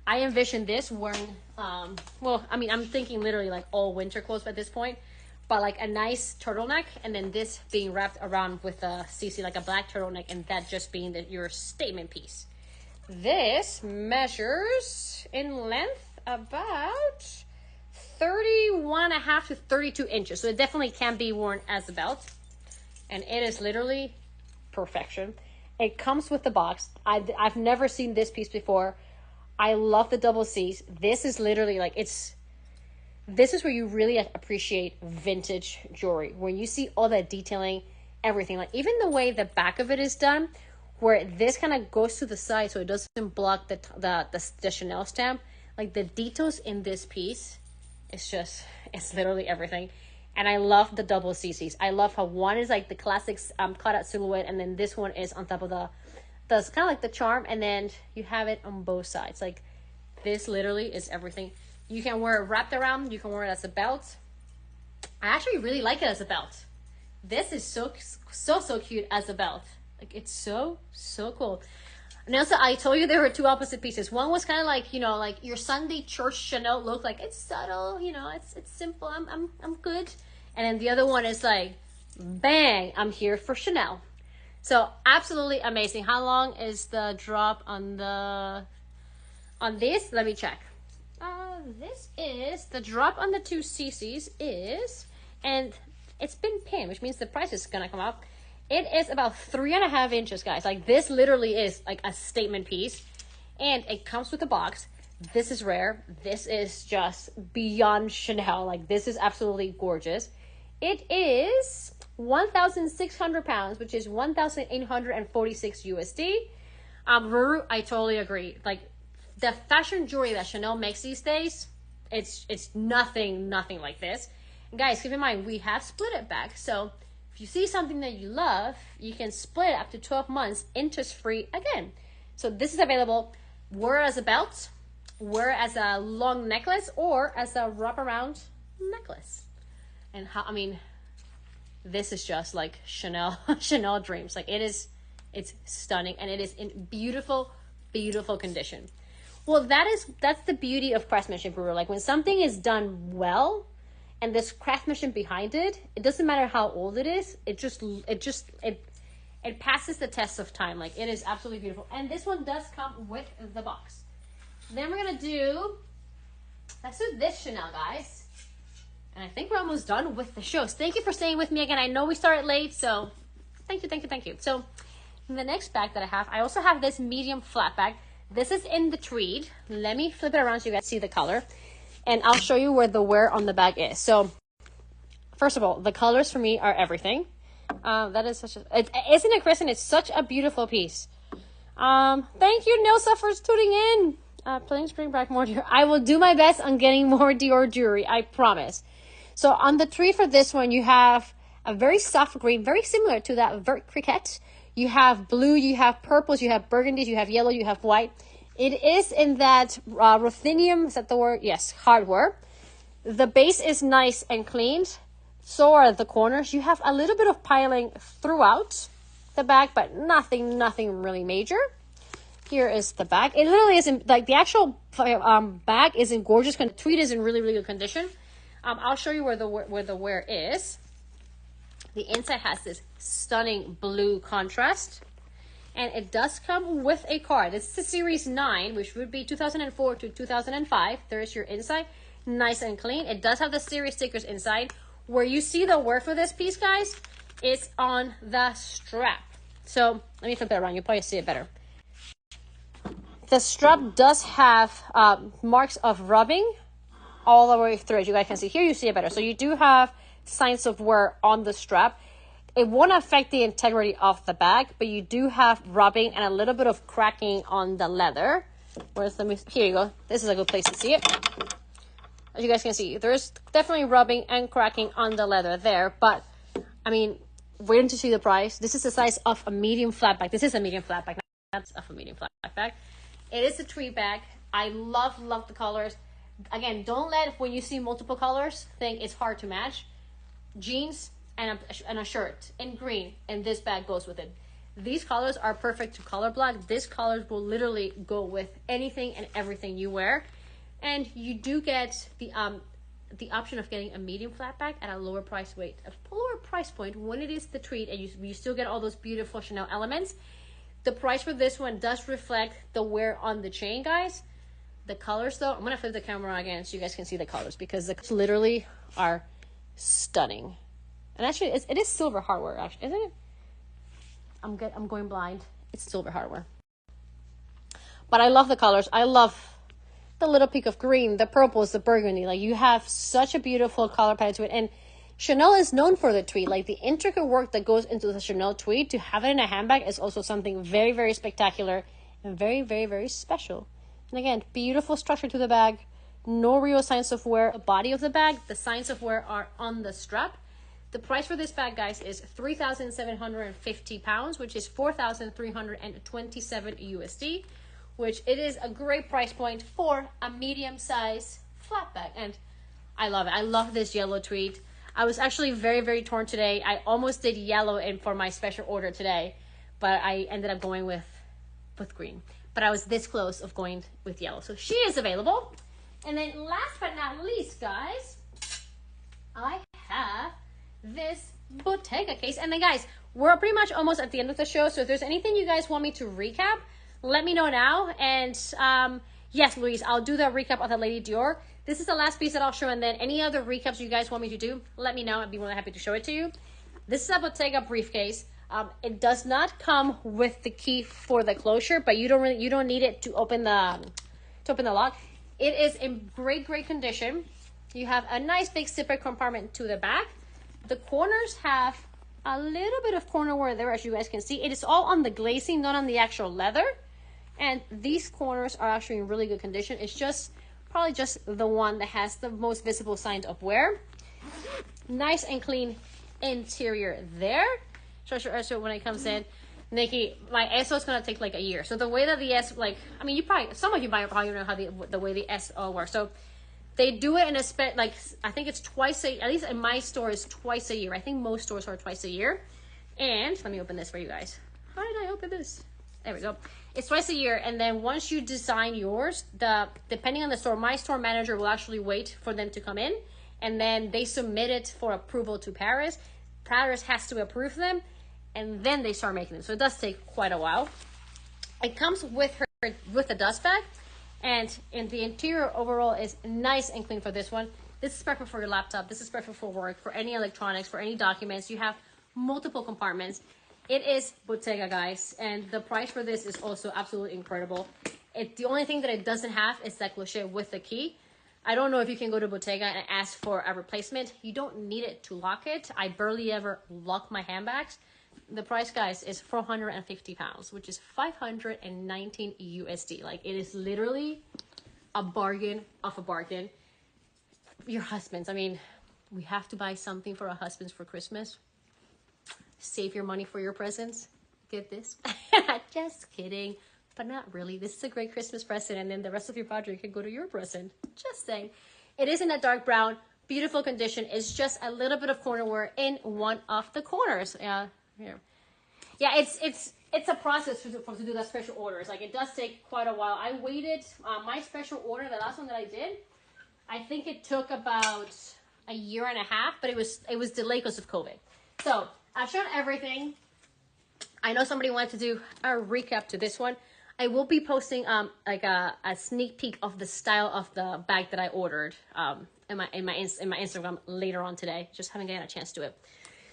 I envision this wearing, well, I mean, I'm thinking literally like all winter clothes at this point, but like a nice turtleneck, and then this being wrapped around with a CC, like a black turtleneck, and that just being your statement piece. This measures in length about 31.5 to 32 inches. So it definitely can be worn as a belt, and it is literally perfection. It comes with the box. I've never seen this piece before. I love the double C's. This is literally like, this is where you really appreciate vintage jewelry, when you see all that detailing, everything. Like even the way the back of it is done, where this kind of goes to the side so it doesn't block the Chanel stamp. Like the details in this piece, it's literally everything. And I love the double CCs. I love how one is like the classic cutout silhouette, and then this one is on top of that's kind of like the charm, and then you have it on both sides. Like this literally is everything. You can wear it wrapped around. You can wear it as a belt. I actually really like it as a belt. This is so cute as a belt. Like it's so cool. And also, I told you there were two opposite pieces. One was kind of like, you know, like your Sunday church Chanel look. Like it's subtle, you know, it's simple. I'm good. And then the other one is like, bang, I'm here for Chanel. So absolutely amazing. How long is the drop on this? Let me check. This is the drop on the 2 cc's is, and it's been pinned, which means the price is gonna come up. It is about 3.5 inches, guys. Like this literally is like a statement piece, and it comes with a box. This is rare. This is just beyond Chanel. Like this is absolutely gorgeous. It is 1,600 pounds, which is 1,846 USD. Ruru, I totally agree. Like the fashion jewelry that Chanel makes these days, it's nothing like this. And guys, keep in mind, we have split it back. So if you see something that you love, you can split it up to 12 months, interest-free again. So this is available, wear as a belt, wear as a long necklace, or as a wraparound necklace. And how, I mean, this is just like Chanel dreams. Like it's stunning, and it is in beautiful condition. Well, that's the beauty of craftsmanship, Brewer. Like when something is done well and there's craftsmanship behind it, it doesn't matter how old it is, it passes the test of time. Like it is absolutely beautiful. And this one does come with the box. Then we're gonna let's do this Chanel, guys. And I think we're almost done with the shows. Thank you for staying with me again. I know we started late, so thank you. So the next bag that I have, I also have this medium flat bag. This is in the tweed. Let me flip it around so you guys see the color. And I'll show you where the wear on the bag is. So first of all, the colors for me are everything. That is isn't it, Kristen? It's such a beautiful piece. Thank you, Nilsa, for tuning in. Please bring back more Dior. I will do my best on getting more Dior jewelry, I promise. So on the tree for this one, you have a very soft green, very similar to that Vert Cricket. You have blue, you have purples, you have burgundies, you have yellow, you have white. It is in that ruthenium, is that the word? Yes, hardware. The base is nice and cleaned. So are the corners. You have a little bit of piling throughout the bag, but nothing really major. Here is the bag. It literally isn't, like the actual bag is in gorgeous condition. The tweed is in really good condition. I'll show you where the wear is. The inside has this stunning blue contrast, and it does come with a card. This is the Series 9, which would be 2004 to 2005. There's your inside, nice and clean. It does have the series stickers inside. Where you see the wear for this piece, guys, is on the strap. So let me flip it around. You'll probably see it better. The strap does have marks of rubbing all the way through. As you guys can see here, you see it better. So you do have signs of wear on the strap. It won't affect the integrity of the bag, but you do have rubbing and a little bit of cracking on the leather. Here you go. This is a good place to see it. As you guys can see, there's definitely rubbing and cracking on the leather there, but I mean, waiting to see the price. This is the size of a medium flat bag. This is a medium flat bag. That's of a medium flat bag. It is a tweed bag. I love the colors. Again, don't let, when you see multiple colors, think it's hard to match. Jeans and a shirt in green, and this bag goes with it. These colors are perfect to color block. These colors will literally go with anything and everything you wear. And you do get the option of getting a medium flat bag at a lower price point when it is the tweed, and you still get all those beautiful Chanel elements. The price for this one does reflect the wear on the chain, guys. The colors, though, I'm gonna flip the camera again so you guys can see the colors, because the colors literally are stunning. And actually, it is silver hardware, actually, isn't it? I'm going blind. It's silver hardware. But I love the colors. I love the little peak of green, the purples, the burgundy. Like, you have such a beautiful color palette to it. And Chanel is known for the tweed. Like, the intricate work that goes into the Chanel tweed, to have it in a handbag is also something very spectacular and very special. And again, beautiful structure to the bag. No real signs of wear. The body of the bag, the signs of wear are on the strap. The price for this bag, guys, is 3,750 pounds, which is 4,327 USD, which it is a great price point for a medium size flat bag. And I love it. I love this yellow tweed. I was actually very torn today. I almost did yellow in for my special order today, but I ended up going with green. But I was this close of going with yellow. So she is available. And then last but not least, guys, I have this Bottega case. And then, guys, we're pretty much almost at the end of the show. So if there's anything you guys want me to recap, let me know now. And yes, Louise, I'll do the recap of the Lady Dior. This is the last piece that I'll show. And then any other recaps you guys want me to do, let me know. I'd be more than happy to show it to you. This is a Bottega briefcase. It does not come with the key for the closure, but you don't need it to open the lock. It is in great condition. You have a nice big zipper compartment to the back. The corners have a little bit of corner wear there, as you guys can see. It is all on the glazing, not on the actual leather. And these corners are actually in really good condition. It's just Probably just the one that has the most visible signs of wear. Nice and clean interior there. So when it comes in, Nikki, my SO is gonna take like a year. So the way that the S, like, I mean, you probably, some of you might probably know how the way the SO works. So they do it in a like, I think it's twice a, at least in my store is twice a year. I think most stores are twice a year. And let me open this for you guys. How did I open this? There we go. It's twice a year. And then once you design yours, depending on the store, my store manager will actually wait for them to come in. And then they submit it for approval to Paris. Paris has to approve them. And then they start making them. So it does take quite a while. It comes with a dust bag. And in the interior overall is nice and clean for this one. This is perfect for your laptop. This is perfect for work, for any electronics, for any documents. You have multiple compartments. It is Bottega, guys. And the price for this is also absolutely incredible. The only thing that it doesn't have is that cloche with the key. I don't know if you can go to Bottega and ask for a replacement. You don't need it to lock it. I barely ever lock my handbags. The price, guys, is 450 pounds, which is 519 USD. Like, it is literally a bargain of a bargain. Your husbands, I mean, we have to buy something for our husbands for Christmas. Save your money for your presents. Get this. Just kidding. But not really. This is a great Christmas present, and then the rest of your budget can go to your present. Just saying. It is in a dark brown, beautiful condition. It's just a little bit of corner wear in one of the corners. Here. Yeah, it's a process to do that special orders. Like, it does take quite a while. I waited, my special order, the last one that I did, I think it took about a year and a half, but it was delayed because of COVID. So I've shown everything. I know somebody wanted to do a recap to this one. I will be posting like a sneak peek of the style of the bag that I ordered in my Instagram later on today. Just haven't gotten a chance to it.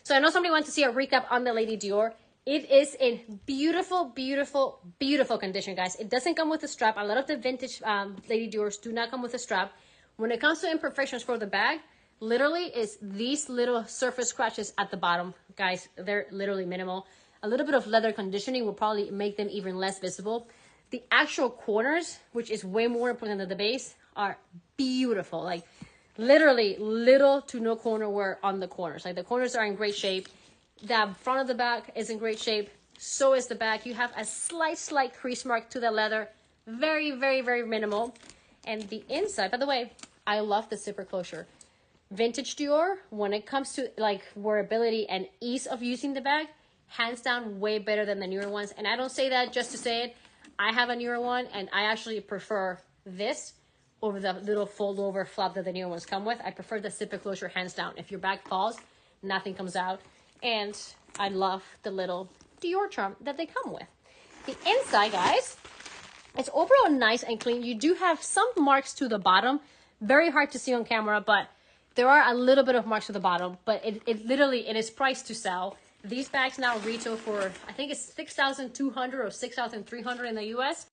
So I know somebody wants to see a recap on the Lady Dior. It is in beautiful, beautiful, beautiful condition, guys. It doesn't come with a strap. A lot of the vintage Lady Diors do not come with a strap. When it comes to imperfections for the bag, literally is these little surface scratches at the bottom, guys. They're literally minimal. A little bit of leather conditioning will probably make them even less visible. The actual corners, which is way more important than the base, are beautiful. Like, literally little to no corner wear on the corners. Like, the corners are in great shape. The front of the bag is in great shape. So is the back. You have a slight crease mark to the leather. Very, very, very minimal. And the inside, by the way, I love the zipper closure. Vintage Dior, when it comes to like wearability and ease of using the bag, hands down way better than the newer ones. And I don't say that just to say it. I have a newer one, and I actually prefer this over the little fold over flap that the newer ones come with. I prefer the zipper closure hands down. If your bag falls, nothing comes out. And I love the little Dior charm that they come with. The inside, guys, it's overall nice and clean. You do have some marks to the bottom. Very hard to see on camera, but there are a little bit of marks to the bottom. But it literally, it is priced to sell. These bags now retail for, I think it's $6,200 or $6,300 in the US.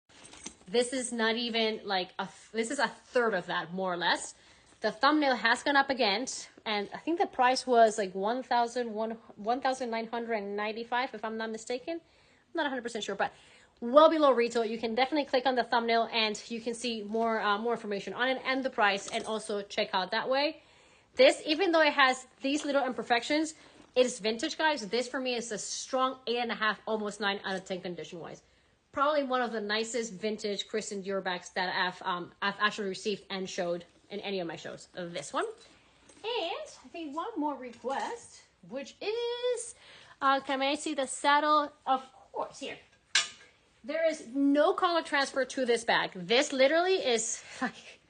This is not even like, this is a third of that, more or less. The thumbnail has gone up again, and I think the price was like $1,995, if I'm not mistaken. I'm not 100% sure, but well below retail. You can definitely click on the thumbnail, and you can see more information on it and the price, and also check out that way. This, even though it has these little imperfections, it is vintage, guys. This for me is a strong 8.5, almost 9 out of 10 condition-wise. Probably one of the nicest vintage Kristen Dior bags that I've actually received and showed in any of my shows. This one. And I think one more request, which is, can I see the saddle? Of course, here. There is no color transfer to this bag. This literally is like,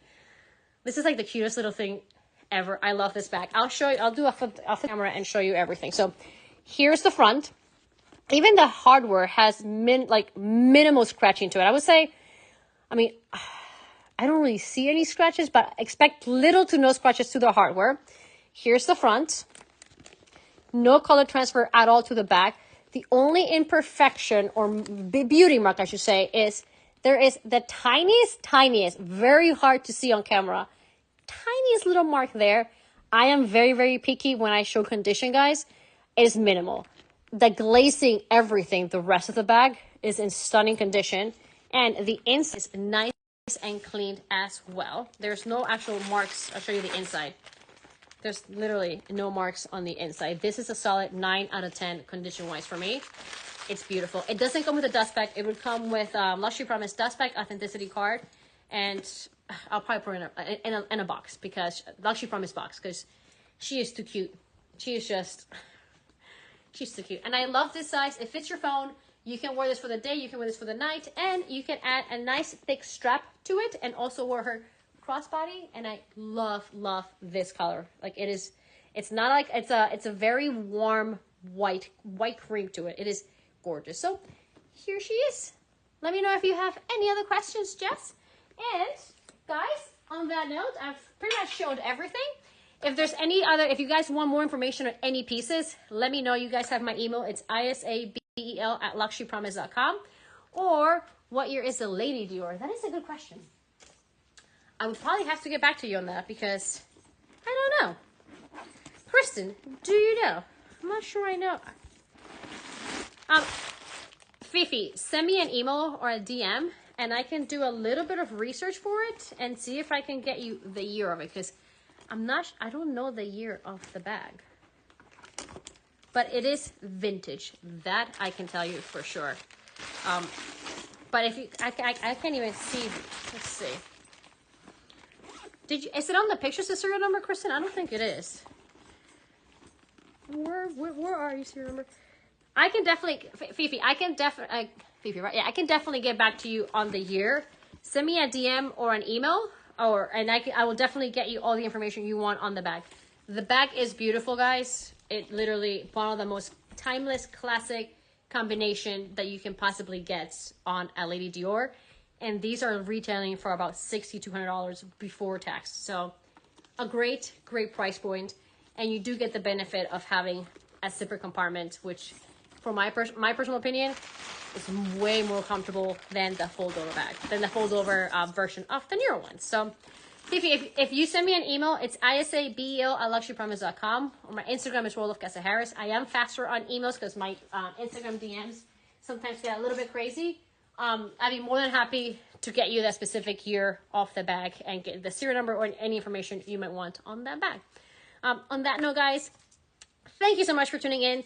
this is like the cutest little thing ever. I love this bag. I'll show you, I'll do off the camera and show you everything. So here's the front. Even the hardware has minimal scratching to it. I would say, I mean, I don't really see any scratches, but expect little to no scratches to the hardware. Here's the front. No color transfer at all to the back. The only imperfection or beauty mark, I should say, is there is the tiniest, very hard to see on camera, tiniest little mark there. I am very, very picky when I show condition, guys. It is minimal. The glazing, everything, the rest of the bag is in stunning condition. And the inside is nice and cleaned as well. There's no actual marks. I'll show you the inside. There's literally no marks on the inside. This is a solid 9 out of 10 condition wise for me. It's beautiful. It doesn't come with a dust bag. It would come with Luxury Promise dust bag authenticity card, and I'll probably put it in a box, because Luxury Promise box, because she is too cute. She's too cute. And I love this size. It fits your phone. You can wear this for the day, you can wear this for the night, and you can add a nice thick strap to it and also wear her crossbody. And I love this color. Like, it's not like, it's a very warm white cream to it. It is gorgeous. So here she is. Let me know if you have any other questions, Jess. And guys, on that note, I've pretty much showed everything. If there's if you guys want more information on any pieces, let me know. You guys have my email. It's isabel@luxurypromise.com. Or what year is the Lady Dior? That is a good question. I would probably have to get back to you on that, because I don't know. Kristen, do you know? I'm not sure I know. Fifi, send me an email or a DM, and I can do a little bit of research for it and see if I can get you the year of it, because I don't know the year of the bag, but it is vintage. That I can tell you for sure. But if you, I can't even see. Let's see. Is it on the pictures, the serial number, Kristen? I don't think it is. Where are you, serial number? I can definitely, Fifi, Fifi, right? Yeah, I can definitely get back to you on the year. Send me a DM or an email. And I will definitely get you all the information you want on the bag. The bag is beautiful, guys. It literally one of the most timeless, classic combination that you can possibly get on a Lady Dior. And these are retailing for about $6,200 before tax. So a great price point. And you do get the benefit of having a zipper compartment, which, for my personal opinion, is way more comfortable than the fold-over bag, than the fold-over version of the newer ones. So if you send me an email, it's isabel@luxurypromise.com, or my Instagram is World of Casa Harris. I am faster on emails because my Instagram DMs sometimes get a little bit crazy. I'd be more than happy to get you that specific year off the bag and get the serial number or any information you might want on that bag. On that note, guys, thank you so much for tuning in.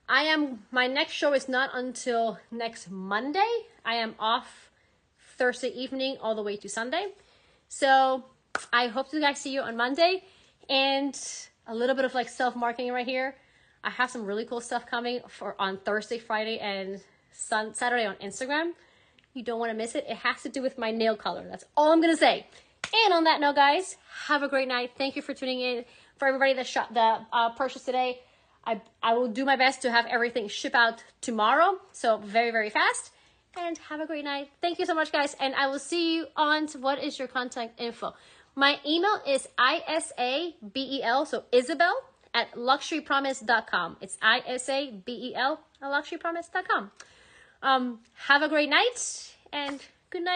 My next show is not until next Monday. I am off Thursday evening all the way to Sunday. So I hope to guys see you on Monday. And a little bit of like self-marketing right here. I have some really cool stuff coming on Thursday, Friday, and Saturday on Instagram. You don't want to miss it. It has to do with my nail color. That's all I'm going to say. And on that note, guys, have a great night. Thank you for tuning in. For everybody that purchased today, I will do my best to have everything ship out tomorrow. So very fast. And have a great night. Thank you so much, guys. And I will see you on what is your contact info. My email is ISABEL, so Isabel, @luxurypromise.com. It's ISABEL @luxurypromise.com. Have a great night and good night, guys.